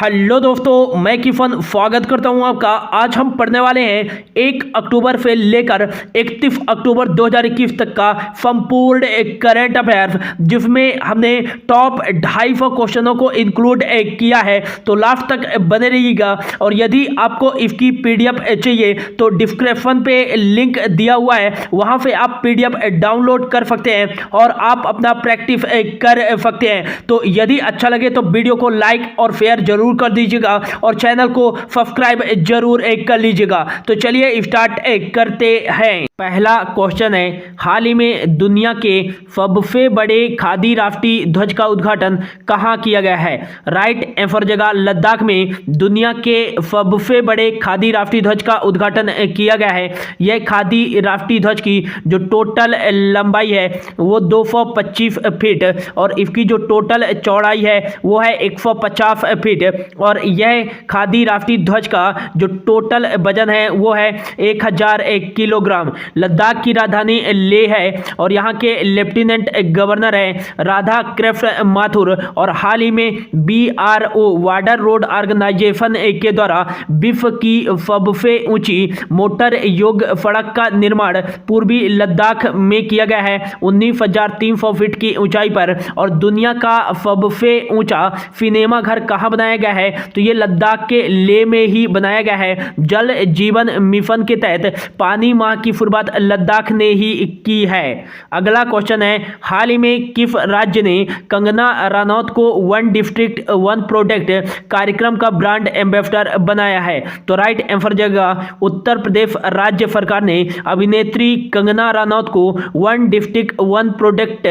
Hello दोस्तों, मैं किफन स्वागत करता हूं आपका। आज हम पढ़ने वाले हैं 1 अक्टूबर से लेकर 31 अक्टूबर 2021 तक का संपूर्ण करंट अफेयर्स, जिसमें हमने टॉप 250 क्वेश्चनों को इंक्लूड किया है। तो लास्ट तक बने रहिएगा। और यदि आपको इसकी पीडीएफ चाहिए तो डिस्क्रिप्शन पे लिंक दिया हुआ है, वहां से आप पीडीएफ डाउनलोड कर सकते हैं और आप अपना प्रैक्टिस कर सकते हैं। तो यदि अच्छा लगे तो वीडियो को लाइक और शेयर जरूर कर दीजिएगा और चैनल को सब्सक्राइब जरूर कर लीजिएगा। तो चलिए स्टार्ट करते हैं। पहला क्वेश्चन है, हाल ही में दुनिया के सबसे बड़े खादी राष्ट्रीय ध्वज का उद्घाटन कहां किया गया है? राइट आंसर जगह लद्दाख में दुनिया के सबसे बड़े खादी राष्ट्रीय ध्वज का उद्घाटन किया गया है। यह खादी राष्ट्रीय ध्वज की जो टोटल लंबाई है वो 225 फीट और इसकी जो टोटल चौड़ाई है वो है 150 फीट। और यह खादी राष्ट्रीय ध्वज का जो टोटल वजन है वो है 1000 किलोग्राम। लद्दाख की राजधानी लेह है और यहाँ के लेफ्टिनेंट गवर्नर है राधा कृष्ण माथुर। और हाल ही में BRO वाटर रोड ऑर्गेनाइजेशन के द्वारा विश्व की सबसे ऊंची मोटर योग सड़क का निर्माण पूर्वी लद्दाख में किया गया है 19,300 फीट की ऊंचाई पर। और दुनिया का सबसे ऊंचा सिनेमा घर कहाँ बनाया गया है? तो ये लद्दाख के लेह में ही बनाया गया है। जल जीवन मिशन के तहत पानी माह की शुरुआत लद्दाख ने ही की है। अगला क्वेश्चन है, हाल ही में किस राज्य ने कंगना रनौत को वन डिस्ट्रिक्ट वन प्रोडक्ट कार्यक्रम का ब्रांड एम्बेसडर बनाया है? तो राइट आंसर जगह उत्तर प्रदेश राज्य सरकार ने अभिनेत्री कंगना रनौत को वन डिस्ट्रिक्ट वन प्रोडक्ट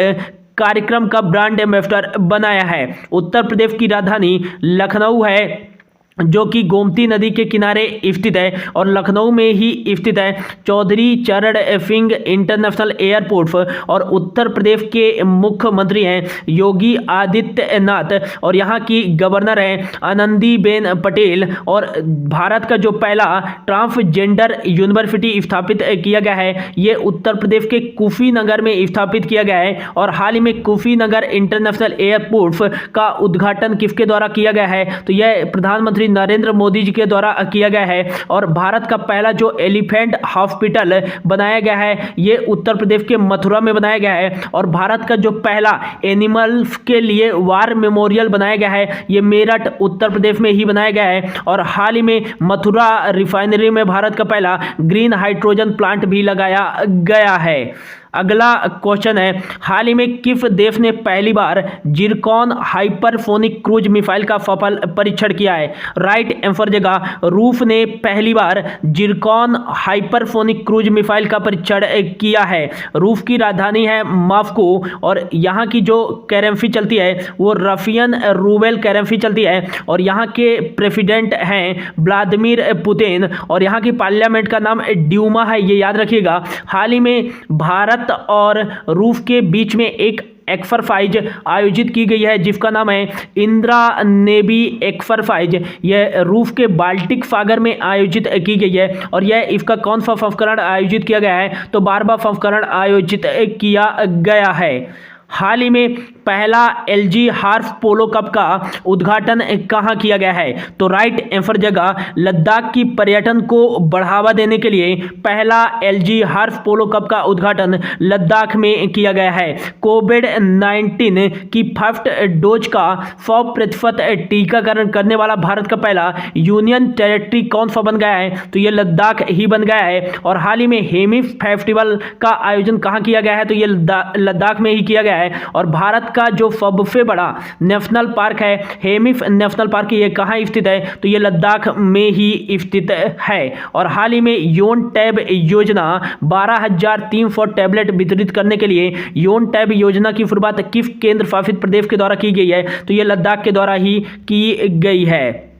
कार्यक्रम का ब्रांड एम्बेसडर बनाया है। उत्तर प्रदेश की राजधानी लखनऊ है जो कि गोमती नदी के किनारे स्थित है और लखनऊ में ही स्थित है। चौधरी चरण सिंह इंटरनेशनल एयरपोर्ट और उत्तर प्रदेश के मुख्यमंत्री हैं योगी आदित्यनाथ और यहाँ की गवर्नर हैं आनंदीबेन पटेल। और भारत का जो पहला ट्रांसजेंडर यूनिवर्सिटी स्थापित किया गया है ये उत्तर प्रदेश के कुशीनगर में स्थापित किया गया है। और हाल ही में कुशीनगर इंटरनेशनल एयरपोर्ट का उद्घाटन किसके द्वारा किया गया है? तो यह प्रधानमंत्री नरेंद्र मोदी जी के द्वारा किया गया है। और भारत का पहला जो एलिफेंट हॉस्पिटल बनाया गया है ये उत्तर प्रदेश के मथुरा में बनाया गया है। और भारत का जो पहला एनिमल्स के लिए वार मेमोरियल बनाया गया है ये मेरठ उत्तर प्रदेश में ही बनाया गया है। और हाल ही में मथुरा रिफाइनरी में भारत का पहला ग्रीन हाइड्रोजन प्लांट भी लगाया गया है। अगला क्वेश्चन है, हाल ही में किस देश ने पहली बार जिरकॉन हाइपरसोनिक क्रूज मिसाइल का सफल परीक्षण किया है? राइट आंसर जगह रूस ने पहली बार जिरकॉन हाइपरसोनिक क्रूज मिसाइल का परीक्षण किया है। रूस की राजधानी है मॉस्को और यहाँ की जो करेंसी चलती है वो रशियन रूबेल करेंसी चलती है। और यहाँ के प्रेसिडेंट हैं व्लादिमीर पुतिन और यहाँ की पार्लियामेंट का नाम ड्यूमा है, ये याद रखिएगा। हाल ही में भारत और रूस के बीच में एक एक्सरसाइज आयोजित की गई है जिसका नाम है इंदिरा नेवी एक्सरसाइज। यह रूस के बाल्टिक सागर में आयोजित की गई है। और यह इसका कौन सा संस्करण आयोजित किया गया है? तो 12वां संस्करण आयोजित किया गया है। हाल ही में पहला LG हार्फ पोलो कप का उद्घाटन कहाँ किया गया है? तो राइट आंसर जगह लद्दाख की पर्यटन को बढ़ावा देने के लिए पहला LG हार्फ पोलो कप का उद्घाटन लद्दाख में किया गया है। कोविड-19 की फर्स्ट डोज का 100% टीकाकरण करने वाला भारत का पहला यूनियन टेरिटरी कौन सा बन गया है? तो ये लद्दाख ही बन गया है। और हाल ही में हेमिस फेस्टिवल का आयोजन कहाँ किया गया है? तो ये लद्दाख में ही किया गया है। और भारत का जो सबसे बड़ा नेशनल पार्क है हेमिस नेशनल पार्क, ये कहाँ स्थित है? तो ये लद्दाख में ही स्थित है। और हाल ही में योन टैब योजना 12,300 टैबलेट वितरित करने के लिए योन टैब योजना की शुरुआत किस केंद्र शासित प्रदेश के द्वारा की गई है? तो ये लद्दाख के द्वारा ही की गई है।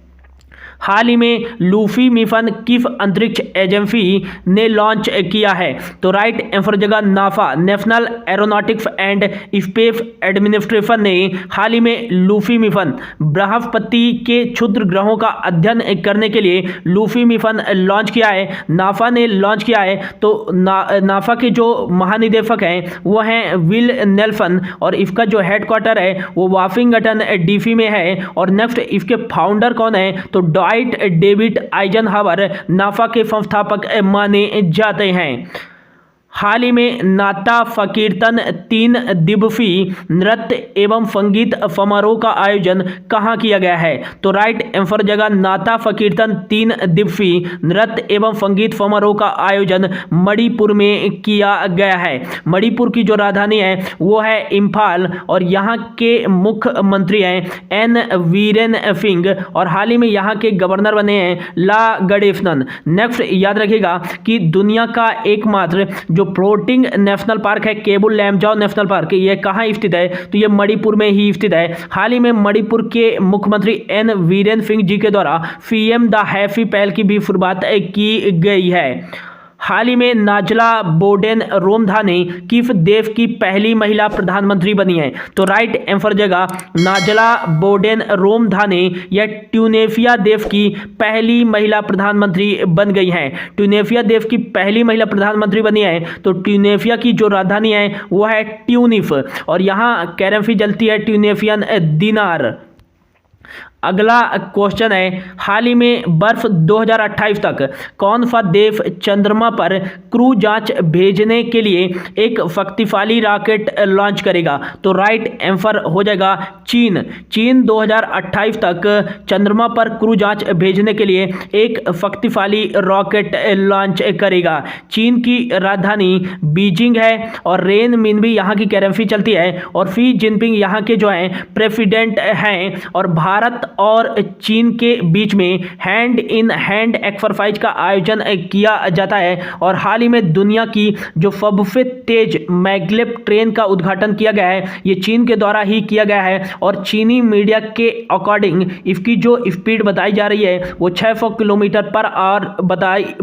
हाल ही में लूफी मिशन किस अंतरिक्ष एजेंसी ने लॉन्च किया है? तो राइट आंसर जगह NASA, national aeronautics and space administration ने हाल ही में लूफी मिशन बृहस्पति के क्षुद्र ग्रहों का अध्ययन करने के लिए लूफी मिशन लॉन्च किया है। नासा ने लॉन्च किया है। तो नासा के जो महानिदेशक हैं वो हैं विल नेल्सन और इसका जो हेडक्वार्टर है वो वाशिंगटन डीसी में है। और नेक्स्ट इसके फाउंडर कौन है? तो डॉइट डेविड आइजनहावर नासा के संस्थापक माने जाते हैं। हाल ही में नाता फकीरतन 3 दिवसीय नृत्य एवं संगीत समारोह का आयोजन कहाँ किया गया है? तो राइट आंसर जगह नाता फकीरतन 3 दिवसीय नृत्य एवं संगीत समारोह का आयोजन मणिपुर में किया गया है। मणिपुर की जो राजधानी है वो है इम्फाल और यहाँ के मुख्यमंत्री हैं एन वीरेन सिंह और हाल ही में यहाँ के गवर्नर बने हैं ला गणेशनन। नेक्स्ट याद रखिएगा कि दुनिया का एकमात्र जो फ्लोटिंग नेशनल पार्क है केबुल लैमजाओ नेशनल पार्क, ये कहाँ स्थित है? तो ये मणिपुर में ही स्थित है। हाल ही में मणिपुर के मुख्यमंत्री एन वीरेन सिंह जी के द्वारा पीएम द हैप्पी पहल की भी शुरुआत की गई है। हाल ही में नाजला बोडेन रोमधाने किस देश की पहली महिला प्रधानमंत्री बनी है? तो राइट आंसर जगह नाजला बोडेन रोमधाने यह ट्यूनेशिया देश की पहली महिला प्रधानमंत्री बन गई हैं। ट्यूनेशिया देश की पहली महिला प्रधानमंत्री बनी है। तो ट्यूनेशिया की जो राजधानी है वो है ट्यूनिस और यहाँ करेंसी चलती है ट्यूनेशियन दिनार। अगला क्वेश्चन है, हाल ही में वर्ष 2028 तक कौन सा देश चंद्रमा पर क्रू जांच भेजने के लिए एक शक्तिशाली रॉकेट लॉन्च करेगा? तो राइट आंसर हो जाएगा चीन। चीन 2028 तक चंद्रमा पर क्रू जांच भेजने के लिए एक शक्तिशाली रॉकेट लॉन्च करेगा। चीन की राजधानी बीजिंग है और रेन मिनबी यहाँ की करेंसी चलती है और शी जिनपिंग यहाँ के जो हैं प्रेसिडेंट हैं। और भारत और चीन के बीच में हैंड इन हैंड एक्सरसाइज का आयोजन किया जाता है। और हाल ही में दुनिया की जो सबसे तेज मैग्लेव ट्रेन का उद्घाटन किया गया है ये चीन के द्वारा ही किया गया है। और चीनी मीडिया के अकॉर्डिंग इसकी जो स्पीड बताई जा रही है वो 600 किलोमीटर पर आवर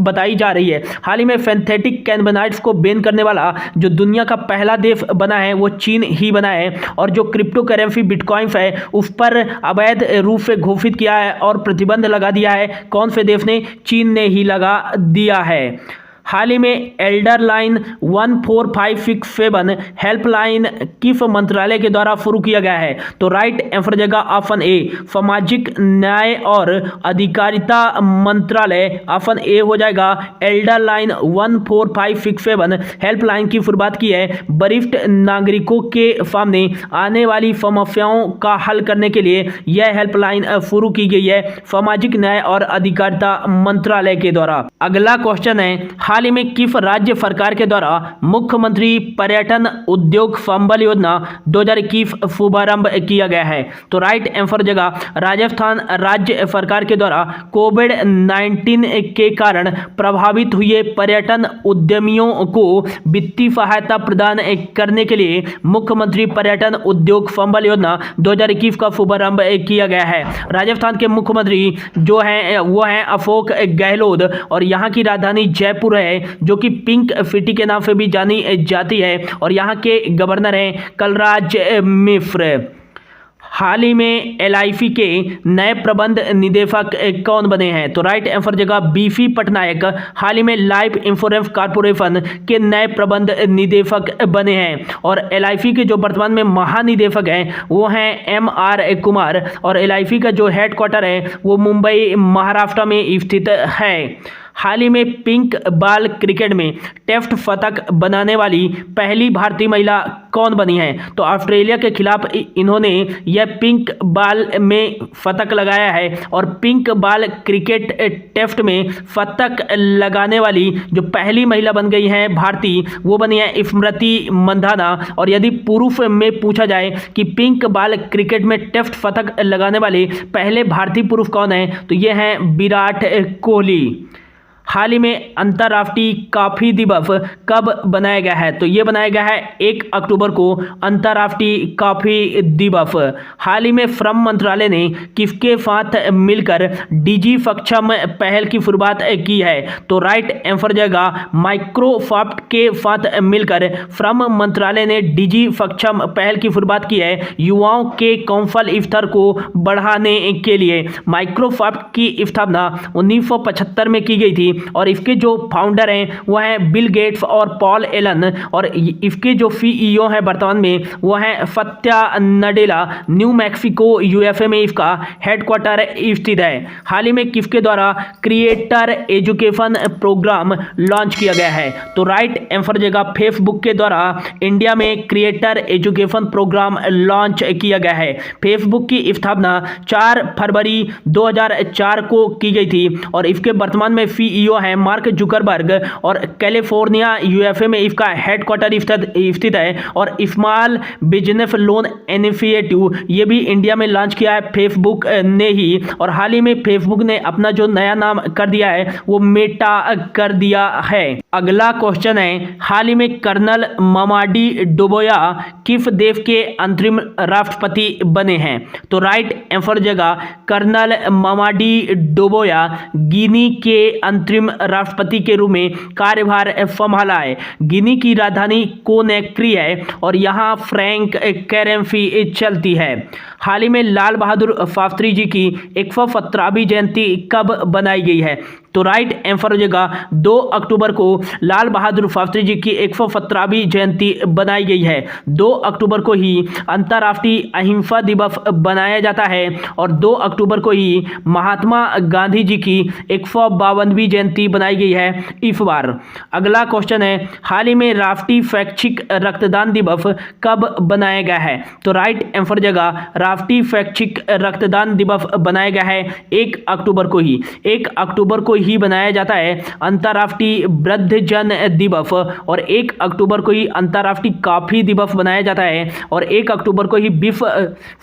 बताई जा रही है। हाल ही में सिंथेटिक कैनबिनाइड्स को बैन करने वाला जो दुनिया का पहला देश बना है वो चीन ही बना है। और जो क्रिप्टो करेंसी बिटकॉइन है उस पर अवैध रूप से घोषित किया है और प्रतिबंध लगा दिया है। कौन से देश ने? चीन ने ही लगा दिया है। हाल ही में एल्डर लाइन 14567 हेल्पलाइन किस मंत्रालय के द्वारा शुरू किया गया है? तो राइट आंसर जगह ऑप्शन ए सामाजिक न्याय और अधिकारिता मंत्रालय, ऑप्शन ए हो जाएगा। एल्डर लाइन 14567 हेल्पलाइन की शुरुआत की है वरिष्ठ नागरिकों के सामने आने वाली समस्याओं का हल करने के लिए यह हेल्पलाइन शुरू की गई है सामाजिक न्याय और अधिकारिता मंत्रालय के द्वारा। अगला क्वेश्चन है, हाल ही में किस राज्य सरकार के द्वारा मुख्यमंत्री पर्यटन उद्योग संबल योजना 2021 शुभारंभ किया गया है? तो राइट आंसर जगह राजस्थान राज्य सरकार के द्वारा कोविड-19 के कारण प्रभावित हुए पर्यटन उद्यमियों को वित्तीय सहायता प्रदान करने के लिए मुख्यमंत्री पर्यटन उद्योग संबल योजना 2021 का शुभारंभ किया गया है। राजस्थान के मुख्यमंत्री जो हैं वो हैं अशोक गहलोत और यहाँ की राजधानी जयपुर है जो कि पिंक सिटी के नाम से भी जानी जाती है। और यहाँ के गवर्नर हैं कलराज मिश्र। हाल ही में LIC के नए प्रबंध निदेशक कौन बने हैं? तो राइट आंसर जगह BC पटनायक हाल ही में लाइफ इंश्योरेंस कॉर्पोरेशन के नए प्रबंध निदेशक बने हैं। और LIC के जो वर्तमान में महानिदेशक हैं वो हैं MR कुमार और LIC का जो हेडक्वार्टर है वो मुंबई महाराष्ट्र में स्थित है। हाल ही में पिंक बॉल क्रिकेट में टेस्ट शतक बनाने वाली पहली भारतीय महिला कौन बनी है? तो ऑस्ट्रेलिया के खिलाफ इन्होंने यह पिंक बॉल में शतक लगाया है। और पिंक बॉल क्रिकेट टेस्ट में शतक लगाने वाली जो पहली महिला बन गई हैं भारतीय वो बनी है स्मृति मंधाना। और यदि पुरुष में पूछा जाए कि पिंक बॉल क्रिकेट में टेस्ट शतक लगाने वाले पहले भारतीय पुरुष कौन हैं तो ये हैं विराट कोहली। हाल ही में अंतर्राष्ट्रीय कॉफी दिवस कब बनाया गया है? तो ये बनाया गया है 1 अक्टूबर को अंतर्राष्ट्रीय कॉफी दिवस। हाल ही में श्रम मंत्रालय ने किसके साथ मिलकर डिजी सक्षम पहल की शुरुआत की है? तो राइट आंसर जाएगा माइक्रोसॉफ्ट के साथ मिलकर श्रम मंत्रालय ने डिजी सक्षम पहल की शुरुआत की है युवाओं के कौशल स्तर को बढ़ाने के लिए। माइक्रोसॉफ्ट की स्थापना 1975 में की गई थी और इसके जो फाउंडर हैं वो हैं बिल गेट्स और पॉल एलन, और इसके जो सीईओ हैं वर्तमान में वो हैं Satya Nadella. New Mexico USA में इसका हेडक्वार्टर स्थित है। हाल ही में किसके द्वारा क्रिएटर एजुकेशन प्रोग्राम लॉन्च किया गया है? तो राइट आंसर जाएगा फेसबुक के द्वारा इंडिया में क्रिएटर एजुकेशन प्रोग्राम लॉन्च किया गया है। फेसबुक की स्थापना 4 फरवरी 2004 को की गई थी और इसके वर्तमान में सीईओ हैं मार्क जुकरबर्ग और कैलिफोर्निया यूएसए में इसका हेडक्वार्टर स्थित है। और स्मॉल बिजनेस लोन इनिशिएटिव ये भी इंडिया में लॉन्च किया है फेसबुक ने ही। और हाल ही में फेसबुक ने अपना जो नया नाम कर दिया है वो मेटा कर दिया है। अगला क्वेश्चन है, हाल ही में कर्नल ममाडी डुबोया किस देश के अंतरिम राष्ट्रपति बने हैं? तो राइट आंसर जगह कर्नल ममाडी डुबोया गिनी के अंतरिम राष्ट्रपति के रूप में कार्यभार संभाला है। गिनी की राजधानी कोनेक्री है और यहाँ फ्रैंक करेंसी चलती है। हाल ही में लाल बहादुर शास्त्री जी की 117वीं जयंती कब बनाई गई है? तो राइट आंसर हो जाएगा 2 अक्टूबर को लाल बहादुर शास्त्री जी की 117वीं जयंती बनाई गई है। 2 अक्टूबर को ही अंतर्राष्ट्रीय अहिंसा दिवस बनाया जाता है और 2 अक्टूबर को ही महात्मा गांधी जी की 152वीं जयंती बनाई गई है इस बार। अगला क्वेश्चन है, हाल ही में राष्ट्रीय स्वैच्छिक रक्तदान दिवस कब बनाया गया है? तो राइट आंसर जगह राष्ट्रीय स्वैच्छिक रक्तदान दिवस बनाया गया है 1 अक्टूबर को ही। 1 अक्टूबर को ही बनाया जाता है अंतर्राष्ट्रीय वृद्धजन दिवस और 1 अक्टूबर को ही अंतर्राष्ट्रीय कॉफी दिवस बनाया जाता है और 1 अक्टूबर को ही विश्व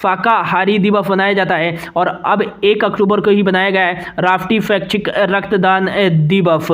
शाकाहारी दिवस बनाया जाता है और अब 1 अक्टूबर को ही बनाया गया है राष्ट्रीय स्वैच्छिक रक्तदान दिवस।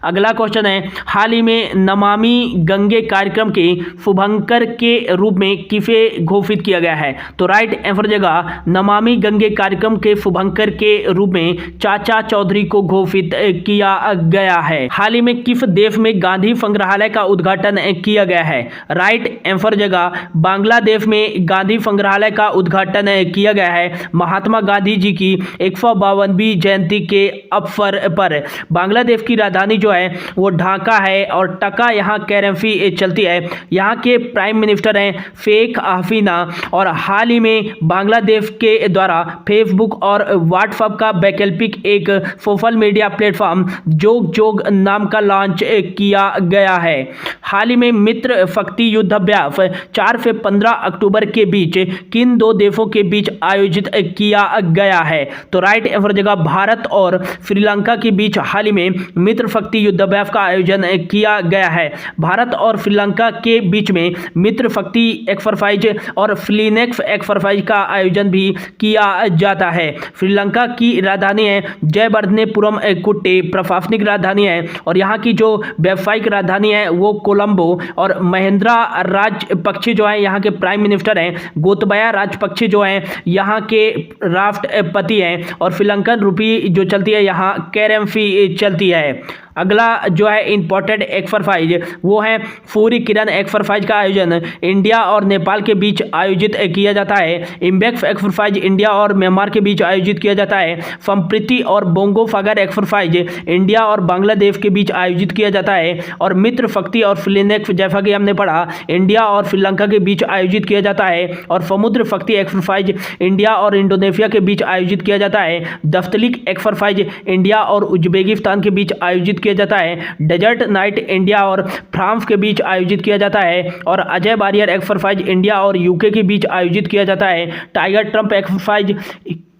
अगला क्वेश्चन है, हाल ही में नमामि गंगे कार्यक्रम के शुभंकर के रूप में किसे घोषित किया गया है? तो राइट आंसर जगह नमामि गंगे कार्यक्रम के शुभंकर के रूप में चाचा चौधरी को घोषित किया गया है। हाल ही में किस देश में गांधी संग्रहालय का उद्घाटन किया गया है? राइट आंसर जगह बांग्लादेश में गांधी संग्रहालय का उद्घाटन किया गया है महात्मा गांधी जी की 152वीं जयंती के अवसर पर। बांग्लादेश की राजधानी जो है वो ढाका है और टका यहाँ करेंसी चलती है। यहाँ के प्राइम मिनिस्टर हैं शेख हसीना और हाल ही में बांग्लादेश के द्वारा फेसबुक और व्हाट्सएप का वैकल्पिक एक सोशल मीडिया प्लेटफॉर्म जोग जोग नाम का लॉन्च किया गया है। हाल ही में मित्र शक्ति युद्ध अभ्यास 4 से 15 अक्टूबर के बीच किन 2 देशों के बीच आयोजित किया गया है? तो राइट आंसर जगह भारत और श्रीलंका के बीच हाल ही में मित्र शक्ति युद्ध अभ्यास का आयोजन किया गया है। भारत और श्रीलंका के बीच में मित्र शक्ति एक्सरसाइज और फ्लीनेक्स एक्सरसाइज का आयोजन भी किया जाता है। श्रीलंका की राजधानी है जयवर्धनेपुरम कुट्टी, प्रशासनिक राजधानी है और यहाँ की जो व्यावसायिक राजधानी है वो कोलंबो। और महेंद्रा राजपक्षे जो है यहाँ के प्राइम मिनिस्टर हैं। गोतबाया राजपक्षे जो हैं यहाँ के राष्ट्रपति हैं और श्रीलंकन रुपी जो चलती है यहाँ करेंसी चलती है। अगला जो है इंपॉर्टेंट एक्सरसाइज वो है सूर्य किरण एक्सरसाइज का आयोजन इंडिया और नेपाल के बीच आयोजित किया जाता है। इम्बेक्स एक्सरसाइज इंडिया और म्यांमार के बीच आयोजित किया जाता है। संप्रीति और बोंगो फागर एक्सरसाइज इंडिया और बांग्लादेश के बीच आयोजित किया जाता है। और मित्र शक्ति और फ्लीनेक्स जैसा कि हमने पढ़ा इंडिया और श्रीलंका के बीच आयोजित किया जाता है। और समुद्र शक्ति एक्सरसाइज इंडिया और इंडोनेशिया के बीच आयोजित किया जाता है। दफ्तलिक एक्सरसाइज इंडिया और उज्बेकिस्तान के बीच आयोजित किया जाता है। डेजर्ट नाइट इंडिया और फ्रांस के बीच आयोजित किया जाता है। और अजय बैरियर एक्सरसाइज इंडिया और यूके के बीच आयोजित किया जाता है। Tiger Triumph exercise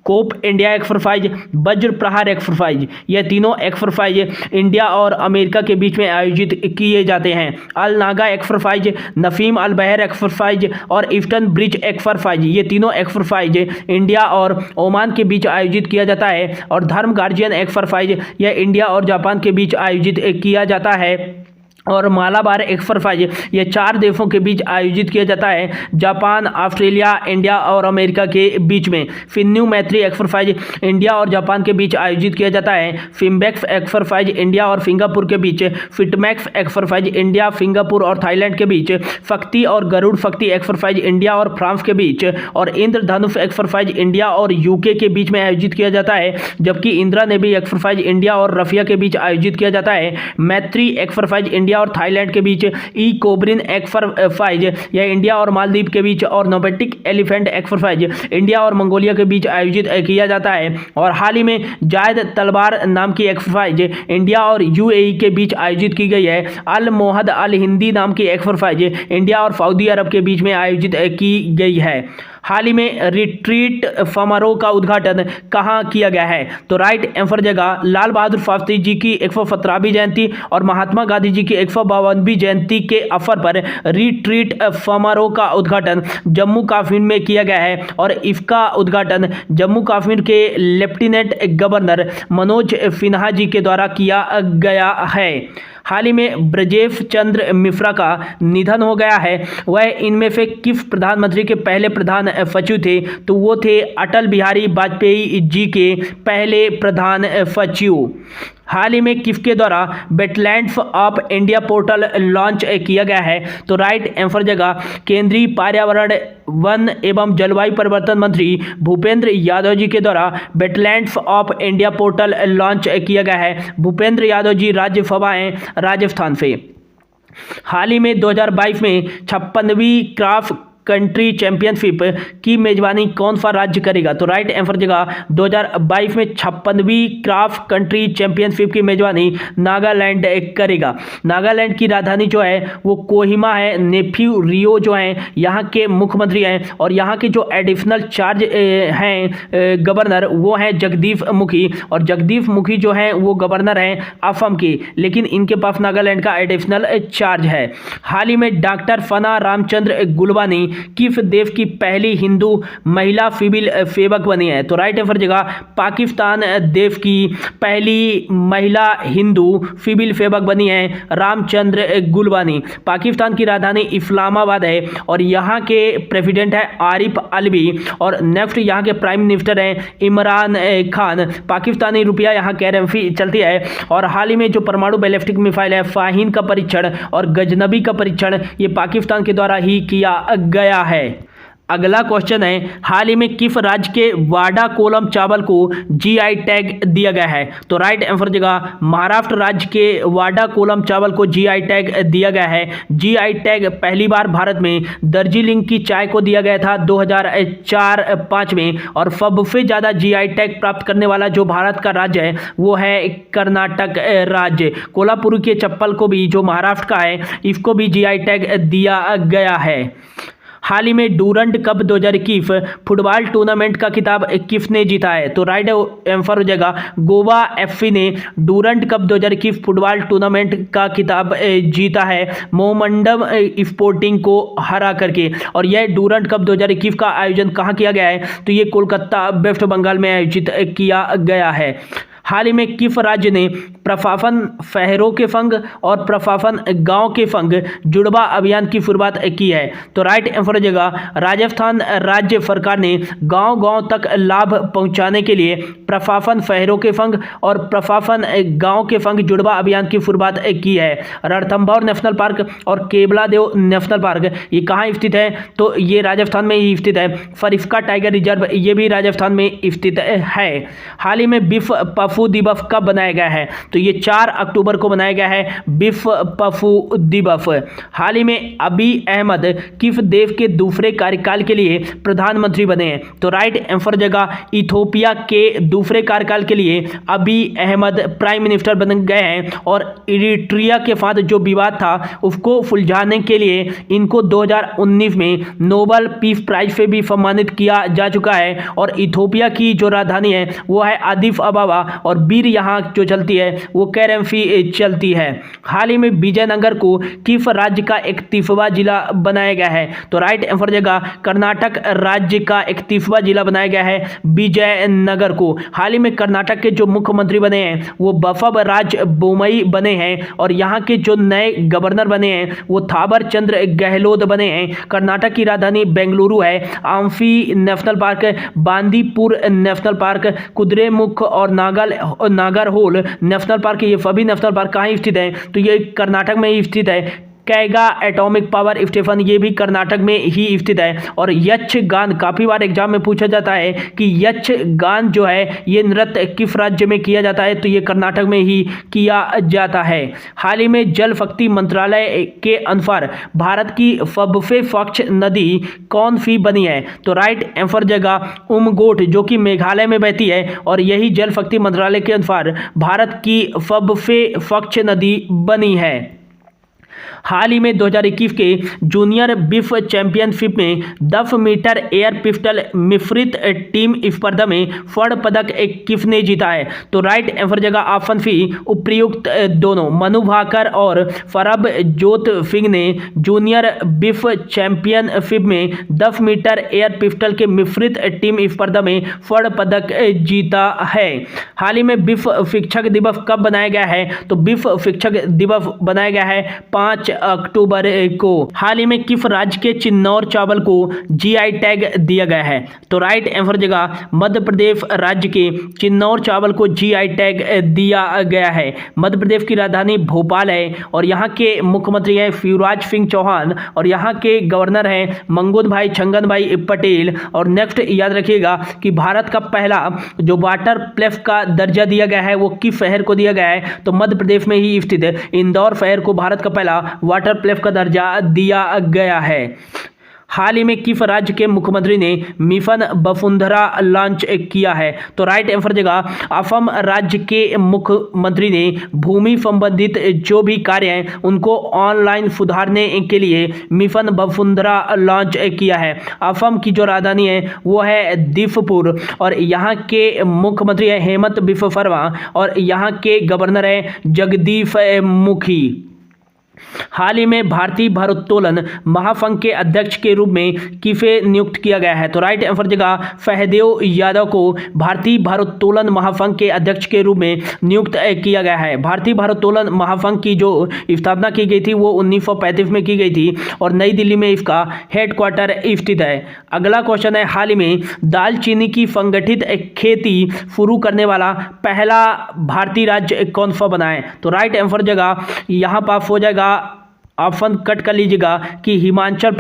Cope India exercise, Vajra Prahar exercise. यह तीनों एक्सरसाइज इंडिया और अमेरिका के बीच में आयोजित किए जाते हैं। अल नागा एक्सरसाइज, नफीम अल बहर एक्सरसाइज और ईस्टर्न ब्रिज एक्सरसाइज, ये तीनों एक्सरसाइज इंडिया और ओमान के बीच आयोजित किया जाता है। और धर्म गार्जियन एक्सरसाइज, यह इंडिया और जापान के बीच आयोजित किया जाता है। और मालाबार एक्सरसाइज, ये 4 देशों के बीच आयोजित किया जाता है, जापान, ऑस्ट्रेलिया, इंडिया और अमेरिका के बीच में। फिन्नू मैत्री एक्सरसाइज इंडिया और जापान के बीच आयोजित किया जाता है। फिम्बेक्स एक्सरसाइज इंडिया और सिंगापुर के बीच। फिटमैक्स एक्सरसाइज इंडिया, सिंगापुर और थाईलैंड के बीच। शक्ति और गरुड़ शक्ति एक्सरसाइज इंडिया और फ्रांस के बीच। और इंद्रधनुष एक्सरसाइज इंडिया और यूके के बीच में आयोजित किया जाता है, जबकि इंदिरा नेवी एक्सरसाइज इंडिया और रशिया के बीच आयोजित किया जाता है। मैत्री एक्सरसाइज इंडिया और थाईलैंड के बीच। ई कोबरिन एक्सरसाइज, यह इंडिया और मालदीव के बीच। और नोबेटिक एलिफेंट एक्सरसाइज इंडिया और मंगोलिया के बीच आयोजित किया जाता है। और हाल ही में जायद तलवार नाम की एक्सरसाइज इंडिया और यूएई के बीच आयोजित की गई है। अल मोहद अल हिंदी नाम की एक्सरसाइज इंडिया और सऊदी अरब के बीच में आयोजित की गई है। हाल ही में रिट्रीट समारोह का उद्घाटन कहाँ किया गया है? तो राइट आंसर जगह लाल बहादुर शास्त्री जी की 117वीं जयंती और महात्मा गांधी जी की 152वीं जयंती के अवसर पर रिट्रीट समारोह का उद्घाटन जम्मू कश्मीर में किया गया है। और इसका उद्घाटन जम्मू कश्मीर के लेफ्टिनेंट गवर्नर मनोज सिन्हा जी के द्वारा किया गया है। हाल ही में ब्रजेश चंद्र मिश्रा का निधन हो गया है। वह इनमें से किस प्रधानमंत्री के पहले प्रधान सचिव थे? तो वो थे अटल बिहारी वाजपेयी जी के पहले प्रधान सचिव। हाल ही में किसके द्वारा wetlands of India portal launch किया गया है? तो राइट आंसर जगह केंद्रीय पर्यावरण, वन एवं जलवायु परिवर्तन मंत्री भूपेंद्र यादव जी के द्वारा wetlands of India portal launch किया गया है। भूपेंद्र यादव जी राज्यसभा हैं राजस्थान से। हाल ही में 2022 में 56वीं क्राफ्ट कंट्री चैंपियनशिप की मेजबानी कौन सा राज्य करेगा? तो राइट आंसर जगह 2022 में 56वीं क्राफ्ट कंट्री चैंपियनशिप की मेजबानी नागालैंड करेगा। नागालैंड की राजधानी जो है वो कोहिमा है। नेफ्यू रियो जो हैं यहाँ के मुख्यमंत्री हैं। और यहाँ के जो एडिशनल चार्ज हैं गवर्नर, वो हैं जगदीप मुखी। और जगदीप मुखी जो हैं वो गवर्नर हैं असम के, लेकिन इनके पास नागालैंड का एडिशनल चार्ज है। हाल ही में डॉक्टर फना रामचंद्र गुलवानी किस देश की पहली हिंदू महिला सिविल सेवक बनी है? तो राइट आंसर जगह पाकिस्तान देश की पहली महिला हिंदू सिविल सेवक बनी है रामचंद्र गुलवानी। पाकिस्तान की राजधानी इस्लामाबाद है। और यहाँ के प्रेसिडेंट है आरिफ अलवी। और नेक्स्ट यहाँ के प्राइम मिनिस्टर हैं इमरान खान। पाकिस्तानी रुपया यहाँ करेंसी चलती है। और हाल ही में जो परमाणु बैलिस्टिक मिसाइल है फाहीन का परीक्षण और गजनबी का परीक्षण ये पाकिस्तान के द्वारा ही किया गया है। अगला क्वेश्चन है, हाल ही में किस राज्य के वाडा कोलम चावल को जीआई टैग दिया गया है? तो राइट आंसर जगह महाराष्ट्र राज्य के वाडा कोलम चावल को जीआई टैग दिया गया है। जीआई टैग पहली बार भारत में दार्जिलिंग की चाय को दिया गया था 2004-05 में। और सबसे ज़्यादा जीआई टैग प्राप्त करने वाला जो भारत का राज्य है वो है कर्नाटक राज्य। कोल्हापुर के चप्पल को भी जो महाराष्ट्र का है इसको भी जीआई टैग दिया गया है। हाल ही में डूरंड कप 2021 फुटबॉल टूर्नामेंट का खिताब किसने जीता है? तो राइट आंसर हो जाएगा गोवा एफसी ने डूरंड कप 2021 फुटबॉल टूर्नामेंट का खिताब जीता है मोहम्मडम स्पोर्टिंग को हरा करके। और यह डूरंड कप 2021 का आयोजन कहाँ किया गया है? तो ये कोलकाता वेस्ट बंगाल में आयोजित किया गया है। हाल ही में किस राज्य ने प्रशासन शहरों के संग और प्रशासन गांव के संग जुड़वा अभियान की शुरुआत की है? तो राइट आंसर हो जाएगा राजस्थान राज्य सरकार ने गांव-गांव तक लाभ पहुंचाने के लिए प्रशासन शहरों के संग और प्रशासन गांव के संग जुड़वा अभियान की शुरुआत की है। रणथंभौर नेशनल पार्क और केवलादेव नेशनल पार्क ये कहाँ स्थित है? तो ये राजस्थान में ही स्थित है। फरिश्का टाइगर रिजर्व ये भी राजस्थान में स्थित है। हाल ही में विश्व पफू दिवस कब बनाया गया है? तो ये 4 अक्टूबर को बनाया गया है विश्व पफू दिवस। हाल ही में अबी अहमद किस देश के दूसरे कार्यकाल के लिए प्रधानमंत्री बने हैं? तो राइट आंसर जगह इथोपिया के दूसरे कार्यकाल के लिए अबी अहमद प्राइम मिनिस्टर बन गए हैं। और इरिट्रिया के साथ जो विवाद था उसको सुलझाने के लिए इनको 2019 में नोबेल पीस प्राइज से भी सम्मानित किया जा चुका है। और इथोपिया की जो राजधानी है वो है आदिस अबाबा और बीर यहाँ जो चलती है वो कैरेंसी चलती है। हाल ही में विजयनगर को किस राज्य का 31वां जिला बनाया गया है? तो राइट आंसर जगह कर्नाटक राज्य का 31वां जिला बनाया गया है विजयनगर को। हाल ही में कर्नाटक के जो मुख्यमंत्री बने हैं वो बसवराज बोम्मई बने हैं और यहाँ के जो नए गवर्नर बने हैं वो थावर चंद गहलोत बने हैं। कर्नाटक की राजधानी बेंगलुरु है। आम्फी national park, Bandipur national park, Kudremukh और नागरहोल नेशनल पार्क, ये सभी नेशनल पार्क कहाँ स्थित हैं? तो ये कर्नाटक में ही स्थित है। कैगा एटॉमिक पावर स्टेशन ये भी कर्नाटक में ही स्थित है। और यक्षगान काफ़ी बार एग्जाम में पूछा जाता है कि यक्षगान जो है ये नृत्य किस राज्य में किया जाता है? तो ये कर्नाटक में ही किया जाता है। हाल ही में जल शक्ति मंत्रालय के अनुसार भारत की सबसे स्वच्छ नदी कौन सी बनी है? तो राइट आंसर जगह उमगोट जो कि मेघालय में बहती है और यही जल शक्ति मंत्रालय के अनुसार भारत की सबसे स्वच्छ नदी बनी है। हाल ही में 2021 के जूनियर विश्व चैंपियनशिप में 10 मीटर एयर पिस्टल मिश्रित टीम स्पर्धा में स्वर्ण पदक किसने जीता है? तो राइट आंसर जगह ऑप्शन सी उपयुक्त दोनों मनु भाकर और सरबजोत सिंह ने जूनियर विश्व चैंपियनशिप में 10 मीटर एयर पिस्टल के मिश्रित टीम स्पर्धा में स्वर्ण पदक जीता है। हाल ही में विश्व शिक्षक दिवस कब बनाया गया है? तो विश्व शिक्षक दिवस बनाया गया है 5 अक्टूबर को। हाल ही में किस राज्य के चिन्नौर चावल को जीआई टैग दिया गया है? तो राइट आंसर जगह मध्य प्रदेश राज्य के चिन्नौर चावल को जीआई टैग दिया गया है। मध्य प्रदेश की राजधानी भोपाल है और यहाँ के मुख्यमंत्री हैं शिवराज सिंह चौहान और यहाँ के गवर्नर हैं मंगून भाई छंगन भाई पटेल। और नेक्स्ट याद रखिएगा कि भारत का पहला जो वाटर प्लेस का दर्जा दिया गया है वो किस शहर को दिया गया है? तो मध्य प्रदेश में ही स्थित है इंदौर शहर को भारत का पहला वाटर प्लेस का दर्जा दिया गया है। हाल ही में किस राज्य के मुख्यमंत्री ने मिशन वसुंधरा लॉन्च किया है? तो राइट आंसर जगह असम राज्य के मुख्यमंत्री ने भूमि संबंधित जो भी कार्य हैं उनको ऑनलाइन सुधारने के लिए मिशन वसुंधरा लॉन्च किया है। असम की जो राजधानी है वो है दिसपुर और यहाँ के मुख्यमंत्री हैं हेमंत बिस्वा शर्मा और यहाँ के गवर्नर हैं जगदीश मुखी। हाल ही में भारतीय भारोत्तोलन महासंघ के अध्यक्ष के रूप में किसे नियुक्त किया गया है? तो राइट आंसर जगह सहदेव यादव को भारतीय भारोत्तोलन महासंघ के अध्यक्ष के रूप में नियुक्त किया गया है। भारतीय भारोत्तोलन महासंघ की जो स्थापना की गई थी वो 1935 में की गई थी और नई दिल्ली में इसका हेडक्वार्टर स्थित है। अगला क्वेश्चन है, हाल ही में दालचीनी की संगठित खेती शुरू करने वाला पहला भारतीय राज्य कौन सा बना है? तो राइट आंसर जगह यहाँ पास हो जाएगा, ऑप्शन कट कर लीजिएगा कि हिमाचल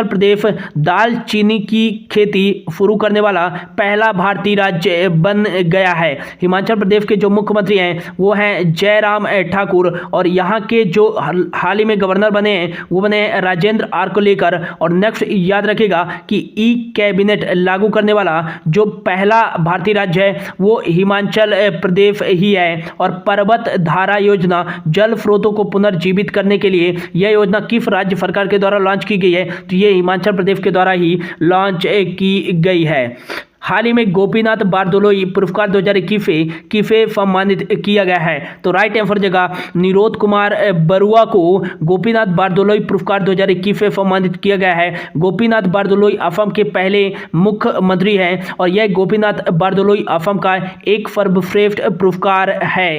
प्रदेश दालचीनी की खेती शुरू करने वाला पहला भारतीय राज्य बन गया है। हिमाचल प्रदेश के जो मुख्यमंत्री हैं वो हैं जयराम ठाकुर और यहाँ के जो हाल ही में गवर्नर बने हैं वो बने राजेंद्र आर्कलेकर। और नेक्स्ट याद रखिएगा कि ई कैबिनेट लागू करने वाला जो पहला भारतीय राज्य है वो हिमाचल प्रदेश ही है। और पर्वत धारा योजना जल स्रोतों को पुनर्जीवित करने के लिए यह योजना किस राज्य सरकार के द्वारा लॉन्च की गई है? तो ये हिमाचल प्रदेश के द्वारा ही लॉन्च की गई है। हाल ही में गोपीनाथ बारदोलोई पुरस्कार 2021 से किसे सम्मानित किया गया है? तो राइट आंसर जगह निरोध कुमार बरुआ को गोपीनाथ बारदोलोई पुरस्कार 2021 से सम्मानित किया गया है। गोपीनाथ बारदोलोई असम के पहले मुख्यमंत्री हैं और यह गोपीनाथ बारदोलोई असम का एक सर्वश्रेष्ठ पुरस्कार है।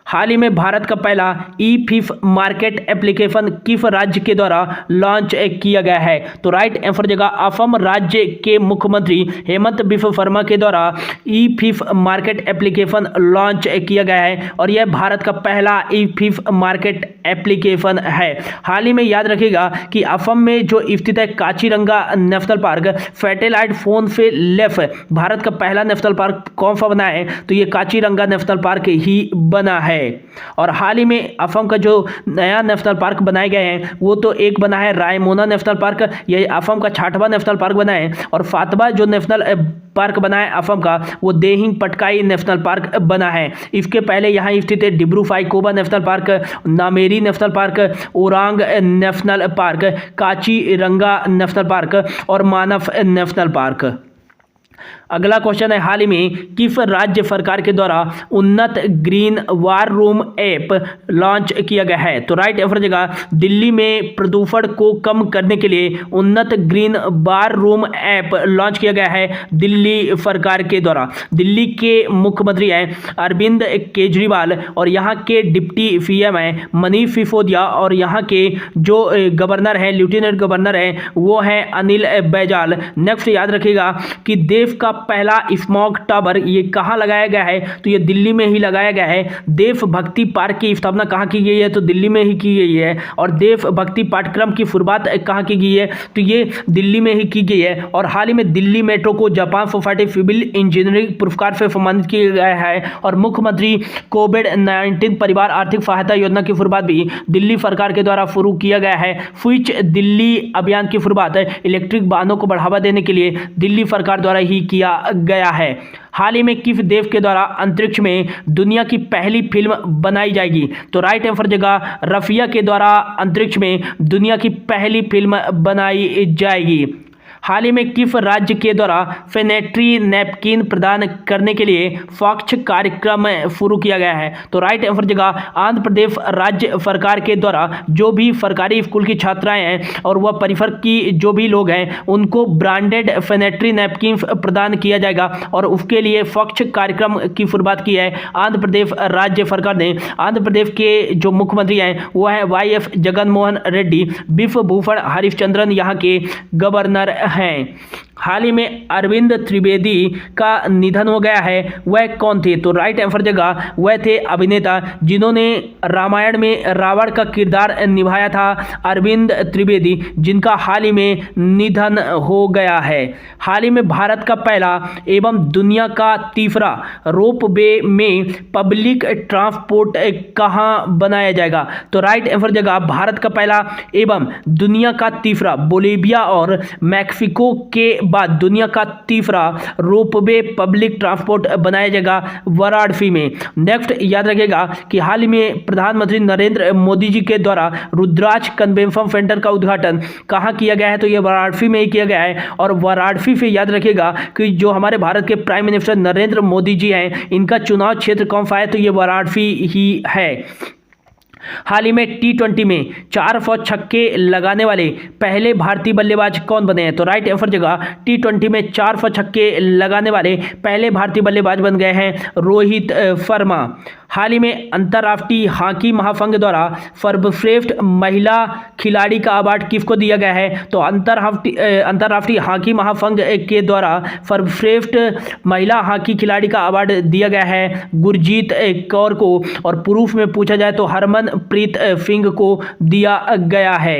हाल ही में भारत का पहला ई फिफ मार्केट एप्लीकेशन किस राज्य के द्वारा लॉन्च किया गया है? तो राइट आंसर जगह असम राज्य के मुख्यमंत्री हेमंत बिस्व शर्मा के द्वारा ई फिफ मार्केट एप्लीकेशन लॉन्च किया गया है और यह भारत का पहला ई फिफ मार्केट एप्लीकेशन है। हाल ही में याद रखिएगा कि असम में जो स्थित है Kaziranga national park satellite phone से लेफ्ट भारत का पहला नेशनल पार्क कौन सा बना है? तो ये काजीरंगा नेशनल पार्क ही बना है। और हाल ही में असम का जो नया नेशनल पार्क बनाए गए हैं वो तो एक बना है रायमोना नेशनल पार्क, यह असम का 6वां नेशनल पार्क बना है और 7वां जो नेशनल पार्क बना है असम का वो देहिंग पटकाई नेशनल पार्क बना है। इसके पहले यहाँ स्थित है Dibru Saikhowa national park, Nameri national park, Orang national park, Kaziranga national park और मानस नेशनल पार्क। अगला क्वेश्चन है, हाल ही में किस राज्य सरकार के द्वारा उन्नत green war room app launch किया गया है? तो राइट आंसर जगह दिल्ली में प्रदूषण को कम करने के लिए उन्नत green war room app launch किया गया है दिल्ली सरकार के द्वारा। दिल्ली के मुख्यमंत्री हैं अरविंद केजरीवाल और यहाँ के डिप्टी सीएम हैं मनीष सिसोदिया और यहाँ के जो गवर्नर हैं लेफ्टिनेंट गवर्नर हैं वो हैं अनिल बैजल। नेक्स्ट याद रखिएगा कि देश का पहला स्मॉग टावर ये कहाँ लगाया गया है? तो ये दिल्ली में ही लगाया गया है। देशभक्ति पार्क की स्थापना कहाँ की गई है? तो दिल्ली में ही की गई है। और देशभक्ति पाठ्यक्रम की शुरुआत कहाँ की गई है? तो ये दिल्ली में ही की गई है। और हाल ही में दिल्ली मेट्रो को जापान सोसाइटी सिविल इंजीनियरिंग पुरस्कार से सम्मानित किया गया है और मुख्यमंत्री कोविड-19 परिवार आर्थिक सहायता योजना की शुरुआत भी दिल्ली सरकार के द्वारा शुरू किया गया है। स्विच दिल्ली अभियान की शुरुआत इलेक्ट्रिक वाहनों को बढ़ावा देने के लिए दिल्ली सरकार द्वारा ही किया गया है। हाल ही में किस देश के द्वारा अंतरिक्ष में दुनिया की पहली फिल्म बनाई जाएगी? तो राइट आंसर जगह रसिया के द्वारा अंतरिक्ष में दुनिया की पहली फिल्म बनाई जाएगी। हाल ही में किस राज्य के द्वारा सैनिटरी नैपकिन प्रदान करने के लिए स्वच्छ कार्यक्रम शुरू किया गया है? तो राइट आंसर जगह आंध्र प्रदेश राज्य सरकार के द्वारा जो भी सरकारी स्कूल की छात्राएं हैं और वह परिसर की जो भी लोग हैं उनको ब्रांडेड सैनिटरी नैपकिन प्रदान किया जाएगा और उसके लिए स्वच्छ कार्यक्रम की शुरुआत की है आंध्र प्रदेश राज्य सरकार ने। आंध्र प्रदेश के जो मुख्यमंत्री हैं वो है वाईएस जगनमोहन रेड्डी। विश्वभूषण हरिश्चंद्रन यहाँ के गवर्नर हैं। हाल ही में अरविंद त्रिवेदी का निधन हो गया है, वह कौन थे? तो राइट आंसर जगह वह थे अभिनेता जिन्होंने रामायण में रावण का किरदार निभाया था, अरविंद त्रिवेदी, जिनका हाल ही में निधन हो गया है। हाल ही में भारत का पहला एवं दुनिया का तीसरा रोपवे में पब्लिक ट्रांसपोर्ट कहाँ बनाया जाएगा? तो राइट आंसर जगह भारत का पहला एवं दुनिया का तीसरा बोलिविया और मैक्सिको के बाद दुनिया का तीसरा रोपवे पब्लिक ट्रांसपोर्ट बनाया जाएगा वाराणसी में। नेक्स्ट याद रखिएगा कि हाल ही में प्रधानमंत्री नरेंद्र मोदी जी के द्वारा रुद्राक्ष कन्वेंशन सेंटर का उद्घाटन कहाँ किया गया है? तो ये वाराणसी में ही किया गया है। और वाराणसी से याद रखिएगा कि जो हमारे भारत के प्राइम मिनिस्टर नरेंद्र मोदी जी हैं इनका चुनाव क्षेत्र कौन सा है? तो ये वाराणसी ही है। हाल ही में T20 में 400 छक्के लगाने वाले पहले भारतीय बल्लेबाज कौन बने हैं? तो राइट आंसर जगह T20 में 400 छक्के लगाने वाले पहले भारतीय बल्लेबाज बन गए हैं रोहित शर्मा। हाल ही में अंतर्राष्ट्रीय हॉकी महासंघ द्वारा सर्वश्रेष्ठ महिला खिलाड़ी का अवार्ड किसको दिया गया है? तो अंतर्राष्ट्रीय हॉकी महासंघ के द्वारा सर्वश्रेष्ठ महिला हॉकी खिलाड़ी का अवार्ड दिया गया है गुरजीत कौर को और पुरुष में पूछा जाए तो हरमनप्रीत सिंह को दिया गया है।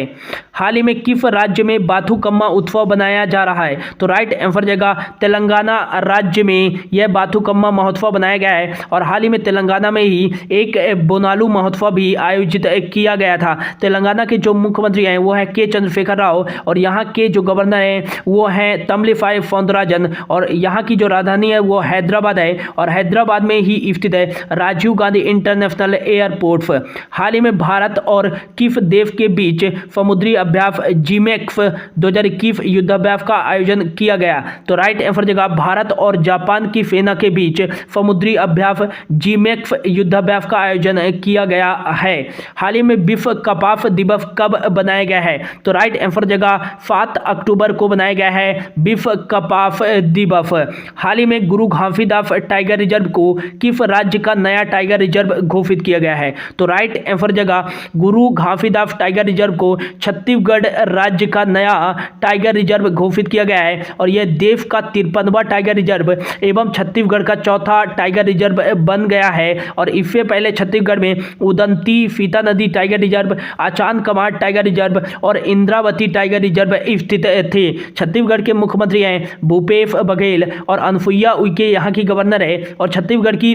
हाल ही में किस राज्य में बाथुकम्मा उत्सव बनाया जा रहा है? तो राइट आंसर जगह तेलंगाना राज्य में यह बाथुकम्मा महोत्सव बनाया गया है और हाल ही में तेलंगाना में ही एक बोनालू महोत्सव भी आयोजित किया गया था। तेलंगाना के जो मुख्यमंत्री हैं वो है के चंद्रशेखर राव और यहाँ के जो गवर्नर हैं वो हैं तमिलिसाई सौंदरराजन और यहाँ की जो राजधानी है वो हैदराबाद है और हैदराबाद में ही स्थित है राजीव गांधी इंटरनेशनल एयरपोर्ट। हाल ही में भारत और किफ देव के बीच समुद्री अभ्यास जिमेक्स 2021 युद्धाभ्यास का आयोजन किया गया। तो राइट आंसर जगह भारत और जापान की सेना के बीच समुद्री अभ्यास जिमेक्स युद्धाभ्यास का आयोजन किया गया है। हाल ही में विश्व कपास दिवस कब बनाया गया है? तो राइट आंसर जगह 7 अक्टूबर को बनाया गया है विश्व कपास दिवस। हाल ही में गुरु घासीदास टाइगर रिजर्व को किस राज्य का नया टाइगर रिजर्व घोषित किया गया है? तो राइट आंसर जगह गुरु घासीदास टाइगर रिजर्व को छत्तीसगढ़ राज्य का नया टाइगर रिजर्व घोषित किया गया है और यह देश का 53वां टाइगर रिजर्व एवं छत्तीसगढ़ का चौथा टाइगर रिजर्व बन गया है। और इससे पहले छत्तीसगढ़ में Udanti Sitanadi tiger reserve, Achanakmar tiger reserve और इंद्रावती टाइगर रिजर्व स्थित थे। छत्तीसगढ़ के मुख्यमंत्री हैं भूपेश बघेल और अनुसुईया उइके यहाँ की गवर्नर है और छत्तीसगढ़ की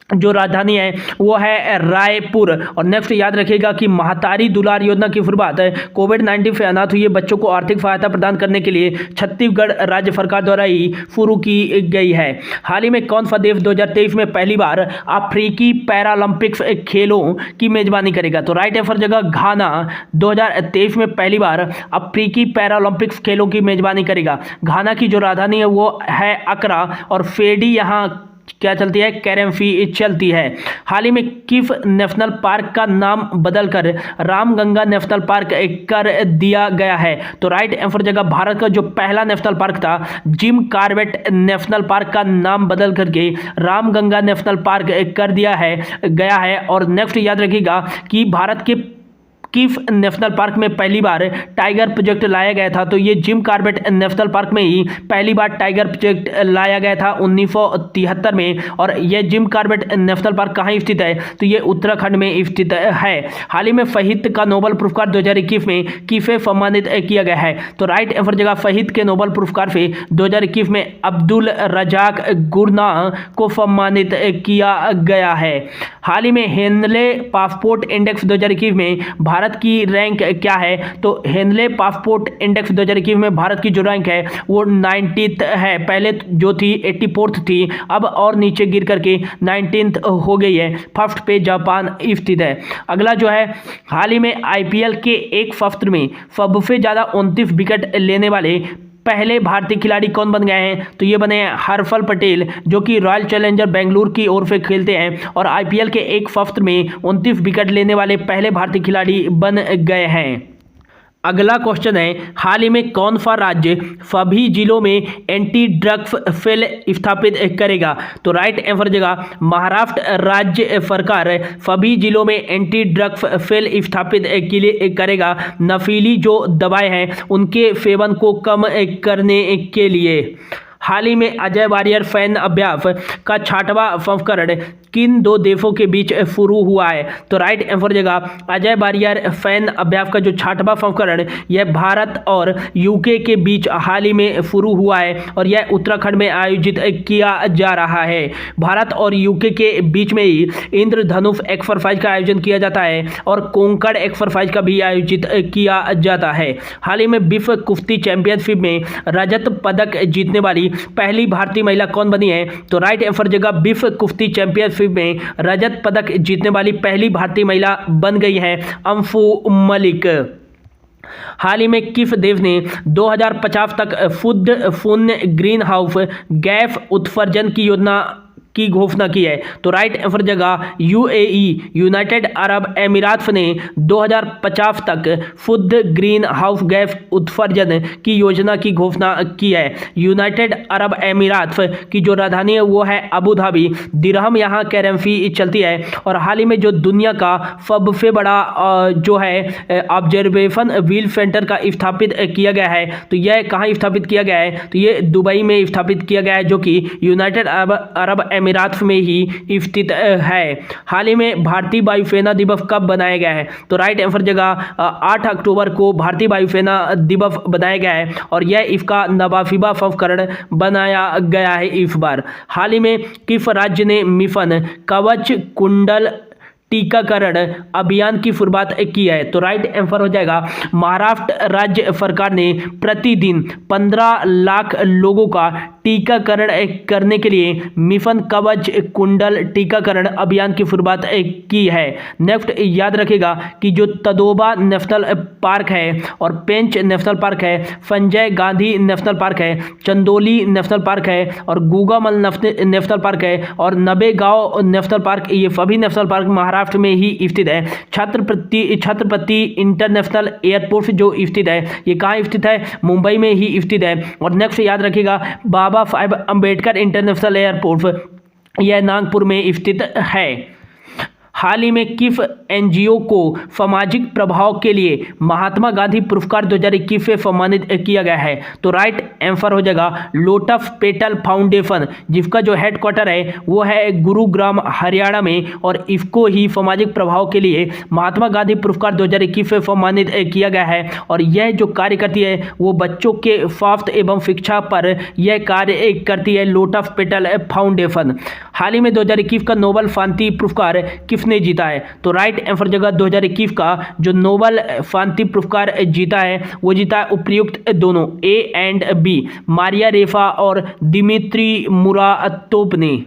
जो राजधानी है वो है रायपुर। और नेक्स्ट याद रखिएगा कि महतारी दुलार योजना की शुरुआत कोविड-19 से अनाथ हुए बच्चों को आर्थिक सहायता प्रदान करने के लिए छत्तीसगढ़ राज्य सरकार द्वारा ही शुरू की गई है। हाल ही में कौन सा देश 2023 में पहली बार अफ्रीकी पैरालंपिक्स खेलों की मेजबानी करेगा? तो राइट आंसर जगह घाना 2023 में पहली बार अफ्रीकी पैरालंपिक्स खेलों की मेजबानी करेगा। घाना की जो राजधानी है वो है अकरा और फेडी यहाँ क्या चलती है? कैरेम्फी चलती है। हाल ही में किस नेशनल पार्क का नाम बदलकर रामगंगा नेशनल पार्क कर दिया गया है? तो राइट आंसर जगह भारत का जो पहला नेशनल पार्क था जिम कॉर्बेट नेशनल पार्क का नाम बदल करके रामगंगा नेशनल पार्क कर दिया गया है। और नेक्स्ट याद रखिएगा कि भारत के किस नेशनल पार्क में पहली बार टाइगर प्रोजेक्ट लाया गया था? तो ये जिम कॉर्बेट नेशनल पार्क में ही पहली बार टाइगर प्रोजेक्ट लाया गया था 1973 में। और ये जिम कॉर्बेट नेशनल पार्क कहाँ स्थित है? तो ये उत्तराखंड में स्थित है। हाल ही में साहित्य का नोबेल पुरस्कार 2021 में किसे सम्मानित किया गया है? तो राइट आंसर जगह साहित्य के नोबेल पुरस्कार से 2021 में अब्दुल रजाक गुरनाह को सम्मानित किया गया है। हाल ही में हेनले पासपोर्ट इंडेक्स 2021 में भारत की रैंक क्या है? तो हेनले पासपोर्ट इंडेक्स 2021 में भारत की जो रैंक है वो 90th है। पहले जो थी 84th थी, अब और नीचे गिर करके 19th हो गई है। फर्स्ट पे जापान स्थित है। अगला जो है, हाल ही में आईपीएल के एक सत्र में सबसे ज़्यादा 29 विकेट लेने वाले पहले भारतीय खिलाड़ी कौन बन गए हैं? तो ये बने हर्षल पटेल जो कि रॉयल चैलेंजर बेंगलुरु की ओर से खेलते हैं और आईपीएल के एक सत्र में 29 विकेट लेने वाले पहले भारतीय खिलाड़ी बन गए हैं। अगला क्वेश्चन है, हाल ही में कौन सा राज्य सभी जिलों में एंटी ड्रग्स सेल स्थापित करेगा? तो राइट आंसर जगह महाराष्ट्र राज्य सरकार सभी जिलों में एंटी ड्रग्स सेल स्थापित करेगा नशीली जो दवाएं हैं उनके सेवन को कम करने के लिए। हाल ही में अजय वारियर सैन्य अभ्यास का 6वां संस्करण किन दो देशों के बीच शुरू हुआ है? तो राइट आंसर जगह अजय वारियर सैन्य अभ्यास का जो 6वां संस्करण यह भारत और यूके के बीच हाल ही में शुरू हुआ है और यह उत्तराखंड में आयोजित किया जा रहा है। भारत और यूके के बीच में ही इंद्रधनुष एक्सरसाइज का आयोजन किया जाता है और कोंकण एक्सरसाइज का भी आयोजित किया जाता है। हाल ही में विश्व कुश्ती चैंपियनशिप में रजत पदक जीतने वाली पहली भारतीय महिला कौन बनी है? तो राइट आंसर जगह विश्व कुश्ती चैंपियनशिप में रजत पदक जीतने वाली पहली भारतीय महिला बन गई है अंशु मलिक। हाल ही में किस देश ने 2050 तक शुद्ध शून्य ग्रीन हाउस गैस उत्सर्जन की योजना की घोषणा की है? तो राइट आंसर जगह यूएई यूनाइटेड अरब अमीरात ने 2050 तक शुद्ध ग्रीन हाउस गैस उत्सर्जन की योजना की घोषणा की है। यूनाइटेड अरब अमीरात की जो राजधानी है वो है अबू धाबी। दिरहम यहाँ करेंसी चलती है। और हाल ही में जो दुनिया का सबसे बड़ा जो है ऑब्जर्वेशन व्हील सेंटर का स्थापित किया गया है, तो यह कहाँ स्थापित किया गया है? तो ये दुबई में स्थापित किया गया है जो कि यूनाइटेड अरब अमीरात में ही स्थित है। हाल ही में भारतीय वायुसेना दिवस कब बनाया गया है? तो राइट आंसर जगह 8 अक्टूबर को भारतीय वायुसेना दिवस बनाया गया है और यह इसका 89वां संस्करण बनाया गया है इस बार। हाल ही में किस राज्य ने मिशन कवच कुंडल टीकाकरण अभियान की शुरुआत की है? तो राइट आंसर हो जाएगा महाराष्ट्र राज्य सरकार ने प्रतिदिन 15 लाख लोगों का टीकाकरण करने के लिए मिशन कवच कुंडल टीकाकरण अभियान की शुरुआत की है। नेक्स्ट याद रखिएगा कि जो तदोबा नेशनल पार्क है और पेंच नेशनल पार्क है, संजय गांधी नेशनल पार्क है, चंदोली नेशनल पार्क है और गुगामल नेशनल पार्क है और नवेगांव नेशनल पार्क, ये सभी नेशनल पार्क महाराष्ट्र में ही स्थित है। छत्रपति इंटरनेशनल एयरपोर्ट जो स्थित है, ये कहाँ स्थित है? मुंबई में ही स्थित है। और नेक्स्ट याद रखिएगा बाबा साहेब अंबेडकर इंटरनेशनल एयरपोर्ट, यह नागपुर में स्थित है। हाल ही में किस एनजीओ को सामाजिक प्रभाव के लिए महात्मा गांधी पुरस्कार 2021 से सम्मानित किया गया है? तो राइट आंसर हो जाएगा लोटस पेटल फाउंडेशन, जिसका जो हेडक्वार्टर है वो है गुरुग्राम हरियाणा में, और इसको ही सामाजिक प्रभाव के लिए महात्मा गांधी पुरस्कार 2021 से सम्मानित किया गया है। और यह जो कार्य करती है वो बच्चों के स्वास्थ्य एवं शिक्षा पर यह कार्य करती है लोटस पेटल फाउंडेशन। हाल ही में 2021 का नोबेल शांति पुरस्कार किसने जीता है? तो राइट आंसर जगह 2021 का जो नोबेल शांति पुरस्कार जीता है वो जीता है उपयुक्त दोनों ए एंड बी, मारिया रेफा और दिमित्री मुरातोव ने।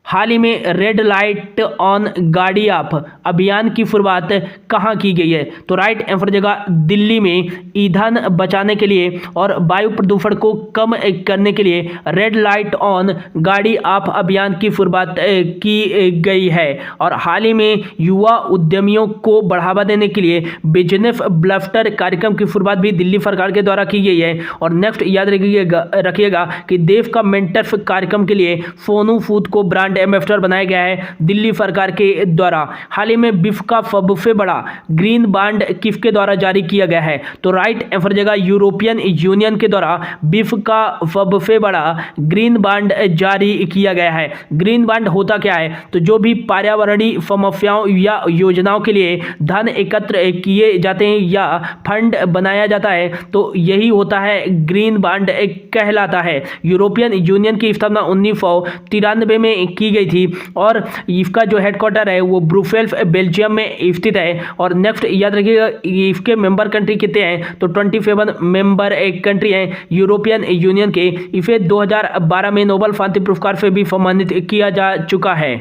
हाल ही में रेड लाइट ऑन गाड़ी ऑफ अभियान की शुरुआत कहाँ की गई है? तो राइट आंसर जगह दिल्ली में ईंधन बचाने के लिए और वायु प्रदूषण को कम करने के लिए रेड लाइट ऑन गाड़ी ऑफ अभियान की शुरुआत की गई है। और हाल ही में युवा उद्यमियों को बढ़ावा देने के लिए बिजनेस ब्लस्टर कार्यक्रम की शुरुआत भी दिल्ली सरकार के द्वारा की गई है। और नेक्स्ट याद रखिएगा कि देश का मेंटरशिप कार्यक्रम के लिए सोनू सूद को ब्रांड एम्बेसडर बनाया गया है दिल्ली सरकार के द्वारा। हाल ही में विश्व का सबसे बड़ा ग्रीन बॉन्ड किसके द्वारा जारी किया गया है? तो राइट आंसर जगह यूरोपियन यूनियन के द्वारा विश्व का सबसे बड़ा ग्रीन बॉन्ड जारी किया गया है। ग्रीन बॉन्ड होता क्या है? तो जो भी पर्यावरणीय समस्याओं या योजनाओं के लिए धन एकत्र किए जाते हैं या फंड बनाया जाता है तो यही होता है ग्रीन बॉन्ड कहलाता है। यूरोपियन यूनियन की स्थापना 1993 में की गई थी और इसका जो हेडक्वार्टर है वो ब्रुसेल्स बेल्जियम में स्थित है। और नेक्स्ट याद रखिएगा इसके मेंबर कंट्री कितने हैं? तो 27 मेंबर एक कंट्री हैं यूरोपियन यूनियन के। इसे 2012 में नोबेल शांति पुरस्कार से भी सम्मानित किया जा चुका है।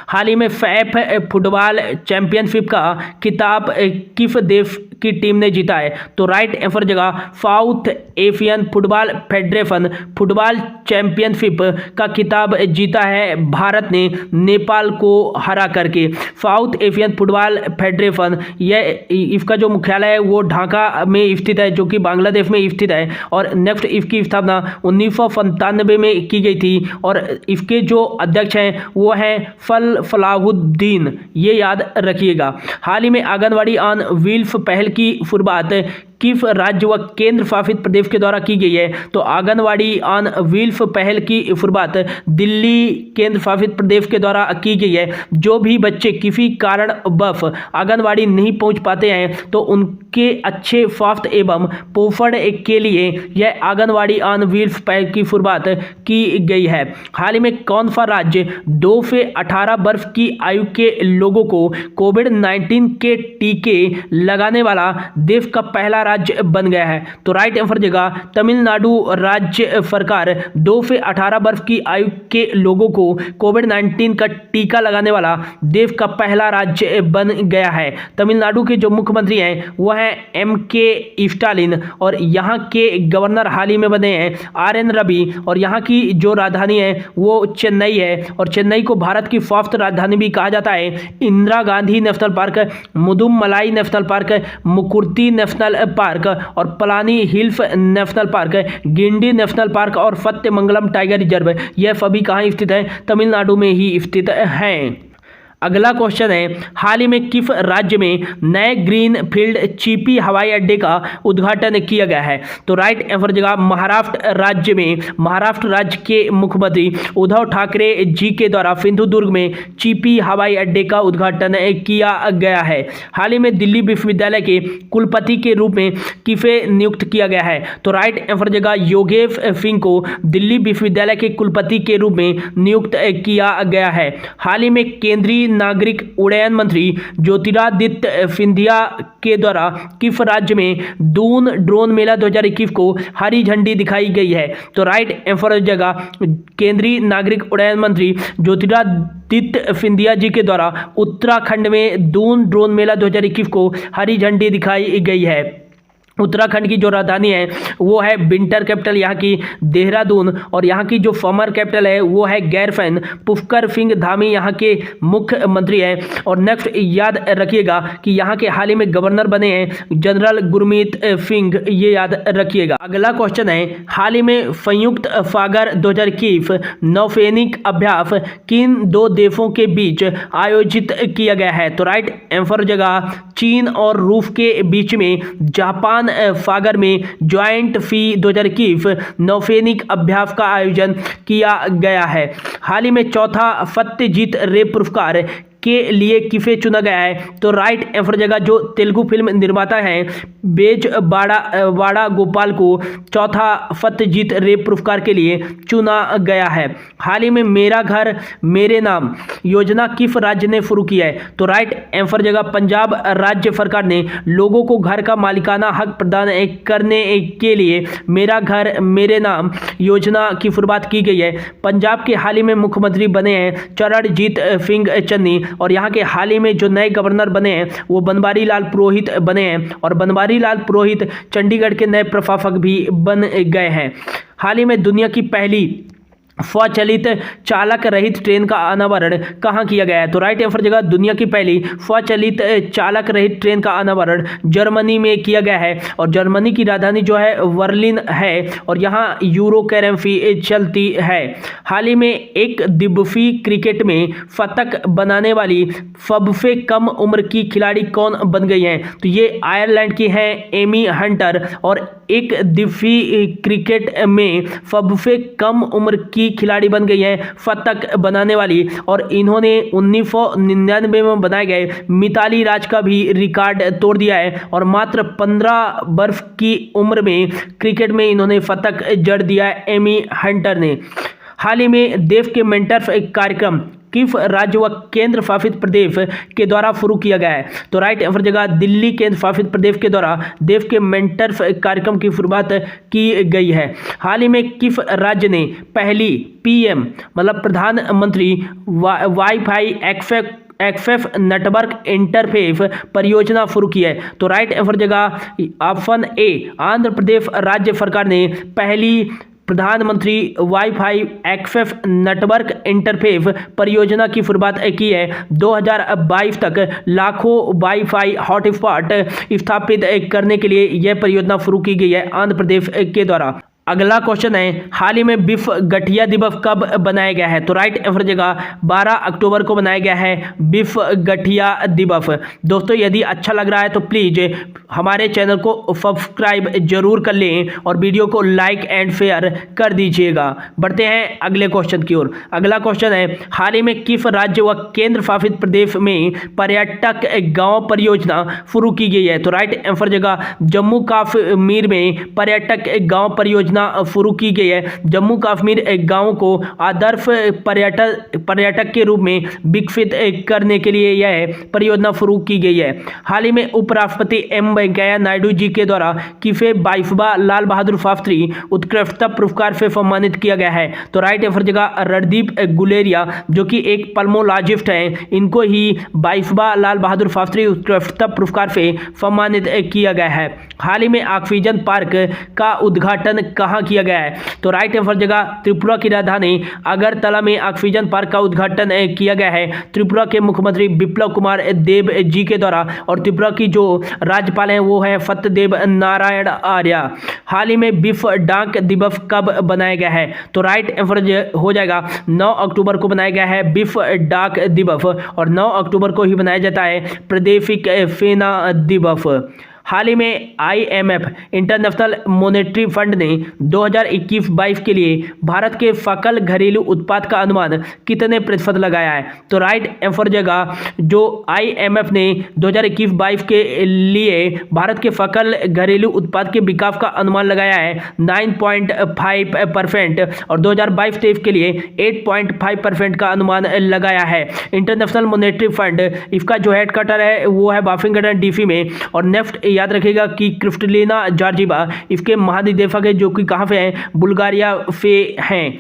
हाल ही में फैफ फुटबॉल चैंपियनशिप का खिताब किस देश की टीम ने जीता है? तो राइट आंसर जगह south Asian football federation football championship का खिताब जीता है भारत ने नेपाल को हरा करके। साउथ एशियन फुटबॉल फेडरेशन यह इसका जो मुख्यालय है वो ढाका में स्थित है जो कि बांग्लादेश में स्थित है। और नेक्स्ट इसकी स्थापना 1997 में की गई थी और इसके जो अध्यक्ष हैं वो हैं फलाहुद्दीन, ये याद रखिएगा। हाल ही में आंगनवाड़ी ऑन व्हील्स पहल की शुरुआत किस राज्य व केंद्र शासित प्रदेश के द्वारा की गई है? तो आंगनवाड़ी ऑन व्हील्स पहल की शुरुआत दिल्ली केंद्र शासित प्रदेश के द्वारा की गई है। जो भी बच्चे किसी कारणवश आंगनवाड़ी नहीं पहुंच पाते हैं तो उनके अच्छे स्वास्थ्य एवं पोषण के लिए यह आंगनवाड़ी ऑन व्हील्स पहल की शुरुआत की गई है। हाल ही में कौन सा राज्य 2 से 18 वर्ष की आयु के लोगों को कोविड-19 के टीके लगाने वाला देश का पहला राज्य बन गया है? तो राइट आंसर जगह तमिलनाडु राज्य सरकार 2 से 18 वर्ष की आयु के लोगों को कोविड-19 का टीका लगाने वाला देश का पहला राज्य बन गया है। तमिलनाडु के जो मुख्यमंत्री हैं वह हैं MK स्टालिन और यहाँ के गवर्नर हाल ही में बने हैं RN रवि। और यहाँ की जो राजधानी है वो चेन्नई है और चेन्नई को भारत की स्वास्थ्य राजधानी भी कहा जाता है। Indira Gandhi national park, Mudumalai national park, Mukurthi national park और Palani hills national park, Guindy national park और सत्यमंगलम टाइगर रिजर्व, यह सभी कहाँ स्थित है? तमिलनाडु में ही स्थित हैं। अगला क्वेश्चन है हाल ही में किस राज्य में नए ग्रीन फील्ड चीपी हवाई अड्डे का उद्घाटन किया गया है? तो राइट आंसर जगह महाराष्ट्र राज्य में महाराष्ट्र राज्य के मुख्यमंत्री उद्धव ठाकरे जी के द्वारा सिंधुदुर्ग में चीपी हवाई अड्डे का उद्घाटन किया गया है। हाल ही में दिल्ली विश्वविद्यालय के कुलपति के रूप में किसे नियुक्त किया गया है? तो राइट आंसर जगह योगेश सिंह को दिल्ली विश्वविद्यालय के कुलपति के रूप में नियुक्त किया गया है। हाल ही में केंद्रीय नागरिक उड्डयन मंत्री ज्योतिरादित्य सिंधिया के द्वारा किस राज्य में दून ड्रोन मेला 2021 को हरी झंडी दिखाई गई है? तो राइट आंसर हो जाएगा केंद्रीय नागरिक उड्डयन मंत्री ज्योतिरादित्य सिंधिया जी के द्वारा उत्तराखंड में दून ड्रोन मेला 2021 को हरी झंडी दिखाई गई है। उत्तराखंड की जो राजधानी है वो है विंटर कैपिटल यहाँ की देहरादून, और यहाँ की जो समर कैपिटल है वो है गैरफैन। पुष्कर सिंह धामी यहाँ के मुख्यमंत्री हैं। और नेक्स्ट याद रखिएगा कि यहाँ के हाल ही में गवर्नर बने हैं जनरल गुरमीत सिंह, ये याद रखिएगा। अगला क्वेश्चन है, हाल ही में संयुक्त सागर 2021 नौसैनिक अभ्यास किन दो देशों के बीच आयोजित किया गया है? तो राइट आंसर जगह चीन और रूस के बीच में जापान सागर में ज्वाइंट सी 2021 नौसैनिक अभ्यास का आयोजन किया गया है। हाल ही में चौथा सत्यजीत रे पुरस्कार के लिए किसे चुना गया है? तो राइट आंसर जगह जो तेलुगु फिल्म निर्माता हैं बेज वाड़ा गोपाल को चौथा सत्यजीत रे पुरस्कार के लिए चुना गया है। हाल ही में मेरा घर मेरे नाम योजना किस राज्य ने शुरू की है? तो राइट आंसर जगह पंजाब राज्य सरकार ने लोगों को घर का मालिकाना हक प्रदान करने के लिए मेरा घर मेरे नाम योजना की शुरुआत की गई है। पंजाब के हाल ही में मुख्यमंत्री बने हैं चरणजीत सिंह चन्नी, और यहाँ के हाल ही में जो नए गवर्नर बने हैं वो बनवारी लाल पुरोहित बने हैं, और बनवारी लाल पुरोहित चंडीगढ़ के नए प्रशासक भी बन गए हैं। हाल ही में दुनिया की पहली स्वचालित चालक रहित ट्रेन का अनावरण कहाँ किया गया है? तो राइट आंसर जगह दुनिया की पहली स्वचालित चालक रहित ट्रेन का अनावरण जर्मनी में किया गया है, और जर्मनी की राजधानी जो है बर्लिन है, और यहाँ यूरो करेंसी चलती है। हाल ही में एक दिवसीय क्रिकेट में शतक बनाने वाली सबसे कम उम्र की खिलाड़ी कौन बन गई हैं? तो ये आयरलैंड की है एमी हंटर, और एक दिवसीय क्रिकेट में सबसे कम उम्र की खिलाड़ी बन गई है शतक बनाने वाली, और इन्होंने 1999 में बनाए गए मिताली राज का भी रिकॉर्ड तोड़ दिया है, और मात्र 15 वर्ष की उम्र में क्रिकेट में इन्होंने शतक जड़ दिया है एमी हंटर ने। हाल ही में देश के मेंटर्स एक कार्यक्रम किस राज्य व केंद्र शासित प्रदेश के द्वारा शुरू किया गया है? तो राइट आंसर जगह दिल्ली केंद्र शासित प्रदेश के द्वारा देश के मेंटर्स कार्यक्रम की शुरुआत की गई है। हाल ही में किस राज्य ने पहली पीएम मतलब प्रधानमंत्री वाईफाई एक्सेस नेटवर्क इंटरफेस परियोजना शुरू की है? तो राइट आंसर जगह ऑप्शन ए आंध्र प्रदेश राज्य सरकार ने पहली प्रधानमंत्री वाईफाई एक्सेस नेटवर्क इंटरफेस परियोजना की शुरुआत की है। 2022 तक लाखों वाईफाई हॉटस्पॉट स्थापित करने के लिए यह परियोजना शुरू की गई है आंध्र प्रदेश के द्वारा। अगला क्वेश्चन है, हाल ही में विश्व गठिया दिवस कब बनाया गया है? तो राइट आंसर जगह 12 अक्टूबर को बनाया गया है विश्व गठिया दिवस। दोस्तों यदि अच्छा लग रहा है तो प्लीज़ हमारे चैनल को सब्सक्राइब जरूर कर लें और वीडियो को लाइक एंड शेयर कर दीजिएगा। बढ़ते हैं अगले क्वेश्चन की ओर। अगला क्वेश्चन है, हाल ही में किस राज्य व केंद्र शासित प्रदेश में पर्यटक गाँव परियोजना शुरू की गई है? तो राइट आंसर जगह जम्मू कश्मीर में पर्यटक गाँव परियोजना शुरू की गई है। जम्मू कश्मीर एक गांव को आदर्श पर्यटक के रूप में विकसित करने के लिए यह परियोजना शुरू की गई है। हाल ही में उपराष्ट्रपति एम वेंकैया नायडू जी के द्वारा किसे 22वां लाल बहादुर शास्त्री उत्कृष्टता पुरस्कार से सम्मानित किया गया है? तो राइट आंसर जगह रणदीप गुलेरिया जो कि एक पल्मोलॉजिस्ट हैं, इनको ही 22वां लाल बहादुर शास्त्री उत्कृष्टता पुरस्कार से सम्मानित किया गया है। हाल ही में ऑक्सीजन पार्क का उद्घाटन कहाँ किया गया है? तो राइट आंसर जगह त्रिपुरा की राजधानी अगरतला में ऑक्सीजन पार्क का उद्घाटन किया गया है त्रिपुरा के मुख्यमंत्री बिप्लब कुमार देब जी के द्वारा, और त्रिपुरा की जो राज्यपाल हैं वो है सत्यदेव नारायण आर्य। हाल ही में विश्व डाक दिवस कब बनाया गया है? तो राइट आंसर हो जाएगा 9 अक्टूबर को बनाया गया है विश्व डाक दिवस, और 9 अक्टूबर को ही बनाया जाता है प्रादेशिक सेना दिवस। हाल ही में IMF इंटरनेशनल मॉनेटरी फंड ने 2021-22 के लिए भारत के सकल घरेलू उत्पाद का अनुमान कितने प्रतिशत लगाया है? तो राइट आंसर जगह जो IMF ने 2021-22 के लिए भारत के सकल घरेलू उत्पाद के विकास का अनुमान लगाया है 9.5% और 2022-23 के लिए 8.5% का अनुमान लगाया है। इंटरनेशनल मॉनेटरी फंड इसका जो हेडक्वार्टर है वो है वाशिंगटन DC में। और नेक्स्ट याद रखिएगा कि क्रिस्टलिना जॉर्जिवा इसके महानिदेशक है, जो कि कहाँ पे हैं? बुल्गारिया से हैं।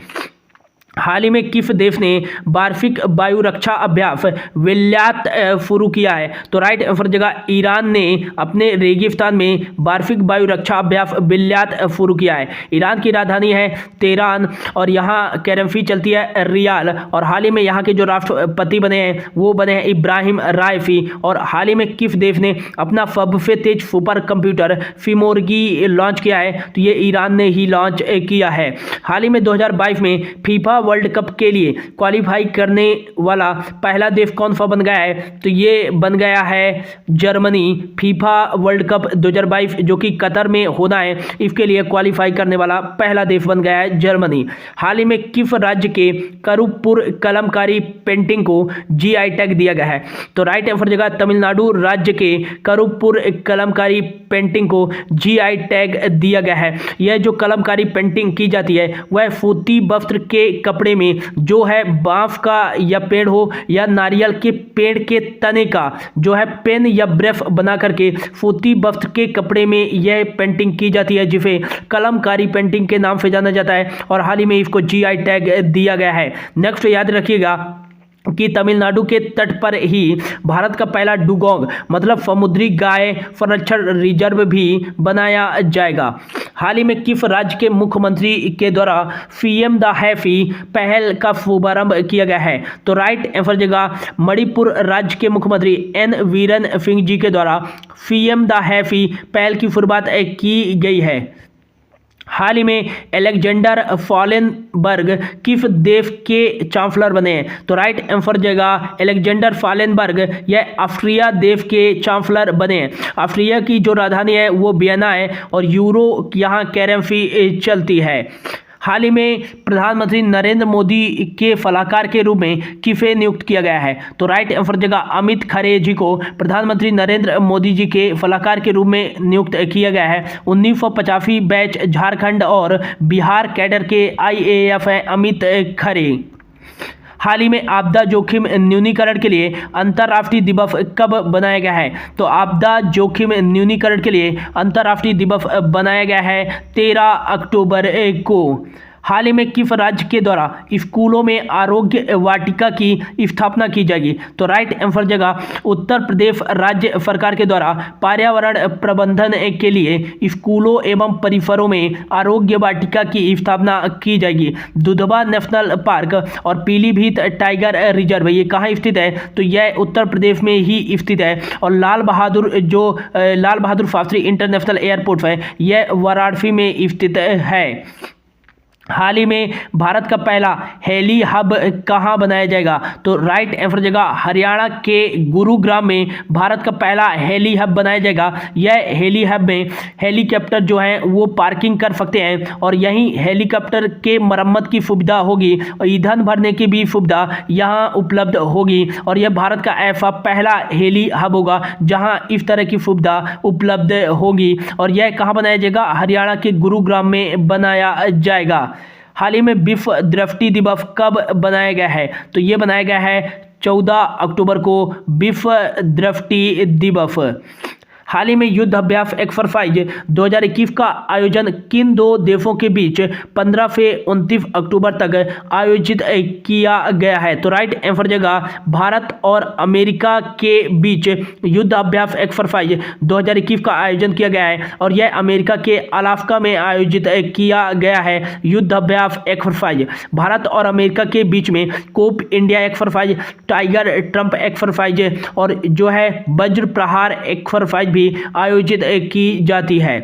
हाल ही में किस देश ने वार्षिक वायु रक्षा अभ्यास विल्यात शुरू किया है? तो राइट आंसर जगह ईरान ने अपने रेगिस्तान में वार्षिक वायु रक्षा अभ्यास विल्यात शुरू किया है। ईरान की राजधानी है तेहरान और यहाँ करेंसी चलती है रियाल। और हाल ही में यहाँ के जो राष्ट्रपति बने हैं वो बने हैं इब्राहिम राइसी। और हाल ही में किस देश ने अपना सबसे तेज सुपर कंप्यूटर फिमोर्गी लॉन्च किया है? तो ये ईरान ने ही लॉन्च किया है। हाल ही में 2022 में फीफा वर्ल्ड कप के लिए क्वालिफाई करने वाला पहला देश कौन सा बन गया है? तो ये बन गया है जर्मनी। फीफा वर्ल्ड कप 2022 जो कि कतर में होना है, इसके लिए क्वालिफाई करने वाला पहला देश बन गया है जर्मनी। हाल ही में किस राज्य के करूपुर कलमकारी पेंटिंग को GI टैग दिया गया है? तो राइट आंसर जगह तमिलनाडु राज्य के करूपुर कलमकारी पेंटिंग को GI टैग दिया गया है। यह जो कलमकारी पेंटिंग की जाती है वह सूती वस्त्र के कपड़े में जो है बांस का या पेड़ हो या नारियल के पेड़ के तने का जो है पेन या ब्रश बना करके सूती वस्त्र के कपड़े में यह पेंटिंग की जाती है, जिसे कलमकारी पेंटिंग के नाम से जाना जाता है। और हाल ही में इसको GI टैग दिया गया है। नेक्स्ट याद रखिएगा कि तमिलनाडु के तट पर ही भारत का पहला डुगोंग मतलब समुद्री गाय संरक्षण रिजर्व भी बनाया जाएगा। हाल ही में किस राज्य के मुख्यमंत्री के द्वारा PM द हैप्पी पहल का शुभारंभ किया गया है? तो राइट आंसर जगह मणिपुर राज्य के मुख्यमंत्री N वीरेन सिंह जी के द्वारा PM द हैप्पी पहल की शुरुआत की गई है। हाल ही में अलेक्जेंडर फॉलेनबर्ग किस देश के चांसलर बने हैं? तो राइट आंसर जगह अलेक्जेंडर फॉलेनबर्ग यह ऑस्ट्रिया देश के चांसलर बने हैं। ऑस्ट्रिया की जो राजधानी है वो वियना है और यूरो यहाँ करेंसी चलती है। हाल ही में प्रधानमंत्री नरेंद्र मोदी के सलाहकार के रूप में किसे नियुक्त किया गया है? तो राइट आंसर जगह अमित खरे जी को प्रधानमंत्री नरेंद्र मोदी जी के सलाहकार के रूप में नियुक्त किया गया है। 1985 बैच झारखंड और बिहार कैडर के IAF हैं अमित खरे। हाल ही में आपदा जोखिम न्यूनीकरण के लिए अंतर्राष्ट्रीय दिवस कब बनाया गया है? तो आपदा जोखिम न्यूनीकरण के लिए अंतर्राष्ट्रीय दिवस बनाया गया है 13 अक्टूबर को। हाल ही में किस राज्य के द्वारा स्कूलों में आरोग्य वाटिका की स्थापना की जाएगी? तो राइट आंसर जगह उत्तर प्रदेश राज्य सरकार के द्वारा पर्यावरण प्रबंधन के लिए स्कूलों एवं परिसरों में आरोग्य वाटिका की स्थापना की जाएगी। दुधवा नेशनल पार्क और पीलीभीत टाइगर रिजर्व ये कहाँ स्थित है? तो यह उत्तर प्रदेश में ही स्थित है। और लाल बहादुर शास्त्री इंटरनेशनल एयरपोर्ट है यह वाराणसी में स्थित है। हाल ही में भारत का पहला हेली हब कहाँ बनाया जाएगा? तो राइट आंसर जगह हरियाणा के गुरुग्राम में भारत का पहला हेली हब बनाया जाएगा। यह हेली हब में हेलीकॉप्टर जो है वो पार्किंग कर सकते हैं और यहीं हेलीकॉप्टर के मरम्मत की सुविधा होगी और ईंधन भरने की भी सुविधा यहाँ उपलब्ध होगी। और यह भारत का ऐसा पहला हेली हब होगा जहाँ इस तरह की सुविधा उपलब्ध होगी। और यह कहाँ बनाया जाएगा? हरियाणा के गुरुग्राम में बनाया जाएगा। हाल ही में विश्व दृष्टि दिवस कब बनाया गया है? तो ये बनाया गया है 14 अक्टूबर को विश्व दृष्टि दिवस। हाल ही में युद्ध अभ्यास एक्सरसाइज 2021 का आयोजन किन दो देशों के बीच 15 से 29 अक्टूबर तक आयोजित किया गया है? तो राइट आंसर जगह भारत और अमेरिका के बीच युद्ध अभ्यास एक्सरसाइज 2021 का आयोजन किया गया है और यह अमेरिका के अलास्का में आयोजित किया गया है। युद्ध अभ्यास एक्सरसाइज भारत और अमेरिका के बीच में Cope India exercise, Tiger Triumph exercise और जो है वज्र प्रहार एक्सरसाइज भी आयोजित की जाती है।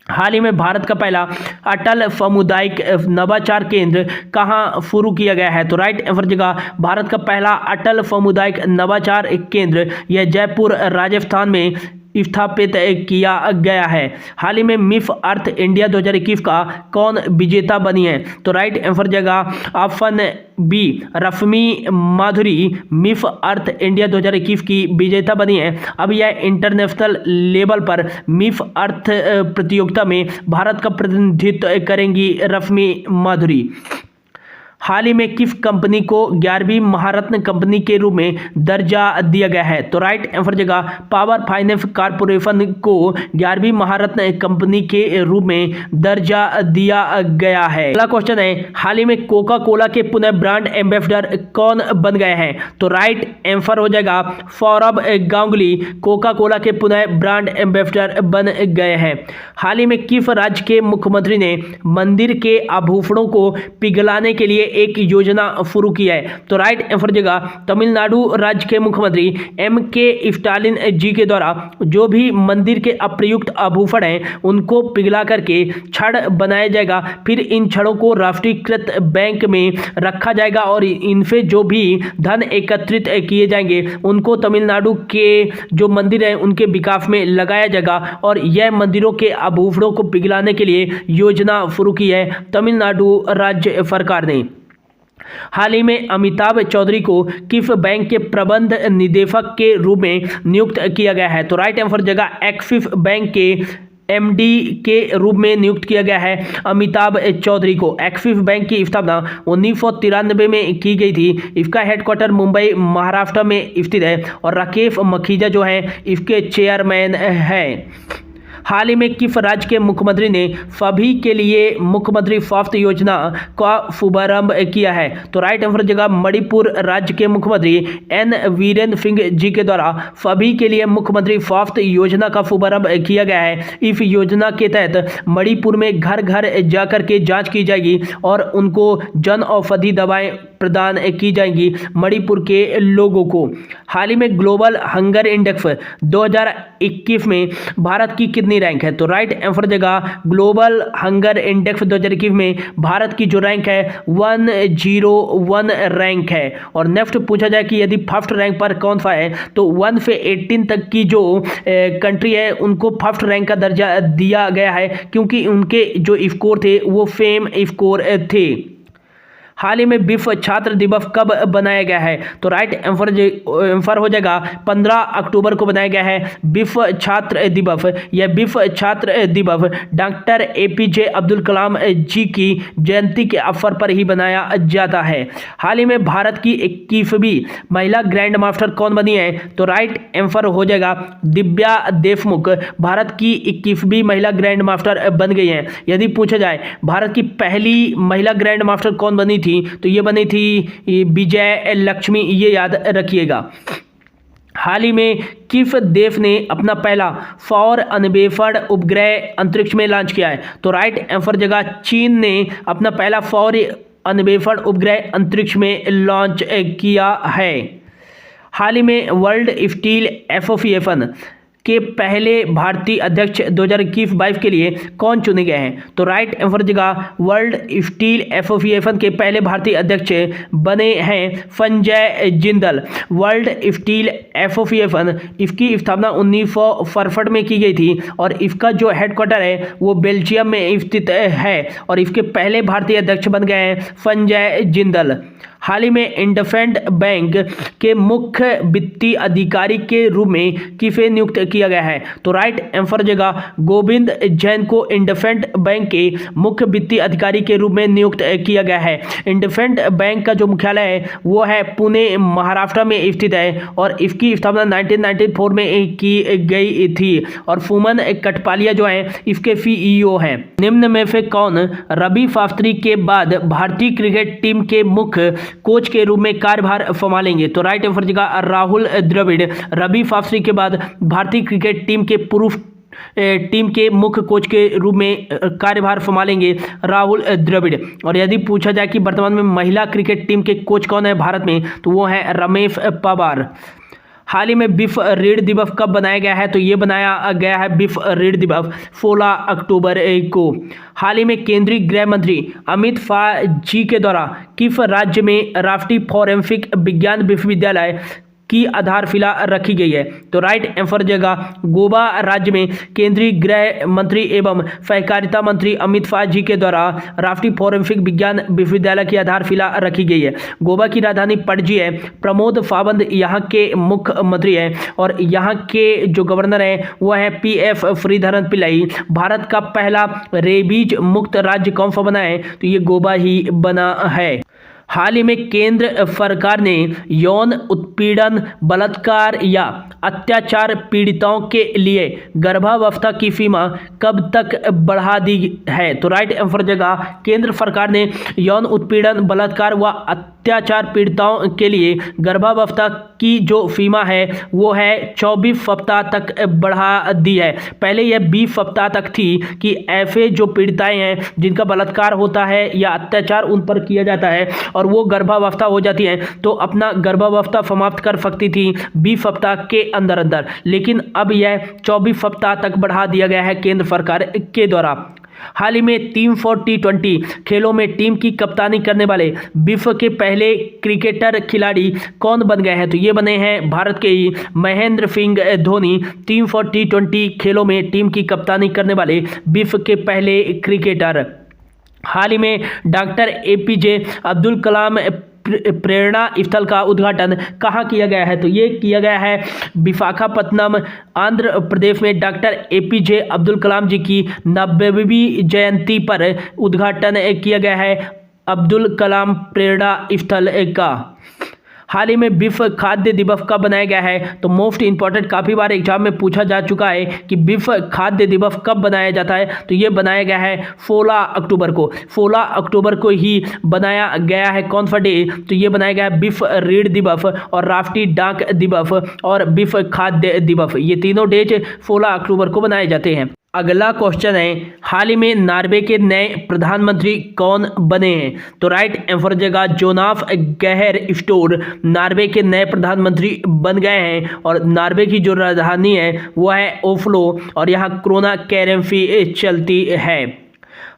हाल ही में भारत का पहला अटल सामुदायिक नवाचार केंद्र कहाँ शुरू किया गया है? तो राइट आंसर जगह भारत का पहला अटल सामुदायिक नवाचार केंद्र यह जयपुर राजस्थान में स्थापित किया गया है। हाल ही में मिस अर्थ इंडिया 2021 का कौन विजेता बनी है? तो राइट आंसर जगह ऑप्शन बी रश्मि माधुरी मिस अर्थ इंडिया 2021 की विजेता बनी है। अब यह इंटरनेशनल लेवल पर मिस अर्थ प्रतियोगिता में भारत का प्रतिनिधित्व करेंगी रश्मि माधुरी। हाल ही में किस कंपनी को 11वीं महारत्न कंपनी के रूप में दर्जा दिया गया है? तो राइट आंसर जगह पावर फाइनेंस कॉर्पोरेशन को 11वीं महारत्न कंपनी के रूप में दर्जा दिया गया है। अगला क्वेश्चन है, हाल ही में कोका कोला के पुनः ब्रांड एम्बेसडर कौन बन गए हैं? तो राइट आंसर हो जाएगा सौरभ गांगुली कोका कोला के पुनः ब्रांड एम्बेसडर बन गए हैं। हाल ही में किस राज्य के मुख्यमंत्री ने मंदिर के आभूषणों को पिघलाने के लिए एक योजना शुरू की है? तो राइट आंसर जगह तमिलनाडु राज्य के मुख्यमंत्री MK स्टालिन जी के द्वारा जो भी मंदिर के अप्रयुक्त आभूषण हैं उनको पिघला करके छड़ बनाया जाएगा, फिर इन छड़ों को राष्ट्रीयकृत बैंक में रखा जाएगा और इनसे जो भी धन एकत्रित किए जाएंगे उनको तमिलनाडु के जो मंदिर हैं उनके विकास में लगाया जाएगा और यह मंदिरों के आभूषणों को पिघलाने के लिए योजना शुरू की है तमिलनाडु राज्य सरकार ने। हाल ही में अमिताभ चौधरी को किस बैंक के प्रबंध निदेशक के रूप में नियुक्त किया गया है? तो राइट आंसर जगह एक्सिस बैंक के MD के रूप में नियुक्त किया गया है अमिताभ चौधरी को। एक्सिस बैंक की स्थापना 1993 में की गई थी। इसका हेडक्वार्टर मुंबई महाराष्ट्र में स्थित है और राकेश मखीजा जो है इसके चेयरमैन है। हाल ही में किस राज्य के मुख्यमंत्री ने सभी के लिए मुख्यमंत्री स्वास्थ्य योजना का शुभारंभ किया है? तो राइट आंसर जगह मणिपुर राज्य के मुख्यमंत्री N वीरेंद्र सिंह जी के द्वारा सभी के लिए मुख्यमंत्री स्वास्थ्य योजना का शुभारंभ किया गया है। इस योजना के तहत मणिपुर में घर घर जाकर के जांच की जाएगी और उनको जन औषधि दवाएं प्रदान की जाएंगी मणिपुर के लोगों को। हाल ही में ग्लोबल हंगर इंडेक्स 2021 में भारत की कितनी रैंक है? तो राइट आंसर जगह ग्लोबल हंगर इंडेक्स 2021 में भारत की जो रैंक है 101 रैंक है। और नेक्स्ट पूछा जाए कि यदि फर्स्ट रैंक पर कौन सा है, तो 1 से 18 तक की जो कंट्री है उनको फर्स्ट रैंक का दर्जा दिया गया है क्योंकि उनके जो स्कोर थे वो सेम स्कोर थे। हाल ही में विश्व छात्र दिवस कब बनाया गया है? तो राइट आंसर हो जाएगा 15 अक्टूबर को बनाया गया है विश्व छात्र दिवस। यह विश्व छात्र दिवस डॉक्टर APJ अब्दुल कलाम जी की जयंती के अवसर पर ही बनाया जाता है। हाल ही में भारत की 21वीं महिला ग्रैंड मास्टर कौन बनी है? तो राइट आंसर हो जाएगा दिव्या देशमुख भारत की 21वीं महिला ग्रैंड मास्टर बन गई हैं। यदि पूछा जाए भारत की पहली महिला ग्रैंड मास्टर कौन बनी थी, तो ये बनी थी विजय लक्ष्मी, ये याद रखिएगा। हाल ही में किस देश ने अपना पहला सौर अन्वेषण उपग्रह अंतरिक्ष में लॉन्च किया है? तो राइट आंसर जगह चीन ने अपना पहला सौर अन्वेषण उपग्रह अंतरिक्ष में लॉन्च किया है। हाल ही में वर्ल्ड स्टील एसोसिएशन के पहले भारतीय अध्यक्ष 2021-22 के लिए कौन चुने गए हैं? तो राइट आंसर जगह वर्ल्ड स्टील एसोसिएशन के पहले भारतीय अध्यक्ष बने हैं Sanjay Jindal. World steel association इसकी स्थापना 1967 में की गई थी और इसका जो हेडक्वार्टर है वो बेल्जियम में स्थित है और इसके पहले भारतीय अध्यक्ष बन गए हैं संजय जिंदल। हाल ही में इंडसइंड बैंक के मुख्य वित्तीय अधिकारी के रूप में किसे नियुक्त किया गया है? तो राइट आंसर जगह गोविंद जैन को इंडसइंड बैंक के मुख्य वित्तीय अधिकारी के रूप में नियुक्त किया गया है। इंडसइंड बैंक का जो मुख्यालय है वो है पुणे महाराष्ट्र में स्थित है और इसकी स्थापना 1994 में की गई थी और सुमन कटपालिया जो है इसके CEO हैं। निम्न में से कौन रवि शास्त्री के बाद भारतीय क्रिकेट टीम के मुख्य कोच के रूप में कार्यभार संभालेंगे? तो राइट आंसर जगह राहुल द्रविड़ रवि शास्त्री के बाद भारतीय क्रिकेट टीम के पूर्व टीम के मुख्य कोच के रूप में कार्यभार संभालेंगे राहुल द्रविड़। और यदि पूछा जाए कि वर्तमान में महिला क्रिकेट टीम के कोच कौन है भारत में, तो वो है रमेश पवार। हाल ही में विश्व रीढ़ दिवस कब बनाया गया है? तो ये बनाया गया है विश्व रीढ़ दिवस 16 अक्टूबर को। हाल ही में केंद्रीय गृह मंत्री अमित शाह जी के द्वारा किस राज्य में राष्ट्रीय फोरेंसिक विज्ञान विश्वविद्यालय की आधारशिला रखी गई है? तो राइट आंसर जगह गोवा राज्य में केंद्रीय गृह मंत्री एवं सहकारिता मंत्री अमित शाह जी के द्वारा राष्ट्रीय फॉरेंसिक विज्ञान विश्वविद्यालय की आधारशिला रखी गई है। गोवा की राजधानी पणजी है। प्रमोद सावंत यहाँ के मुख्यमंत्री हैं और यहाँ के जो गवर्नर हैं वो है PF श्रीधरन पिल्लाई। भारत का पहला रेबीज मुक्त राज्य कौन सा बना है? तो ये गोवा ही बना है। हाल ही में केंद्र सरकार ने यौन उत्पीड़न, बलात्कार या अत्याचार पीड़ितों के लिए गर्भावस्था की सीमा कब तक बढ़ा दी है? तो राइट आंसर जगह केंद्र सरकार ने यौन उत्पीड़न, बलात्कार व अत्याचार पीड़ितों के लिए गर्भावस्था की जो सीमा है वो है 24 सप्ताह तक बढ़ा दी है। पहले यह 20 सप्ताह तक थी कि ऐसे जो पीड़िताएं हैं जिनका बलात्कार होता है या अत्याचार उन पर किया जाता है और वो गर्भावस्था हो जाती है तो अपना गर्भावस्था समाप्त कर सकती थी 20 सप्ताह के अंदर अंदर, लेकिन अब यह 24 सप्ताह तक बढ़ा दिया गया है केंद्र सरकार के द्वारा। हाल ही में टीम फॉर T20 खेलों में टीम की कप्तानी करने वाले विश्व के पहले क्रिकेटर खिलाड़ी कौन बन गए हैं? तो ये बने हैं भारत के ही Mahendra Singh Dhoni. Team for T20 खेलों में टीम की कप्तानी करने वाले विश्व के पहले क्रिकेटर। हाल ही में डॉक्टर APJ अब्दुल कलाम प्रेरणा स्थल का उद्घाटन कहाँ किया गया है? तो ये किया गया है विशाखापत्तनम, आंध्र प्रदेश में। डॉक्टर APJ अब्दुल कलाम जी की 90वीं जयंती पर उद्घाटन किया गया है अब्दुल कलाम प्रेरणा स्थल का। हाल ही में विश्व खाद्य दिवस कब बनाया गया है? तो मोस्ट इंपॉर्टेंट, काफ़ी बार एग्जाम में पूछा जा चुका है कि विश्व खाद्य दिवस कब बनाया जाता है। तो ये बनाया गया है 16 अक्टूबर को। 16 अक्टूबर को ही बनाया गया है। कौन सा डे? तो ये बनाया गया है विश्व ऋण दिवस और राष्ट्रीय डाक दिवस और विश्व खाद्य दिवस। ये तीनों डेज 16 अक्टूबर को बनाए जाते हैं। अगला क्वेश्चन है, हाल ही में नॉर्वे के नए प्रधानमंत्री कौन बने हैं? तो राइट आंसर जगह जोनास गहर स्टोर नॉर्वे के नए प्रधानमंत्री बन गए हैं और नॉर्वे की जो राजधानी है वो है ओस्लो और यहाँ कोरोना करेंसी चलती है।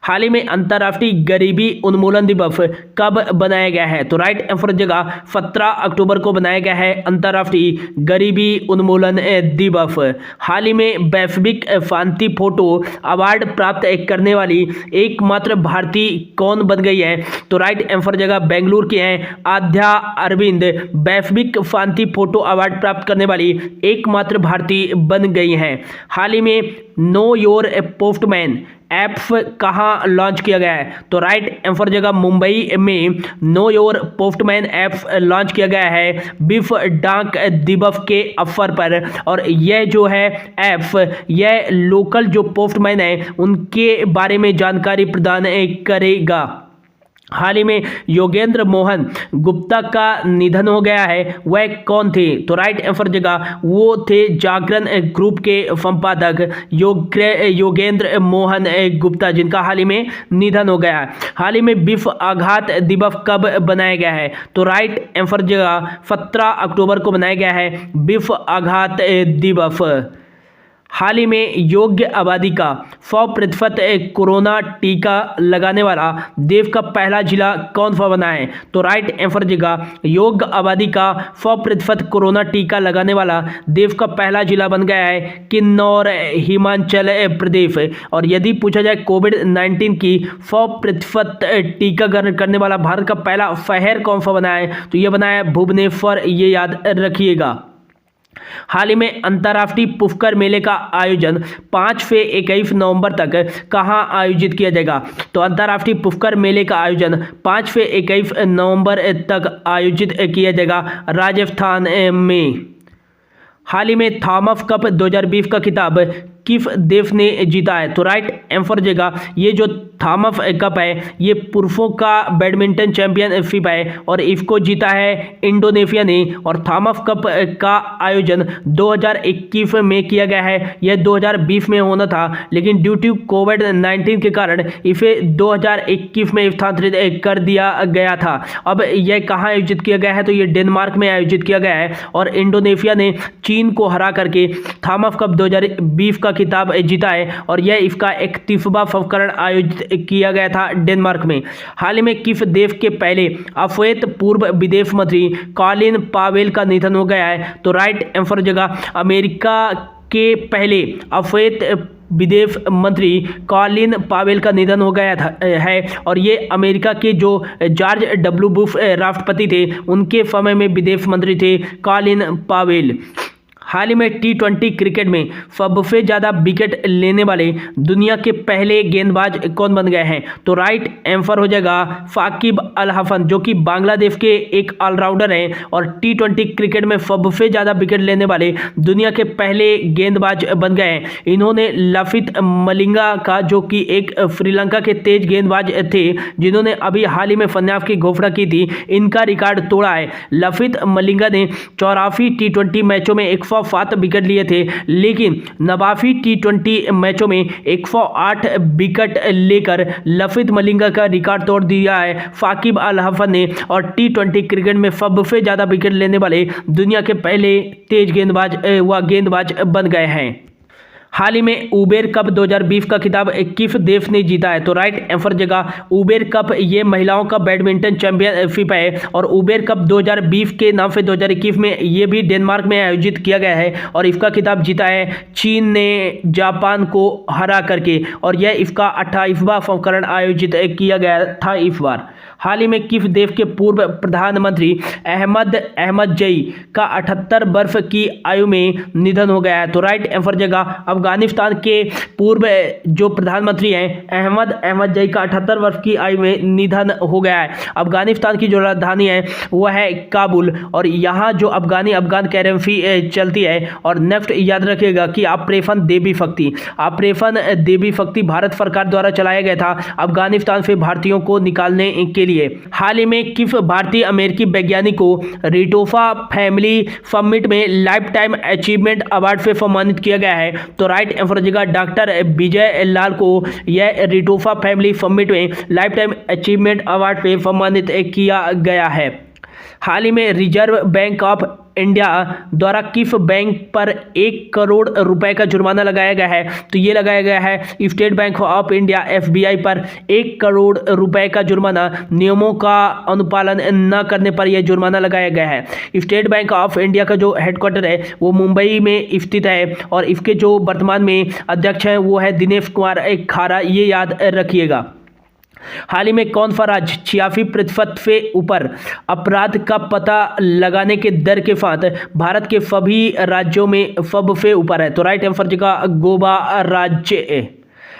हाल ही में अंतर्राष्ट्रीय गरीबी उन्मूलन दिवस कब बनाया गया है? तो राइट आंसर जगह 17 अक्टूबर को बनाया गया है अंतर्राष्ट्रीय गरीबी उन्मूलन दिवस। हाल ही में वैश्विक शांति फोटो अवार्ड प्राप्त करने वाली एकमात्र भारतीय कौन बन गई है? तो राइट आंसर जगह बेंगलुरु की हैं आध्या अरविंद वैश्विक शांति फोटो अवार्ड प्राप्त करने वाली एकमात्र भारतीय बन गई हैं। हाल ही में नो योर पोस्टमैन ऐप कहाँ लॉन्च किया गया है? तो राइट आंसर जगह मुंबई में know your postman app launch किया गया है विश्व डाक दिवस के अवसर पर। और यह जो है ऐप यह लोकल जो पोस्टमैन है उनके बारे में जानकारी प्रदान करेगा। हाल ही में योगेंद्र मोहन गुप्ता का निधन हो गया है, वह कौन थे? तो राइट आंसर जगह वो थे जागरण ग्रुप के संपादक योगेंद्र मोहन गुप्ता, जिनका हाल ही में निधन हो गया है। हाल ही में विश्व आघात दिवस कब बनाया गया है? तो राइट आंसर जगह 17 अक्टूबर को बनाया गया है विश्व आघात दिवस। हाल ही में योग्य आबादी का 100% कोरोना टीका लगाने वाला देश का पहला जिला कौन सा बना है? तो राइट आंसर जगह योग्य आबादी का 100% कोरोना टीका लगाने वाला देश का पहला जिला बन गया है किन्नौर, हिमाचल प्रदेश। और यदि पूछा जाए कोविड-19 की 100% टीकाकरण करने वाला भारत का पहला शहर कौन सा बना है? तो यह बना है भुवनेश्वर, ये याद रखिएगा। हाल ही में अंतर्राष्ट्रीय पुष्कर मेले का आयोजन 5 से 21 नवंबर तक कहां आयोजित किया जाएगा? तो अंतर्राष्ट्रीय पुष्कर मेले का आयोजन 5 से 21 नवंबर तक आयोजित किया जाएगा राजस्थान में। हाल ही में थॉमस कप 2020 का खिताब किस देश ने जीता है? तो राइट आंसर जगह ये जो थॉमस कप है ये पुरुषों का बैडमिंटन चैंपियनशिप है और इसको जीता है इंडोनेशिया ने। और थॉमस कप का आयोजन 2021 में किया गया है, यह 2020 में होना था लेकिन ड्यू टू कोविड-19 के कारण इसे 2021 में स्थानांतरित कर दिया गया था। अब यह कहाँ आयोजित किया गया है? तो ये डेनमार्क में आयोजित किया गया है और इंडोनेशिया ने चीन को हरा करके थॉमस कप 2020 का खिताब जीता है और यह इसका 31वां संस्करण आयोजित किया गया था डेनमार्क में। हाल ही में किस देश के पहले अश्वेत पूर्व विदेश मंत्री कॉलिन पावेल का निधन हो गया है? तो राइट आंसर जगह अमेरिका के पहले अश्वेत विदेश मंत्री कॉलिन पावेल का निधन हो गया था है और ये अमेरिका के जो जॉर्ज डब्ल्यू बुश राष्ट्रपति थे उनके समय में विदेश मंत्री थे कॉलिन पावेल। हाल ही में T20 क्रिकेट में सबसे ज़्यादा विकेट लेने वाले दुनिया के पहले गेंदबाज कौन बन गए हैं? तो राइट आंसर हो जाएगा साकिब अल हसन, जो कि बांग्लादेश के एक ऑलराउंडर हैं और T20 क्रिकेट में सबसे ज़्यादा विकेट लेने वाले दुनिया के पहले गेंदबाज बन गए हैं। इन्होंने लसिथ मलिंगा का, जो कि एक श्रीलंका के तेज गेंदबाज थे जिन्होंने अभी हाल ही में संन्यास की घोषणा की थी, इनका रिकॉर्ड तोड़ा है। लसिथ मलिंगा ने 84 T20 मैचों में 107 विकेट लिए थे, लेकिन 89 T20 मैचों में 108 विकेट लेकर लसिथ मलिंगा का रिकॉर्ड तोड़ दिया है साकिब अल हसन ने और T20 क्रिकेट में सबसे ज़्यादा विकेट लेने वाले दुनिया के पहले तेज गेंदबाज बन गए हैं। हाल ही में उबेर कप 2020 का खिताब किस देश ने जीता है? तो राइट आंसर जगह उबेर कप ये महिलाओं का बैडमिंटन चैंपियनशिप है और उबेर कप 2020 के नाम से 2021 में ये भी डेनमार्क में आयोजित किया गया है और इसका खिताब जीता है चीन ने जापान को हरा करके और यह इसका 28वां संस्करण आयोजित किया गया था इस बार। हाल ही में किस देश के पूर्व प्रधानमंत्री अहमद जई का 78 वर्ष की आयु में निधन हो गया है? तो राइट आंसर जगह अफगानिस्तान के पूर्व जो प्रधानमंत्री हैं अहमद जई का 78 वर्ष की आयु में निधन हो गया है। अफगानिस्तान की जो राजधानी है वह है काबुल और यहाँ जो अफगान करेंसी चलती है। और नेक्स्ट याद रखिएगा कि ऑपरेशन देवी शक्ति भारत सरकार द्वारा चलाया गया था अफगानिस्तान से भारतीयों को निकालने के लिए। हाल ही में किस भारतीय अमेरिकी वैज्ञानिक को रिटोफा फैमिली समिट में लाइफ टाइम अचीवमेंट अवार्ड से सम्मानित किया गया है? तो राइट आंसर जगह डॉक्टर विजय लाल को यह रिटोफा फैमिली समिट में लाइफ टाइम अचीवमेंट अवार्ड से सम्मानित किया गया है। हाल ही में रिजर्व बैंक ऑफ इंडिया द्वारा किस बैंक पर 1 करोड़ रुपए का जुर्माना लगाया गया है? तो ये लगाया गया है state bank of India SBI पर 1 करोड़ रुपए का जुर्माना नियमों का अनुपालन न करने पर यह जुर्माना लगाया गया है। स्टेट बैंक ऑफ इंडिया का जो हेडक्वार्टर है वो मुंबई में स्थित है और इसके जो वर्तमान में अध्यक्ष हैं वो है दिनेश कुमार खारा, ये याद रखिएगा। हाल ही में कौन सा राज्य 86% से ऊपर अपराध का पता लगाने के दर के साथ भारत के सभी राज्यों में सबसे ऊपर है? तो राइट आंसर जगह गोवा राज्य।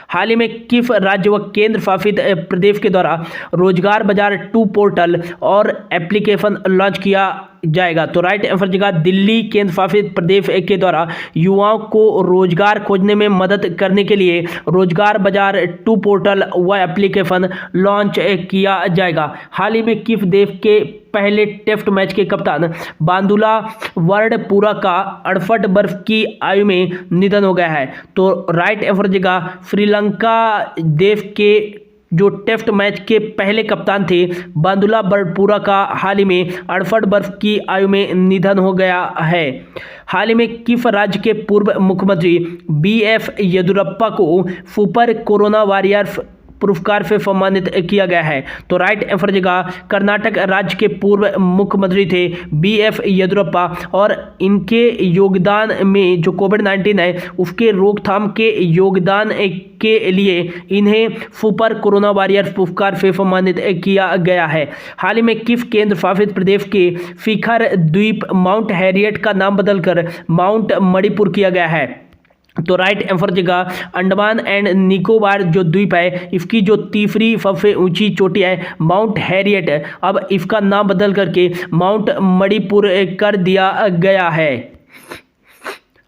हाल ही में किस राज्य व केंद्र शासित प्रदेश के द्वारा रोजगार बाजार 2 पोर्टल और एप्लीकेशन लॉन्च किया जाएगा? तो राइट आंसर जगह दिल्ली केंद्र शासित प्रदेश के द्वारा युवाओं को रोजगार खोजने में मदद करने के लिए रोजगार बाजार 2 पोर्टल व एप्लीकेशन लॉन्च किया जाएगा। हाल ही में किस देश के पहले टेस्ट मैच के कप्तान बांदुला वर्डपुरा का 68 वर्ष की आयु में निधन हो गया है? तो राइट आंसर जगह श्रीलंका देश के जो टेस्ट मैच के पहले कप्तान थे बांदुला वर्डपुरा का हाल ही में 68 वर्ष की आयु में निधन हो गया है। हाल ही में किस राज्य के पूर्व मुख्यमंत्री BS येदियुरप्पा को सुपर कोरोना वॉरियर्स पुरस्कार से सम्मानित किया गया है? तो राइट आंसर जगह कर्नाटक राज्य के पूर्व मुख्यमंत्री थे BS येदियुरप्पा और इनके योगदान में जो कोविड-19 है उसके रोकथाम के योगदान के लिए इन्हें सुपर कोरोना वॉरियर्स पुरस्कार से सम्मानित किया गया है। हाल ही में किस केंद्र शासित प्रदेश के शिखर द्वीप माउंट हैरियट का नाम बदलकर माउंट मणिपुर किया गया है? तो राइट आंसर जगह अंडमान एंड निकोबार जो द्वीप है इसकी जो तीसरी सबसे ऊंची चोटी है माउंट हैरियट, अब इसका नाम बदल करके माउंट मणिपुर कर दिया गया है।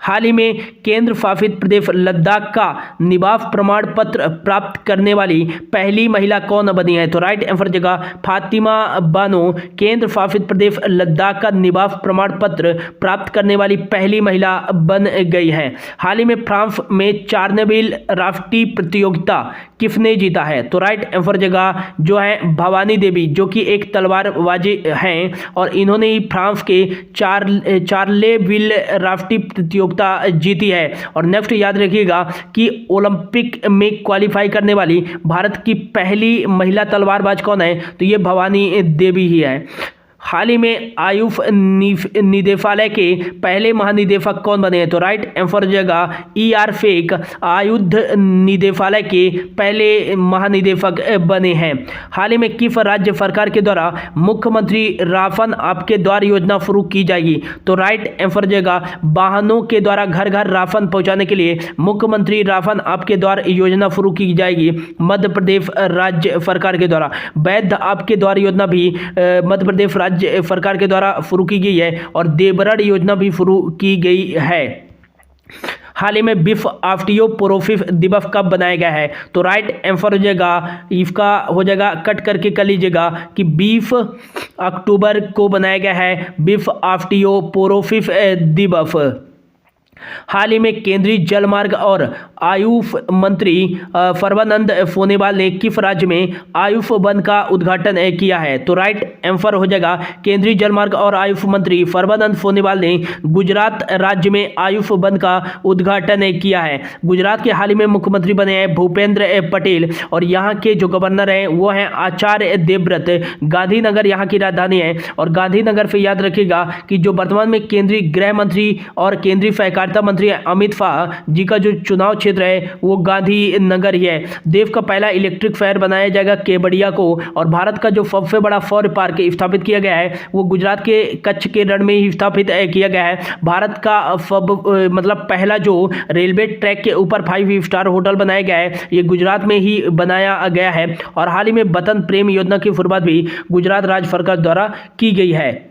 हाल ही में केंद्र शासित प्रदेश लद्दाख का निवास प्रमाण पत्र प्राप्त करने वाली पहली महिला कौन बनी है? तो राइट आंसर जगह फातिमा बानो केंद्र शासित प्रदेश लद्दाख का निवास प्रमाण पत्र प्राप्त करने वाली पहली महिला बन गई है। हाल ही में फ्रांस में चार्नेविल राष्ट्रीय प्रतियोगिता किसने जीता है? तो राइट आंसर जगह जो है भवानी देवी, जो कि एक तलवारबाजी हैं और इन्होंने ही फ्रांस के चार्लेविल राष्ट्रीय प्रतियोगिता प्रतियोगिता जीती है। और नेक्स्ट याद रखिएगा कि ओलंपिक में क्वालिफाई करने वाली भारत की पहली महिला तलवारबाज कौन है, तो ये भवानी देवी ही है। हाल ही में आयुष निदेशालय के पहले महानिदेशक कौन बने हैं, तो राइट आंसर हो जाएगा ER फेक आयुध निदेशालय के पहले महानिदेशक बने हैं। हाल ही में किस राज्य सरकार के द्वारा मुख्यमंत्री राशन आपके द्वार योजना शुरू की जाएगी, तो राइट आंसर हो जाएगा वाहनों के द्वारा घर घर राशन पहुंचाने के लिए मुख्यमंत्री राशन आपके द्वार योजना शुरू की जाएगी मध्य प्रदेश राज्य सरकार के द्वारा। वैध आपके द्वार योजना भी मध्य प्रदेश राज्य सरकार के द्वारा शुरू की गई है और देवरण योजना भी शुरू की गई है। हाल ही में विश्व ऑस्टियोपोरोसिस दिवस कब बनाया गया है, तो राइट आंसर हो जाएगा, इसका हो जाएगा कट करके कर लीजिएगा कि 20 अक्टूबर को बनाया गया है विश्व ऑस्टियोपोरोसिस दिवस। हाल ही में केंद्रीय जल मार्ग और आयुष मंत्री सर्बानंद सोनोवाल ने किस राज्य में आयुष वन का उद्घाटन किया है, तो राइट आंसर हो जाएगा केंद्रीय जल मार्ग और आयुष मंत्री सर्बानंद सोनोवाल ने गुजरात राज्य में आयुष वन का उद्घाटन किया है। गुजरात के हाल ही में मुख्यमंत्री बने हैं भूपेंद्र पटेल और यहाँ के जो गवर्नर हैं वो हैं आचार्य देवव्रत। गांधीनगर यहाँ की राजधानी है और गांधीनगर से याद रखिएगा कि जो वर्तमान में केंद्रीय गृह मंत्री और केंद्रीय सहकारिता मंत्री अमित शाह जी का जो चुनाव क्षेत्र है वो गांधीनगर ही है। देश का पहला इलेक्ट्रिक शहर बनाया जाएगा केवड़िया को और भारत का जो सबसे बड़ा सौर पार्क स्थापित किया गया है वो गुजरात के कच्छ के रण में ही स्थापित किया गया है। भारत का मतलब पहला जो रेलवे ट्रैक के ऊपर 5 स्टार होटल बनाया गया है ये गुजरात में ही बनाया गया है। और हाल ही में वतन प्रेम योजना की शुरुआत भी गुजरात राज्य सरकार द्वारा की गई है।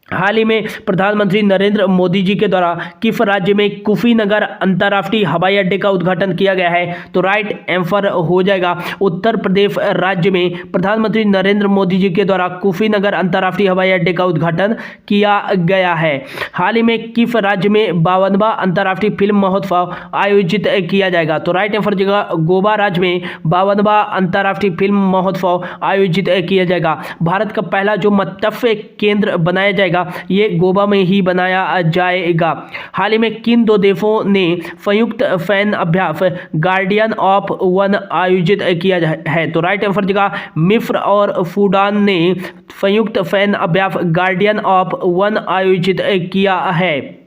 हाल ही में प्रधानमंत्री नरेंद्र मोदी जी के द्वारा किस राज्य में कुशीनगर अंतर्राष्ट्रीय हवाई अड्डे का उद्घाटन किया गया है, तो राइट आंसर हो जाएगा उत्तर प्रदेश राज्य में प्रधानमंत्री नरेंद्र मोदी जी के द्वारा कुशीनगर अंतर्राष्ट्रीय हवाई अड्डे का उद्घाटन किया गया है। हाल ही में किस राज्य में 52वां अंतर्राष्ट्रीय फिल्म महोत्सव आयोजित किया जाएगा, तो राइट आंसर जगह गोवा राज्य में 52वां अंतर्राष्ट्रीय फिल्म महोत्सव आयोजित किया जाएगा। भारत का पहला जो मत्स्य केंद्र बनाया जाएगा ये गोवा में ही बनाया जाएगा। हाल ही में किन दो देशों ने संयुक्त सैन्य अभ्यास गार्डियन ऑफ वन आयोजित किया है, तो राइट आंसर जगह मिस्र और सूडान ने संयुक्त सैन्य अभ्यास गार्डियन ऑफ वन आयोजित किया है।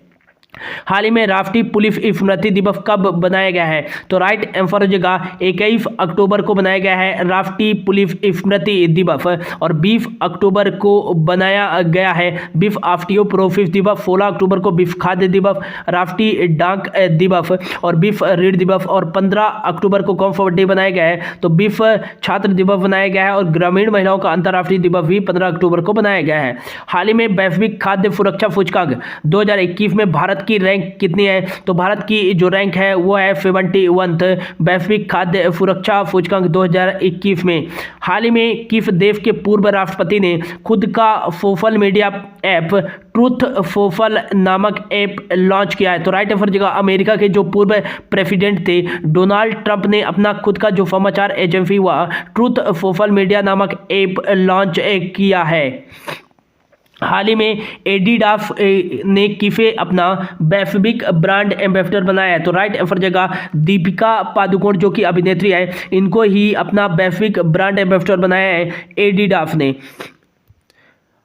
हाल ही में राष्ट्रीय पुलिस स्मृति दिवस कब बनाया गया है, तो राइट आंसर हो जाएगा 21 अक्टूबर को बनाया गया है राष्ट्रीय पुलिस स्मृति दिवस। और 20 अक्टूबर को बनाया गया है विश्व ऑस्टियोपोरोसिस दिवस। 16 अक्टूबर को विश्व खाद्य दिवस, राष्ट्रीय डाक दिवस और विश्व ऋण दिवस। और 15 अक्टूबर को कौन सा बर्थडे बनाया गया है, तो विश्व छात्र दिवस बनाया गया है। और ग्रामीण महिलाओं का अंतर्राष्ट्रीय दिवस भी 15 अक्टूबर को बनाया गया है। हाल ही में वैश्विक खाद्य सुरक्षा सूचकांक 2021 में भारत की रैंक कितनी है, तो भारत की जो रैंक है वो है 71 वैश्विक खाद्य सुरक्षा सूचकांक 2021 में। हाल ही में किस देश के पूर्व राष्ट्रपति ने खुद का social media app truth social नामक ऐप लॉन्च किया है, तो राइट आंसर जगह अमेरिका के जो पूर्व प्रेसिडेंट थे डोनाल्ड ट्रंप ने अपना खुद का जो समाचार एजेंसी हुआ ट्रूथ सोशल मीडिया नामक ऐप लॉन्च किया है। हाल ही में एडिडास ने किसे अपना वैश्विक ब्रांड एम्बेसडर बनाया है, तो राइट आंसर जगह दीपिका पादुकोण जो कि अभिनेत्री है इनको ही अपना वैश्विक ब्रांड एम्बेसडर बनाया है एडिडास ने।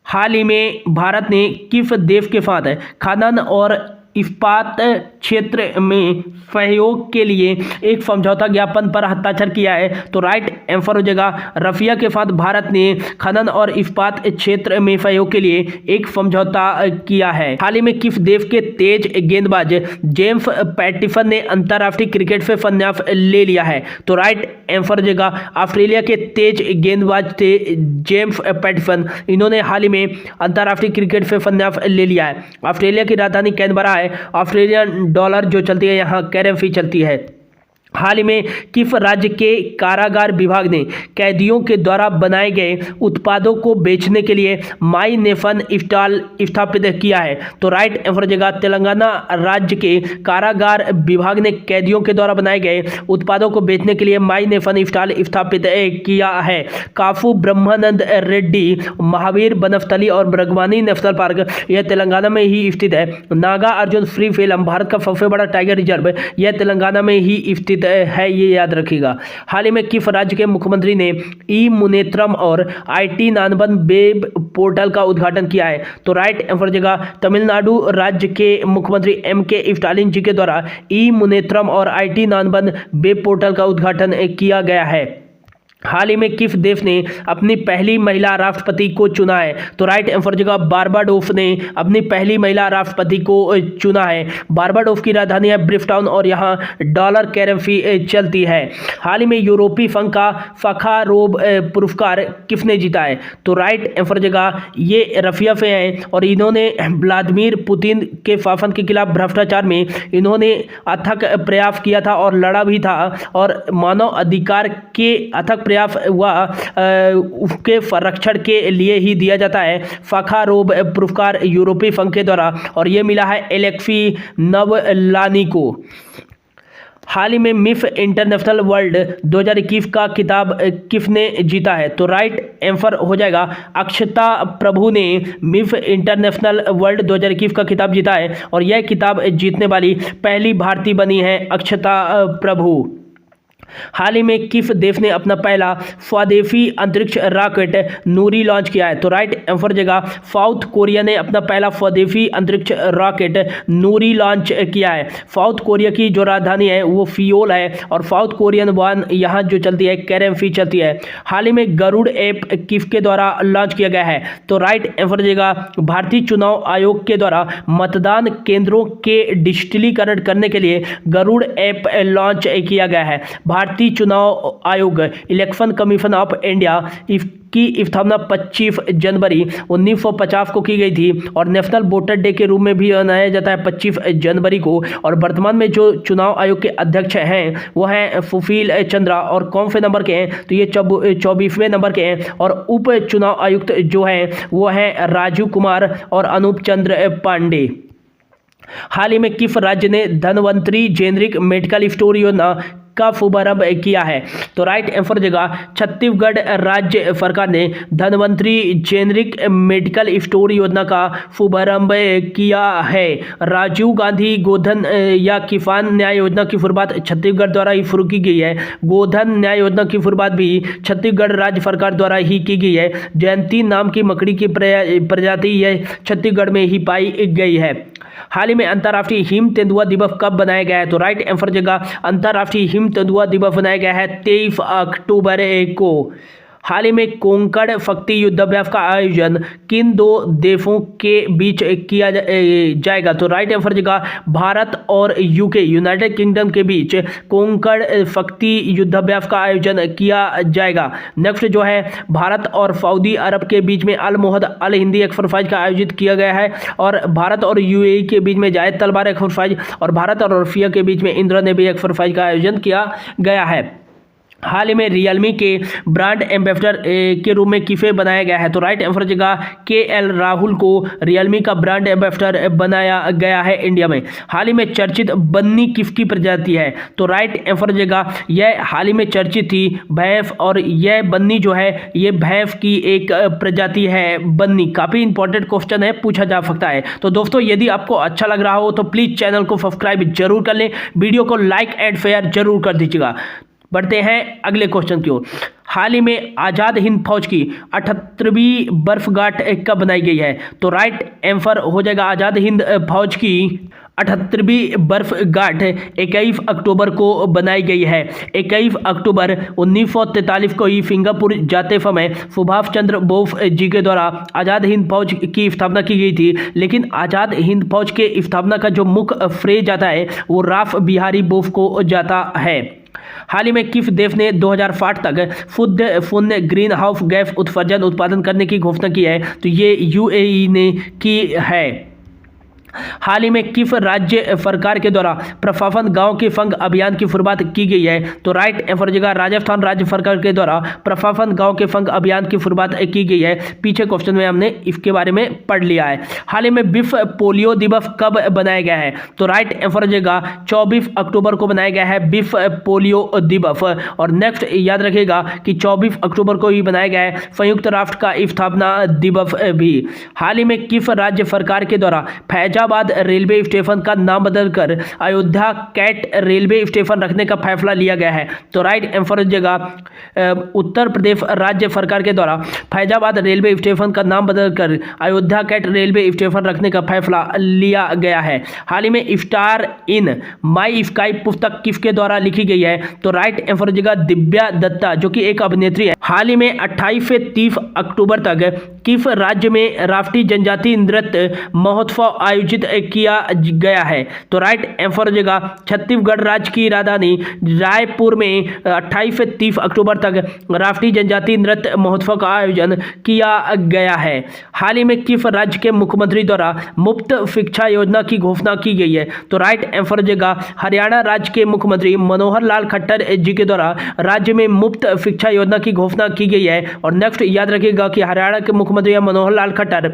हाल ही में भारत ने किस देश के साथ खनन और इस्पात क्षेत्र में सहयोग के लिए एक समझौता ज्ञापन पर हस्ताक्षर किया है, तो राइट आंसर हो जाएगा रशिया के साथ भारत ने खनन और इस्पात क्षेत्र में सहयोग के लिए एक समझौता किया है। हाल ही में किस देश के तेज गेंदबाज जेम्स पैटिसन ने अंतर्राष्ट्रीय क्रिकेट से संन्यास ले लिया है, तो राइट आंसर हो जाएगा ऑस्ट्रेलिया के तेज गेंदबाज थे जेम्स पैटिसन। इन्होंने हाल ही में अंतर्राष्ट्रीय क्रिकेट से संन्यास ले लिया है। ऑस्ट्रेलिया की राजधानी कैनबरा है। ऑस्ट्रेलियन डॉलर जो चलती है यहाँ करेंसी चलती है। हाल ही में किस राज्य के कारागार विभाग ने कैदियों के द्वारा बनाए गए उत्पादों को बेचने के लिए माई नेफन स्टॉल स्थापित किया है? तो राइट आंसर जगह तेलंगाना राज्य के कारागार विभाग ने कैदियों के द्वारा बनाए गए उत्पादों को बेचने के लिए माई नेफन स्टॉल स्थापित किया है। काफू ब्रह्मानंद रेड्डी महावीर बनस्थली और मृगवानी नेशनल पार्क यह तेलंगाना में ही स्थित है। नागा अर्जुन फ्री फिल्म भारत का सबसे बड़ा टाइगर रिजर्व यह तेलंगाना में ही स्थित है, ये याद रखिएगा। हाल ही में किस राज्य के मुख्यमंत्री ने ई मुनेत्रम और IT नानबन वेब पोर्टल का उद्घाटन किया है? तो राइट आंसर जगह तमिलनाडु राज्य के मुख्यमंत्री MK स्टालिन जी के द्वारा ई मुनेत्रम और IT नानबन वेब पोर्टल का उद्घाटन किया गया है। हाल ही में किस देश ने अपनी पहली महिला राष्ट्रपति को चुना है? तो राइट आंसर जगह बारबाडोस ने अपनी पहली महिला राष्ट्रपति को चुना है। बारबाडोस की राजधानी है ब्रिस्टॉन और यहाँ डॉलर करेंसी चलती है। हाल ही में यूरोपीय संघ का सखारोव पुरस्कार किसने जीता है? तो राइट आंसर जगह ये रफियफ हैं और इन्होंने व्लादिमीर पुतिन के शासन के खिलाफ भ्रष्टाचार में इन्होंने अथक प्रयास किया था और लड़ा भी था और मानव अधिकार के अथक प्रयास हुआ उसके संरक्षण के लिए ही दिया जाता है सखारोव पुरस्कार यूरोपीय संघ के द्वारा और ये मिला है एलेक्सी नवलानी को। हाल ही में मिस इंटरनेशनल वर्ल्ड 2021 का खिताब किसने जीता है? तो राइट आंसर हो जाएगा अक्षता प्रभु ने मिस इंटरनेशनल वर्ल्ड 2021 का खिताब जीता है और यह खिताब जीतने वाली पहली भारतीय बनी है अक्षता प्रभु। हाल ही में किस देश ने अपना पहला स्वदेशी अंतरिक्ष रॉकेट नूरी लॉन्च किया है? तो राइट आंसर जगह साउथ कोरिया ने अपना पहला स्वदेशी अंतरिक्ष रॉकेट नूरी लॉन्च किया है। साउथ कोरिया की जो राजधानी है वो सियोल है और साउथ कोरियन वन यहाँ जो चलती है करेंसी चलती है। हाल ही में गरुड़ ऐप किसके द्वारा लॉन्च किया गया है? तो राइट आंसर जगह भारतीय चुनाव आयोग के द्वारा मतदान केंद्रों के डिजिटलीकरण करने के लिए गरुड़ ऐप लॉन्च किया गया है। भारतीय चुनाव आयोग इलेक्शन कमीशन ऑफ इंडिया की स्थापना 25 जनवरी 1950 को की गई थी और नेशनल वोटर डे के रूप में भी मनाया जाता है 25 जनवरी को। और वर्तमान में जो चुनाव आयोग के अध्यक्ष हैं वो हैं सुशील चंद्रा और कौन से नंबर के हैं? तो ये 24वें नंबर के हैं और उप चुनाव आयुक्त जो हैं वो हैं राजीव कुमार और अनूप चंद्र पांडे। हाल ही में किस राज्य ने धनवंतरी जेनरिक मेडिकल स्टोर योजना का शुभारंभ किया है? तो राइट आंसर जगह छत्तीसगढ़ राज्य सरकार ने धनवंतरी जेनरिक मेडिकल स्टोर योजना का शुभारंभ किया है। राजीव गांधी गोधन या किसान न्याय योजना की शुरुआत छत्तीसगढ़ द्वारा ही शुरू की गई है। गोधन न्याय योजना की शुरुआत भी छत्तीसगढ़ राज्य सरकार द्वारा ही की गई है। जयंती नाम की मकड़ी की प्रजाति यह छत्तीसगढ़ में ही पाई गई है। हाल ही में अंतर्राष्ट्रीय हिम तेंदुआ दिवस कब बनाया गया है? तो राइट आंसर जगह अंतर्राष्ट्रीय हिम तेंदुआ दिवस बनाया गया है 23 अक्टूबर को। हाल ही में कोंकण शक्ति युद्धाभ्यास का आयोजन किन दो देशों के बीच किया जाएगा? तो राइट आंसर जगह भारत और यूके यूनाइटेड किंगडम के बीच कोंकण शक्ति युद्धाभ्यास का आयोजन किया जाएगा। नेक्स्ट जो है भारत और सऊदी अरब के बीच में अल मोहद अल हिंदी एक्सरसाइज का आयोजित किया गया है और भारत और UAE के बीच में जायद तलवार एक्सरसाइज और भारत और रशिया के बीच में इंद्र नेवी एक्सरसाइज का आयोजन किया गया है। हाल ही में रियलमी के ब्रांड एम्बेसडर के रूप में किसे बनाया गया है? तो राइट आंसर जगह KL राहुल को रियलमी का ब्रांड एम्बेसडर बनाया गया है इंडिया में। हाल ही में चर्चित बन्नी किसकी प्रजाति है? तो राइट आंसर जगह यह हाल ही में चर्चित थी भैंस और यह बन्नी जो है ये भैंस की एक प्रजाति है बन्नी। काफ़ी इंपॉर्टेंट क्वेश्चन है, पूछा जा सकता है। तो दोस्तों यदि आपको अच्छा लग रहा हो तो प्लीज़ चैनल को सब्सक्राइब जरूर कर लें, वीडियो को लाइक एंड शेयर जरूर कर दीजिएगा। बढ़ते हैं अगले क्वेश्चन की ओर। हाल ही में आज़ाद हिंद फौज की 78वीं बर्फगांठ कब बनाई गई है? तो राइट आंसर हो जाएगा आज़ाद हिंद फौज की 78वीं बर्फगांठ 21 अक्टूबर को बनाई गई है। 21 अक्टूबर 1943 को ही सिंगापुर जाते समय सुभाष चंद्र बोस जी के द्वारा आज़ाद हिंद फौज की स्थापना की गई थी। लेकिन आज़ाद हिंद फौज के स्थापना का जो मुख्य श्रेय जाता है वो रास बिहारी बोस को जाता है। हाल ही में किस देश ने 2060 तक शुद्ध शून्य ग्रीन हाउस गैस उत्सर्जन उत्पादन करने की घोषणा की है? तो ये UAE ने की है। हाल ही में किस राज्य सरकार के द्वारा प्रफाफन गांव के फंग अभियान की शुरुआत की गई है? तो राइट आंसर जगह राजस्थान राज्य सरकार के द्वारा प्रफाफन गांव के फंग अभियान की शुरुआत की गई है। पीछे क्वेश्चन में हमने इसके बारे में पढ़ लिया है। हाल ही में विश्व पोलियो दिवस कब बनाया गया है? तो राइट आंसर जगह 24 अक्टूबर को बनाया गया है विश्व पोलियो दिवस। और नेक्स्ट याद रखिएगा कि 24 अक्टूबर को ही बनाया गया है संयुक्त राष्ट्र का स्थापना दिवस भी। हाल ही में किस राज्य सरकार के द्वारा फैजाबाद रेलवे स्टेशन का नाम बदलकर अयोध्या कैट रेलवे स्टेशन रखने का फैसला लिया गया है? तो राइट आंसर जगह उत्तर प्रदेश राज्य सरकार के द्वारा फैजाबाद रेलवे स्टेशन का नाम बदलकर अयोध्या कैट रेलवे स्टेशन रखने का फैसला लिया गया है। हाल ही में स्टार इन माई स्काई पुस्तक किसके द्वारा लिखी गई है? तो राइट आंसर जगह दिव्या दत्ता जो कि एक अभिनेत्री है। हाल ही में 28 से 30 अक्टूबर तक किस राज्य में राष्ट्रीय जनजातीय नृत्य महोत्सव आयोजित किया गया है? तो राइट आंसर जगह छत्तीसगढ़ राज्य की राजधानी रायपुर में 28 से 30 अक्टूबर तक राष्ट्रीय जनजातीय नृत्य महोत्सव का आयोजन किया गया है। हाल ही में किस राज्य के मुख्यमंत्री द्वारा मुफ्त शिक्षा योजना की घोषणा की गई है? तो राइट आंसर जगह हरियाणा राज्य के मुख्यमंत्री मनोहर लाल खट्टर जी के द्वारा राज्य में मुफ्त शिक्षा योजना की घोषणा की गई है। और नेक्स्ट याद रखिएगा कि हरियाणा के मुख्यमंत्री मनोहर लाल खट्टर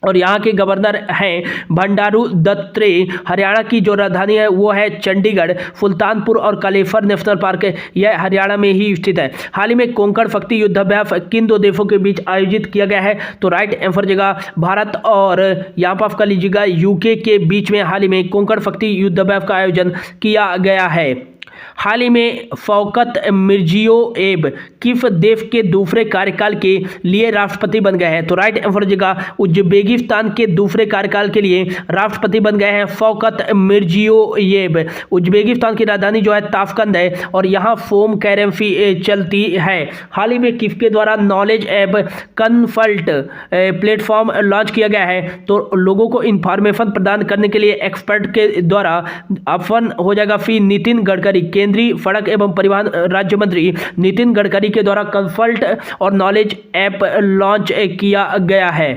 और यहाँ के गवर्नर हैं बंडारू दत्तात्रेय। हरियाणा की जो राजधानी है वो है चंडीगढ़। सुल्तानपुर और कालेश्वर नेशनल पार्क यह हरियाणा में ही स्थित है। हाल ही में कोंकण शक्ति युद्धाभ्यास किन दो देशों के बीच आयोजित किया गया है? तो राइट आंसर जगह भारत और यहाँ पर आपका लीजिएगा यूके के बीच में हाल ही में कोंकण शक्ति युद्धाभ्यास का आयोजन किया गया है। हाल ही में शौकत मिर्जियोयेव किस देश के दूसरे कार्यकाल के लिए राष्ट्रपति बन गए हैं? तो राइट आंसर जगह उज्बेकिस्तान के दूसरे कार्यकाल के लिए राष्ट्रपति बन गए हैं शौकत मिर्जियोयेव। उज्बेकिस्तान की राजधानी जो है ताशकंद है और यहाँ फोम करेंसी चलती है। हाल ही में किसके द्वारा knowledge app consult platform launch किया गया है? तो लोगों को इंफॉर्मेशन प्रदान करने के लिए एक्सपर्ट के द्वारा ऑप्शन हो जाएगा फी नितिन गडकरी। केंद्रीय सड़क एवं परिवहन राज्य मंत्री नितिन गडकरी के द्वारा कंसल्ट और नॉलेज ऐप लॉन्च किया गया है।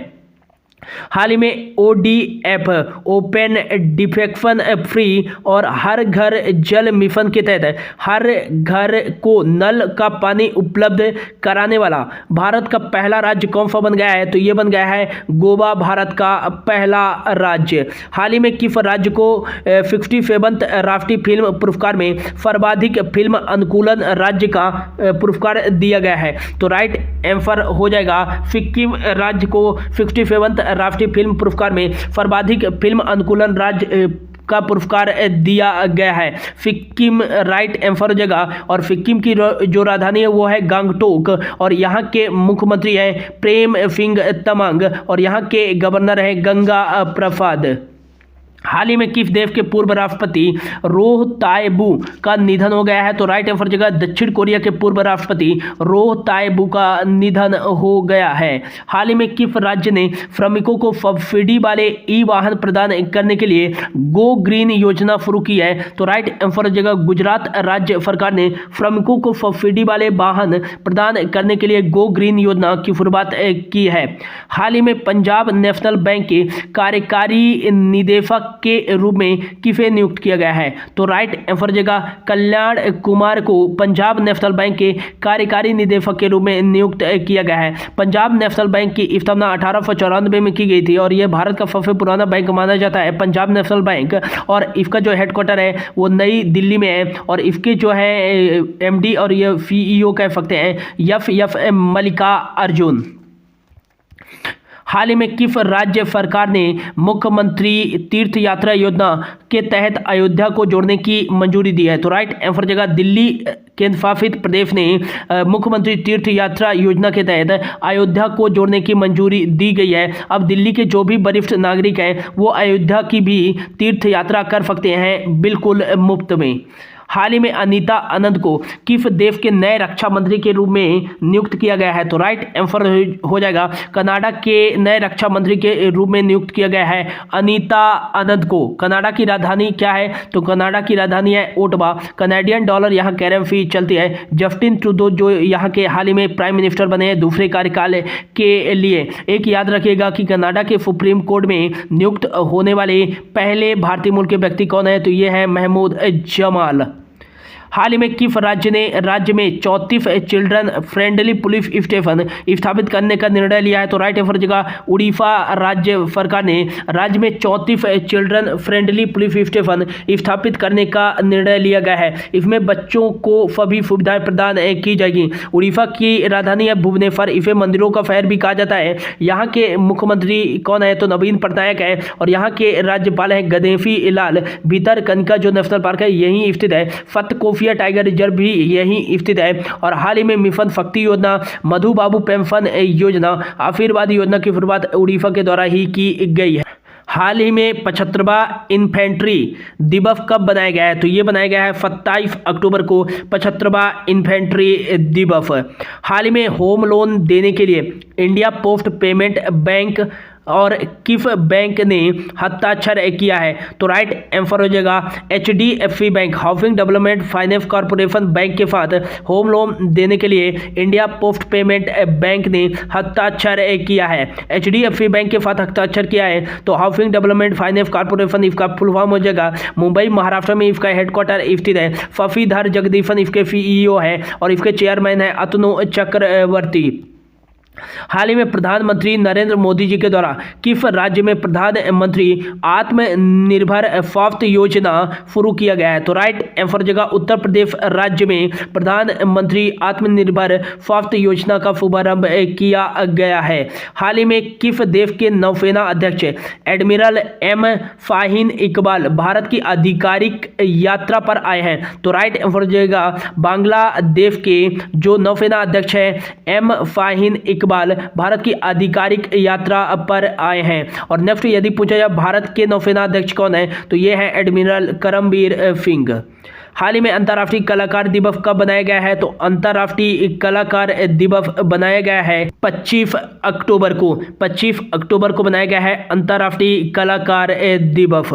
हाल ही में ODF ओपन डिफेक्शन फ्री और हर घर जल मिशन के तहत हर घर को नल का पानी उपलब्ध कराने वाला भारत का पहला राज्य कौन सा बन गया है? तो ये बन गया है गोवा भारत का पहला राज्य। हाल ही में किस राज्य को 67वें राष्ट्रीय फिल्म पुरस्कार में सर्वाधिक फिल्म अनुकूलन राज्य का पुरस्कार दिया गया है? तो राइट आंसर हो जाएगा सिक्किम राज्य को 67वें राष्ट्रीय फिल्म पुरस्कार में सर्वाधिक फिल्म अनुकूलन राज्य का पुरस्कार दिया गया है। सिक्किम राइट आंसर जगह। और सिक्किम की जो राजधानी है वो है गंगटोक और यहाँ के मुख्यमंत्री हैं प्रेम सिंह तमांग और यहाँ के गवर्नर हैं गंगा प्रसाद। हाल ही में किस देश के पूर्व राष्ट्रपति रोह तायबू का निधन हो गया है? तो राइट आंसर जगह दक्षिण कोरिया के पूर्व राष्ट्रपति रोह तायबू का निधन हो गया है। हाल ही में किस राज्य ने श्रमिकों को सब्सिडी वाले ई वाहन प्रदान करने के लिए गो ग्रीन योजना शुरू की है? तो राइट आंसर जगह गुजरात राज्य सरकार ने श्रमिकों को सब्सिडी वाले वाहन प्रदान करने के लिए गो ग्रीन योजना की शुरुआत की है। हाल ही में पंजाब नेशनल बैंक के कार्यकारी निदेशक के रूप में किसे नियुक्त किया गया है? तो राइट आंसर जगह कल्याण कुमार को पंजाब नेशनल बैंक के कार्यकारी निदेशक के रूप में नियुक्त किया गया है। पंजाब नेशनल बैंक की स्थापना 1894 में की गई थी और यह भारत का सबसे पुराना बैंक माना जाता है पंजाब नेशनल बैंक। और इसका जो हेडक्वार्टर है वो नई दिल्ली में है और इसके जो है MD और ये CEO कह सकते हैं एफ मल्लिका अर्जुन। हाल ही में किस राज्य सरकार ने मुख्यमंत्री तीर्थ यात्रा योजना के तहत अयोध्या को जोड़ने की मंजूरी दी है? तो राइट आंसर जगह दिल्ली केंद्र शासित प्रदेश ने मुख्यमंत्री तीर्थ यात्रा योजना के तहत अयोध्या को जोड़ने की मंजूरी दी गई है। अब दिल्ली के जो भी वरिष्ठ नागरिक हैं वो अयोध्या की भी तीर्थ यात्रा कर सकते हैं बिल्कुल मुफ्त में। हाल ही में अनीता आनंद को किस देश के नए रक्षा मंत्री के रूप में नियुक्त किया गया है? तो राइट आंसर हो जाएगा कनाडा के नए रक्षा मंत्री के रूप में नियुक्त किया गया है अनीता आनंद को। कनाडा की राजधानी क्या है? तो कनाडा की राजधानी है ओटावा। कनाडियन डॉलर यहाँ करेंसी चलती है। जस्टिन ट्रूडो जो यहाँ के हाल ही में प्राइम मिनिस्टर बने हैं दूसरे कार्यकाल के लिए। एक याद रखिएगा कि कनाडा के सुप्रीम कोर्ट में नियुक्त होने वाले पहले भारतीय मूल के व्यक्ति कौन है? तो ये है महमूद जमाल। हाल ही में किस राज्य में 34 चिल्ड्रन फ्रेंडली पुलिस स्टेशन स्थापित करने का निर्णय लिया है? तो राइट आंसर जगह उड़ीसा राज्य सरकार ने राज्य में 34 चिल्ड्रन फ्रेंडली पुलिस स्टेशन स्थापित करने का निर्णय लिया गया है। इसमें बच्चों को सभी सुविधाएं प्रदान की जाएगी। उड़ीसा की राजधानी है भुवनेश्वर। इसे मंदिरों का शहर भी कहा जाता है। यहाँ के मुख्यमंत्री कौन है? तो नवीन पटनायक है। और यहाँ के राज्यपाल हैं गणेशी लाल। भितरकनिका जो नेशनल पार्क है यहीं स्थित है। सतकोफिया टाइगर रिजर्व भी यहीं स्थित है। और हाल ही में मिशन शक्ति योजना, मधु बाबू पेंशन योजना, आशीर्वाद योजना की शुरुआत उड़ीसा के द्वारा ही की गई है। हाल ही में 75वां इन्फेंट्री दिवस कब बनाया गया है? तो ये बनाया गया है 27 अक्टूबर को 75वां इन्फेंट्री दिवस। हाल ही में होम लोन देने के लिए इंडिया पोस्ट पेमेंट बैंक और किस बैंक ने हस्ताक्षर किया है? तो राइट आंसर हो जाएगा HDFC bank. Housing development finance corporation bank के साथ होम लोन देने के लिए इंडिया पोस्ट पेमेंट बैंक ने हस्ताक्षर किया है। HDFC बैंक के साथ हस्ताक्षर किया है। तो हाउसिंग डेवलपमेंट फाइनेंस कॉर्पोरेशन इसका फुल फॉर्म हो जाएगा। मुंबई महाराष्ट्र में इसका हेडक्वार्टर स्थित है। शशिधर जगदीशन इसके CEO है और इसके चेयरमैन है अतनु चक्रवर्ती। हाल ही में प्रधानमंत्री नरेंद्र मोदी जी के द्वारा किस राज्य में प्रधानमंत्री आत्मनिर्भर स्वास्थ्य योजना शुरू किया गया है? तो राइट आंसर जगह उत्तर प्रदेश राज्य में प्रधानमंत्री आत्मनिर्भर स्वास्थ्य योजना का शुभारंभ किया गया है। हाल ही में किस देश के नौसेना अध्यक्ष एडमिरल M शाहीन इकबाल भारत की आधिकारिक यात्रा पर आए हैं? तो राइट आंसर जगह बांग्लादेश के जो नौसेना अध्यक्ष है M शाहीन इकबाल भारत की आधिकारिक यात्रा पर आए हैं। और नेक्स्ट यदि पूछा जाए भारत के नौसेना अध्यक्ष कौन है? तो ये है एडमिरल करमबीर सिंह। हाल ही में अंतर्राष्ट्रीय कलाकार दिवस कब बनाया गया है? तो अंतर्राष्ट्रीय कलाकार दिवस बनाया गया है 25 अक्टूबर को। 25 अक्टूबर को बनाया गया है अंतर्राष्ट्रीय कलाकार दिवस।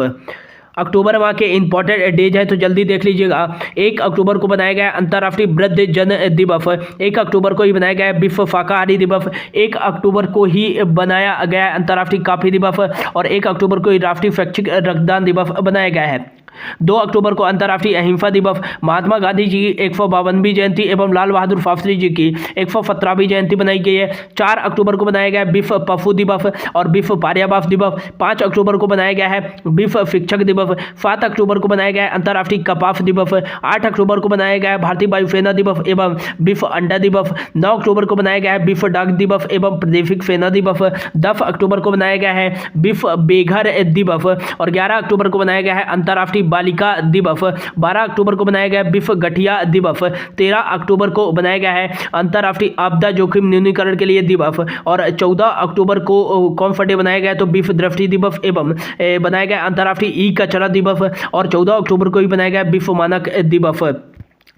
अक्टूबर माह के इंपॉर्टेंट डेज है तो जल्दी देख लीजिएगा। 1 अक्टूबर को बनाया गया अंतर्राष्ट्रीय वृद्ध जन दिवस। 1 अक्टूबर को ही बनाया गया विश्व शाकाहारी दिवस। 1 अक्टूबर को ही बनाया गया अंतर्राष्ट्रीय कॉफी दिवस। और 1 अक्टूबर को ही राष्ट्रीय स्वैच्छिक रक्तदान दिवस बनाया गया है। 2 अक्टूबर को अंतर्राष्ट्रीय अहिंसा दिवस, महात्मा गांधी जी की 152वीं जयंती एवं लाल बहादुर शास्त्री जी की 117वीं जयंती बनाई गई है। 4 अक्टूबर को बनाया गया विश्व पशु दिवस और विश्व पर्यावरण दिवस। 5 अक्टूबर को बनाया गया है विश्व शिक्षक दिवस। 7 अक्टूबर को बनाया गया अंतर्राष्ट्रीय कपास दिवस। 8 अक्टूबर को बनाया गया भारतीय वायुसेना दिवस एवं विश्व अंडा दिवस। 9 अक्टूबर को बनाया गया विश्व डाक दिवस एवं प्रादेशिक सेना दिवस। 10 अक्टूबर को बनाया गया है विश्व बेघर दिवस। और 11 अक्टूबर को बनाया गया है अंतर्राष्ट्रीय बालिका दिवस। 12 अक्टूबर को बनाया गया विश्व गठिया दिवस। 13 अक्टूबर को बनाया गया है अंतर्राष्ट्रीय आपदा जोखिम न्यूनीकरण के लिए दिवस। और 14 अक्टूबर को कौन सा डे बनाया गया तो विश्व दृष्टि दिवस एवं बनाया गया अंतर्राष्ट्रीय ई कचरा दिवस। और 14 अक्टूबर को ही बनाया गया विश्व मानक दिवस।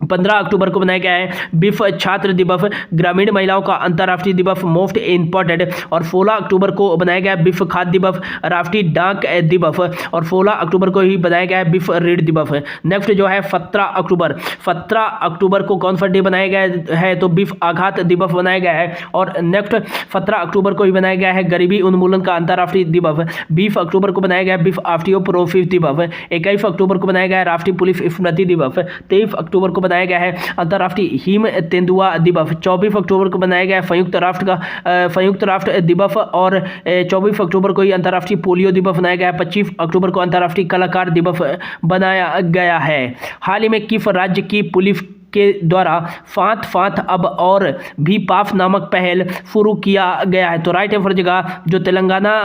15 अक्टूबर को बनाया गया है विश्व छात्र दिवस, ग्रामीण महिलाओं का अंतर्राष्ट्रीय दिवस मोस्ट इंपॉर्टेंट। और 16 अक्टूबर को बनाया गया विश्व खाद्य दिवस, राष्ट्रीय डाक दिवस। और 16 अक्टूबर को ही बनाया गया विश्व ऋण दिवस। नेक्स्ट जो है 17 अक्टूबर को कौन सा डे बनाया गया है तो विश्व आघात दिवस बनाया गया है। और नेक्स्ट 17 अक्टूबर को ही बनाया गया है गरीबी उन्मूलन का अंतर्राष्ट्रीय दिवस। 20 अक्टूबर को बनाया गया विश्व ऑस्टियोपोरोसिस दिवस। 21 अक्टूबर को बनाया गया राष्ट्रीय पुलिस स्मृति दिवस। 23 अक्टूबर को बनाया गया है अंतर्राष्ट्रीय हिम तेंदुआ दिवस। 24 अक्टूबर को बनाया गया संयुक्त राष्ट्र दिवस। और 24 अक्टूबर को ही अंतर्राष्ट्रीय पोलियो दिवस बनाया गया है। 25 अक्टूबर को अंतर्राष्ट्रीय कलाकार दिवस बनाया गया है। हाल ही में किस राज्य की पुलिस के द्वारा फात अब और भी पाफ नामक पहल शुरू किया गया है तो राइट आंसर जगह जो तेलंगाना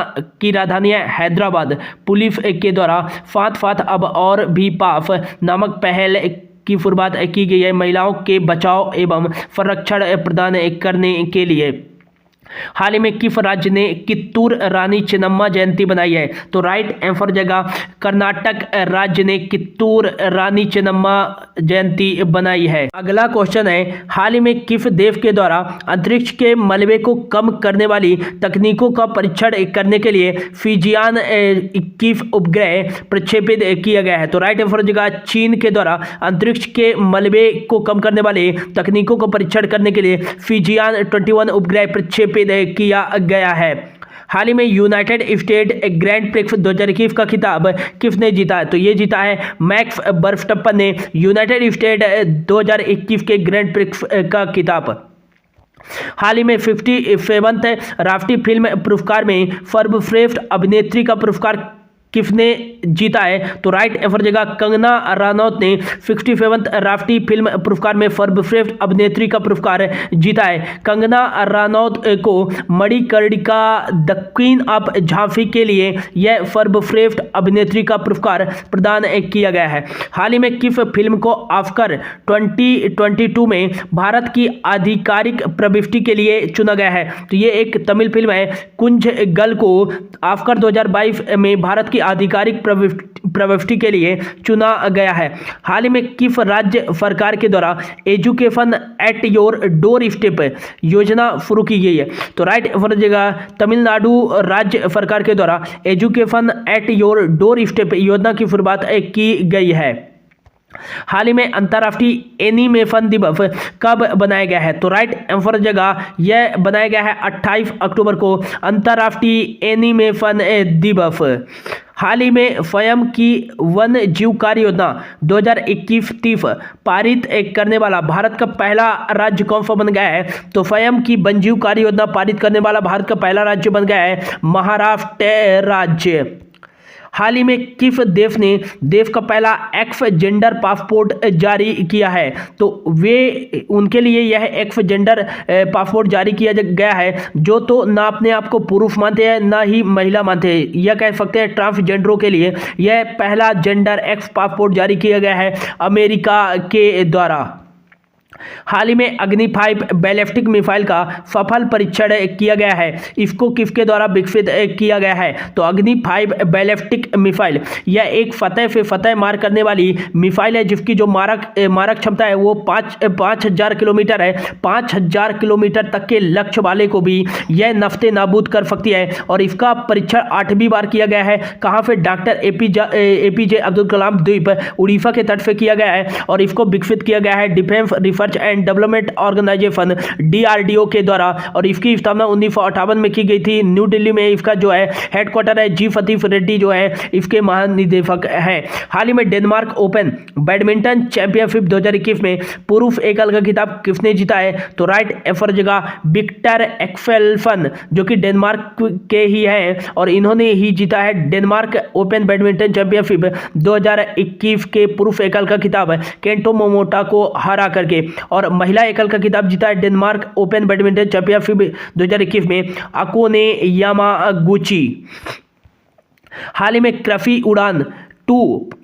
की राजधानी है हैदराबाद, पुलिस के द्वारा फात अब और भी पाफ नामक पहल की शुरुआत की गई है महिलाओं के बचाव एवं संरक्षण प्रदान करने के लिए। हाल ही में किस राज्य ने कित्तूर रानी चेन्नम्मा जयंती बनाई है? तो राइट आंसर जगह कर्नाटक राज्य ने कित्तूर रानी चेन्नम्मा जयंती बनाई है। अगला क्वेश्चन है, हाल ही में किस देश के द्वारा अंतरिक्ष के मलबे को कम करने वाली तकनीकों का परीक्षण करने के लिए फिजियान 21 उपग्रह प्रक्षेपित किया गया है? तो राइट आंसर जगह चीन के द्वारा अंतरिक्ष के मलबे को कम करने वाले तकनीकों का परीक्षण करने के लिए फिजियान 21 उपग्रह प्रक्षेपित किया गया है। हाल ही में यूनाइटेड स्टेट ग्रैंड प्रिक्स 2021 का खिताब किसने जीता है? तो ये जीता है मैक्स वर्स्टप्पन ने यूनाइटेड स्टेट 2021 के ग्रैंड प्रिक्स का खिताब। हाल ही में 57वें राष्ट्रीय फिल्म पुरस्कार में सर्वश्रेष्ठ अभिनेत्री का पुरस्कार किसने जीता है? तो राइट आंसर जगह कंगना रनौत ने 67वें राष्ट्रीय फिल्म पुरस्कार में सर्वश्रेष्ठ अभिनेत्री का पुरस्कार जीता है। कंगना रनौत को Manikarnika the queen of Jhansi के लिए यह सर्वश्रेष्ठ अभिनेत्री का पुरस्कार प्रदान किया गया है। हाल ही में किस फिल्म को ऑस्कर 2022 में भारत की आधिकारिक प्रविष्टि के लिए चुना गया है? तो ये एक तमिल फिल्म है। कुंजगल को ऑस्कर 2022 में भारत की आधिकारिक प्रविष्टि के लिए चुना गया है। हाल ही में किस राज्य सरकार के द्वारा education at your door step योजना शुरू की गई है? तो राइट आंसर जगह तमिलनाडु राज्य सरकार के द्वारा education at your door step योजना की शुरुआत की गई है। हाल ही में अंतर्राष्ट्रीय एनिमेशन दिवस कब बनाया गया है? तो राइट आंसर जगह यह बनाया गया है 28 अक्टूबर को अंतर्राष्ट्रीय एनिमेशन दिवस। हाल ही में स्वयं की वन जीव कार्य योजना 2021-30 पारित पारित वाला भारत का पहला राज्य कौन सा बन गया है? तो स्वयं की वन जीव कार्य योजना पारित करने वाला भारत का पहला राज्य बन गया है महाराष्ट्र राज्य। हाल ही में किस देश ने देश का पहला एक्स जेंडर पासपोर्ट जारी किया है? तो वे उनके लिए यह एक्स जेंडर पासपोर्ट जारी किया गया है जो तो ना अपने आप को पुरुष मानते हैं ना ही महिला मानते हैं, यह कह सकते हैं ट्रांसजेंडरों के लिए यह पहला जेंडर एक्स पासपोर्ट जारी किया गया है अमेरिका के द्वारा। हाल ही में अग्नि 5 बैलिस्टिक मिसाइल का सफल परीक्षण किया गया है। इसको किसके द्वारा विकसित किया गया है? तो अग्नि 5 बैलिस्टिक मिसाइल यह एक फतह से फतह मार करने वाली मिसाइल है जिसकी जो मारक क्षमता है वो 5000 किलोमीटर है। 5000 किलोमीटर तक के लक्ष्य वाले को भी यह नफ्ते नाबूद कर सकती है और इसका परीक्षण 8वीं बार किया गया है। कहाँ पे? डॉक्टर एपीजे अब्दुल कलाम द्वीप उड़ीसा के तट पे किया गया है और इसको विकसित किया गया है defence research and development organisation DRDO के द्वारा और इसकी स्थापना 1958 में की गई थी। न्यू दिल्ली में इसका जो है हेडक्वार्टर है। जी सतीश रेड्डी जो है इसके महानिदेशक हैं। हाल ही में डेनमार्क ओपन बैडमिंटन चैंपियनशिप 2021 में पुरुष एकल का खिताब किसने जीता है? तो राइट आंसर जगह विक्टर एक्सेल्सन जो कि डेनमार्क के ही हैं और इन्होंने ही जीता है डेनमार्क ओपन बैडमिंटन चैंपियनशिप 2021 के पुरुष एकल का खिताब केंटो मोमोटा को हरा करके। और महिला एकल का खिताब जीता है डेनमार्क ओपन बैडमिंटन चैंपियनशिप 2021 में अकोने यामागुची। हाल ही में कृषि उड़ान 2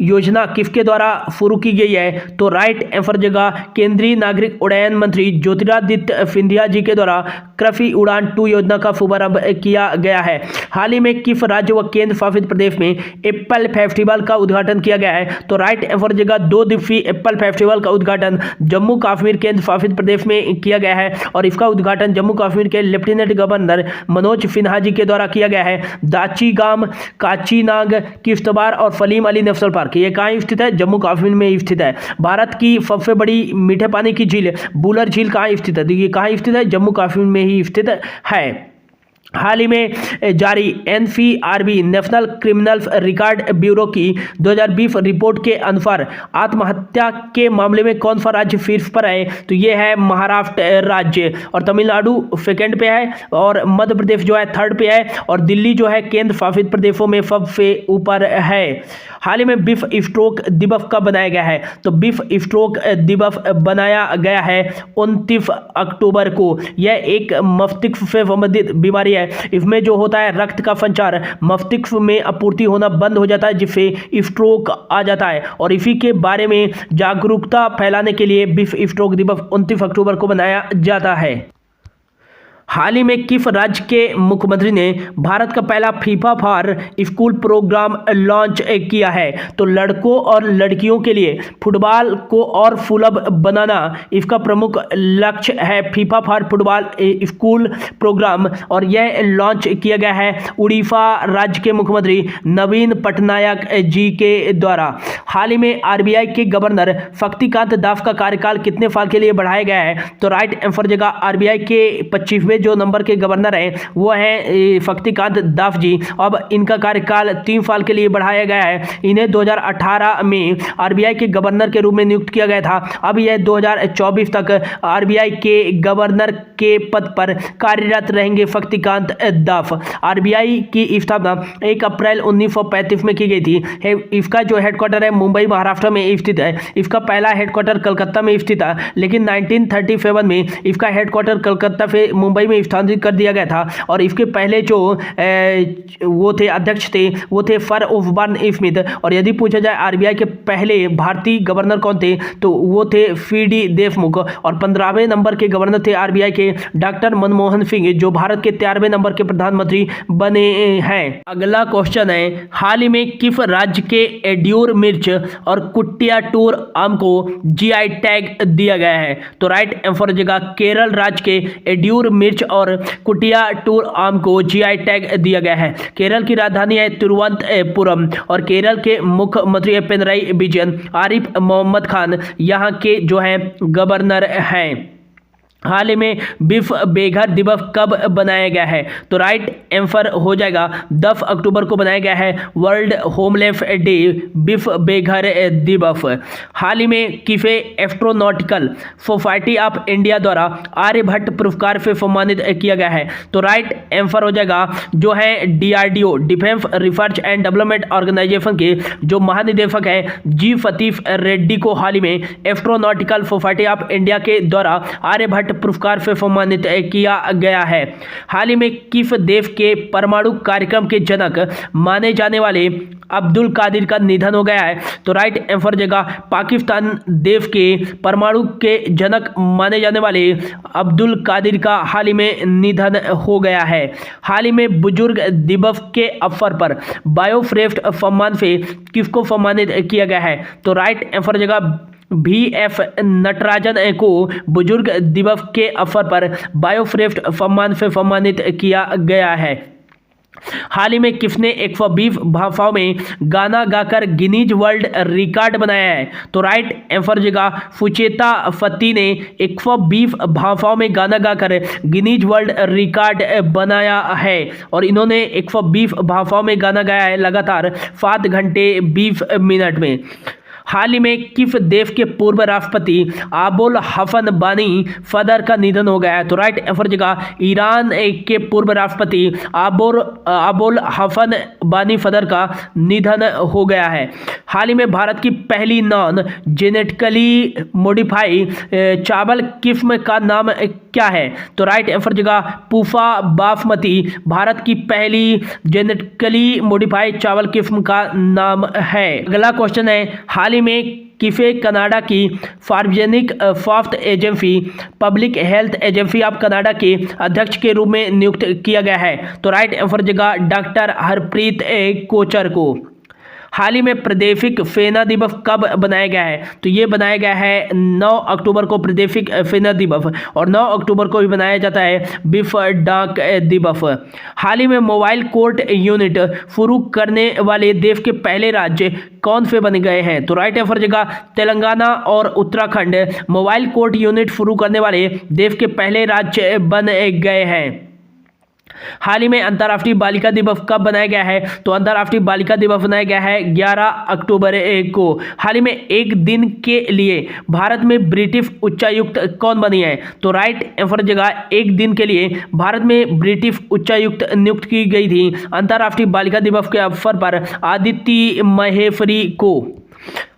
योजना किसके द्वारा शुरू की गई है? तो राइट आंसर जगह केंद्रीय नागरिक उड्डयन मंत्री ज्योतिरादित्य सिंधिया जी के द्वारा कृषि उड़ान 2 योजना का शुभारंभ किया गया है। हाल ही में किस राज्य व केंद्र शासित प्रदेश में एप्पल फेस्टिवल का उद्घाटन किया गया है? तो राइट आंसर जगह 2 दिवसीय एप्पल फेस्टिवल का उद्घाटन जम्मू कश्मीर केंद्र शासित प्रदेश में किया गया है और इसका उद्घाटन जम्मू कश्मीर के लेफ्टिनेंट गवर्नर मनोज सिन्हा जी के द्वारा किया गया है। दाचीगाम, काचीनाग, किश्तवाड़ और सलीम अली नेशनल पार्क ये कहाँ स्थित है? जम्मू कश्मीर में स्थित है। भारत की सबसे बड़ी मीठे पानी की झील बुलर झील कहाँ स्थित है? ये कहाँ स्थित है? जम्मू कश्मीर में ही स्थित है। हाल ही में जारी NCRB national criminal record bureau की 2020 रिपोर्ट के अनुसार आत्महत्या के मामले में कौन सा राज्य शीर्ष पर है? तो ये है महाराष्ट्र राज्य और तमिलनाडु सेकंड पे है और मध्य प्रदेश जो है थर्ड पे है और दिल्ली जो है केंद्र शासित प्रदेशों में सबसे ऊपर है। हाल ही में विश्व स्ट्रोक दिवस कब बनाया गया है? तो विश्व स्ट्रोक दिवस बनाया गया है 29 अक्टूबर को। यह एक मस्तिष्क से संबंधित बीमारी है। इसमें जो होता है रक्त का संचार मस्तिष्क में आपूर्ति होना बंद हो जाता है जिससे स्ट्रोक आ जाता है और इसी के बारे में जागरूकता फैलाने के लिए विश्व स्ट्रोक दिवस 29 अक्टूबर को मनाया जाता है। हाल ही में किस राज्य के मुख्यमंत्री ने भारत का पहला FIFA for school programme launch किया है? तो लड़कों और लड़कियों के लिए फुटबॉल को और सुलभ बनाना इसका प्रमुख लक्ष्य है FIFA for football school programme, और यह लॉन्च किया गया है उड़ीसा राज्य के मुख्यमंत्री नवीन पटनायक जी के द्वारा। हाल ही में आरबीआई के गवर्नर शक्तिकांत दास का कार्यकाल कितने साल के लिए बढ़ाया गया है? तो राइट आंसर जगह आरबीआई के 25वें जो नंबर के गवर्नर हैं वो हैं शक्तिकांत दास जी। अब इनका कार्यकाल 3 साल के लिए बढ़ाया गया है। इन्हें 2018 में आरबीआई के गवर्नर के रूप में नियुक्त किया गया था। अब यह 2024 तक आरबीआई के गवर्नर के पद पर कार्यरत रहेंगे शक्तिकांत दास। आरबीआई की स्थापना 1 अप्रैल 1935 में की गई थी। इसका जो हेडक्वार्टर है मुंबई महाराष्ट्र में स्थित है। इसका पहला हेडक्वार्टर कलकत्ता में स्थित था, लेकिन 1937 में इसका हेडक्वार्टर कलकत्ता से मुंबई में स्थानांतरित कर दिया गया था। और इसके पहले जो वो थे अध्यक्ष थे वो थे सर ओसबॉर्न स्मिथ। और यदि पूछा जाए आरबीआई के पहले भारतीय गवर्नर कौन थे तो वो थे सीडी देशमुख। और 15वें नंबर के गवर्नर थे आरबीआई के डॉक्टर मनमोहन सिंह, जो भारत के 13वें नंबर के प्रधानमंत्री बने हैं। अगला क्वेश्चन है, हाल ही में किस राज्य के एड्यूर मिर्च और कुट्टियाटूर आम को जीआई टैग दिया गया है? तो राइट आंसर जगह केरल राज्य के एड्यूर मिर्च और कुट्टियाटूर आम को जीआई टैग दिया गया है। केरल की राजधानी है तिरुवनंतपुरम और केरल के मुख्यमंत्री पिनराई विजयन। आरिफ मोहम्मद खान यहाँ के जो हैं गवर्नर हैं। हाल ही में विश्व बेघर दिवस कब बनाया गया है? तो राइट आंसर हो जाएगा 10 अक्टूबर को बनाया गया है वर्ल्ड होमलेस डे, विश्व बेघर दिवस। हाल ही में किसे एस्ट्रोनॉटिकल सोसाइटी ऑफ इंडिया द्वारा आर्यभट्ट पुरस्कार से सम्मानित किया गया है? तो राइट आंसर हो जाएगा जो है DRDO, defence research and development organisation के जो महानिदेशक है जी सतीश रेड्डी को हाल ही में एस्ट्रोनॉटिकल सोसाइटी ऑफ इंडिया के द्वारा आर्यभट्ट पुरस्कार से सम्मानित किया गया है। हाल ही में किस देश के परमाणु कार्यक्रम के जनक माने जाने वाले अब्दुल कादिर का निधन हो गया है? तो राइट आंसर जगह पाकिस्तान देश के परमाणु के जनक माने जाने वाले अब्दुल कादिर का हाल ही में निधन हो गया है। हाल ही में बुजुर्ग दिवस के अवसर पर बायोश्रेष्ठ सम्मान से किसको सम्मानित किया गया है? तो राइट आंसर जगह VF नटराजन को बुजुर्ग दिवस के अवसर पर बायोश्रेष्ठ सम्मान से सम्मानित किया गया है। हाल ही में किसने 120 भाषाओं में गाना गाकर गिनीज वर्ल्ड रिकॉर्ड बनाया है? तो राइट आंसर जगह सुचेता फती ने 120 भाषाओं में गाना गाकर गिनीज वर्ल्ड रिकॉर्ड बनाया है। और इन्होंने 120 भाषाओं में गाना गाया है लगातार 7 घंटे 20 मिनट में। हाल ही में किस देश के पूर्व राष्ट्रपति आबुल हसन बानी सदर का निधन हो गया है? तो राइट आंसर जगह ईरान के पूर्व राष्ट्रपति आबुल हसन बानी सदर का निधन हो गया है। हाल ही में भारत की पहली नॉन जेनेटिकली मॉडिफाई चावल किस्म का नाम क्या है? तो राइट आंसर जगह पूसा बासमती भारत की पहली जेनेटिकली मॉडिफाई चावल किस्म का नाम है। अगला क्वेश्चन है, हाल ही में किसे कनाडा की सार्वजनिक स्वास्थ्य agency public health agency of Canada के अध्यक्ष के रूप में नियुक्त किया गया है? तो राइट आंसर जगह डॉक्टर हरप्रीत कोचर को। हाल ही में प्रादेशिक सेना दिवस कब बनाया गया है? तो ये बनाया गया है 9 अक्टूबर को प्रादेशिक सेना दिवस, और 9 अक्टूबर को भी बनाया जाता है विश्व डाक दिवस। हाल ही में मोबाइल कोर्ट यूनिट शुरू करने वाले देश के पहले राज्य कौन से बन गए हैं? तो राइट आंसर जगह तेलंगाना और उत्तराखंड मोबाइल कोर्ट यूनिट शुरू करने वाले देश के पहले राज्य बन गए हैं। हाल ही में अंतर्राष्ट्रीय बालिका दिवस कब बनाया गया है? तो अंतर्राष्ट्रीय बालिका दिवस बनाया गया है 11 अक्टूबर को। हाल ही में एक दिन के लिए भारत में ब्रिटिश उच्चायुक्त कौन बनी है? तो राइट आंसर जगह एक दिन के लिए भारत में ब्रिटिश उच्चायुक्त नियुक्त की गई थी अंतर्राष्ट्रीय बालिका दिवस के अवसर पर आदित्य महेश्वरी को।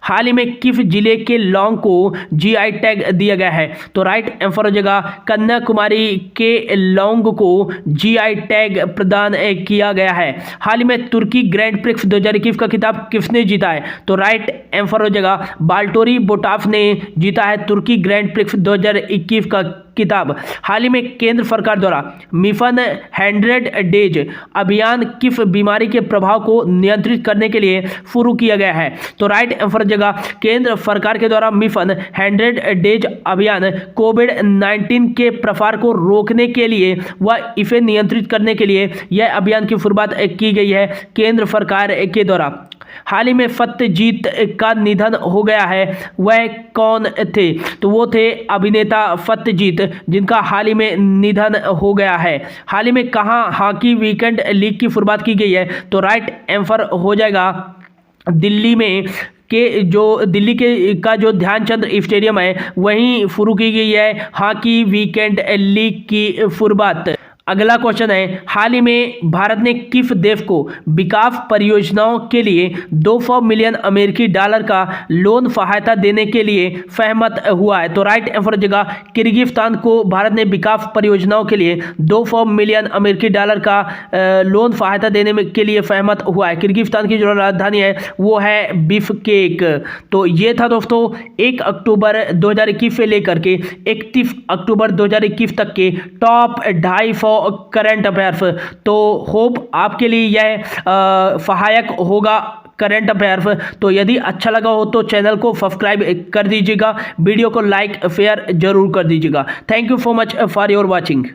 हाल ही में किस जिले के लौंग को जीआई टैग दिया गया है? तो राइट आंसर हो जाएगा कन्याकुमारी के लौंग को जीआई टैग प्रदान किया गया है। हाल ही में तुर्की ग्रैंड प्रिक्स 2021 का खिताब किसने जीता है? तो राइट आंसर हो जाएगा बाल्टोरी बोटाफ ने जीता है तुर्की ग्रैंड प्रिक्स 2021 का किताब। हाल ही में केंद्र सरकार द्वारा मिशन 100 डेज अभियान किस बीमारी के प्रभाव को नियंत्रित करने के लिए शुरू किया गया है? तो राइट आंसर जगह केंद्र सरकार के द्वारा मिशन 100 डेज अभियान कोविड-19 के प्रसार को रोकने के लिए व इसे नियंत्रित करने के लिए यह अभियान की शुरुआत की गई है केंद्र सरकार के द्वारा। हाल ही में सत्यजीत का निधन हो गया है, वह कौन थे? तो वो थे अभिनेता सत्यजीत, जिनका हाल ही में निधन हो गया है। हाल ही में कहाँ हॉकी वीकेंड लीग की शुरुआत की गई है? तो राइट आंसर हो जाएगा दिल्ली में दिल्ली के का जो ध्यानचंद स्टेडियम है वहीं शुरू की गई है हॉकी वीकेंड लीग की शुरुआत। अगला क्वेश्चन है, हाल ही में भारत ने किस देश को विकास परियोजनाओं के लिए 200 मिलियन अमेरिकी डॉलर का लोन सहायता देने के लिए सहमत हुआ है? तो राइट आंसर जगह किर्गिस्तान को भारत ने विकास परियोजनाओं के लिए 200 मिलियन अमेरिकी डॉलर का लोन सहायता देने के लिए सहमत हुआ है। किर्गिस्तान की जो राजधानी है वो है बिश्केक। तो ये था दोस्तों 1 अक्टूबर 2021 से लेकर के 31 अक्टूबर 2021 तक के टॉप 250 करंट अफेयर्स। तो होप आपके लिए यह सहायक होगा करंट अफेयर्स। तो यदि अच्छा लगा हो तो चैनल को सब्सक्राइब कर दीजिएगा, वीडियो को लाइक शेयर जरूर कर दीजिएगा। Thank you so much for your watching.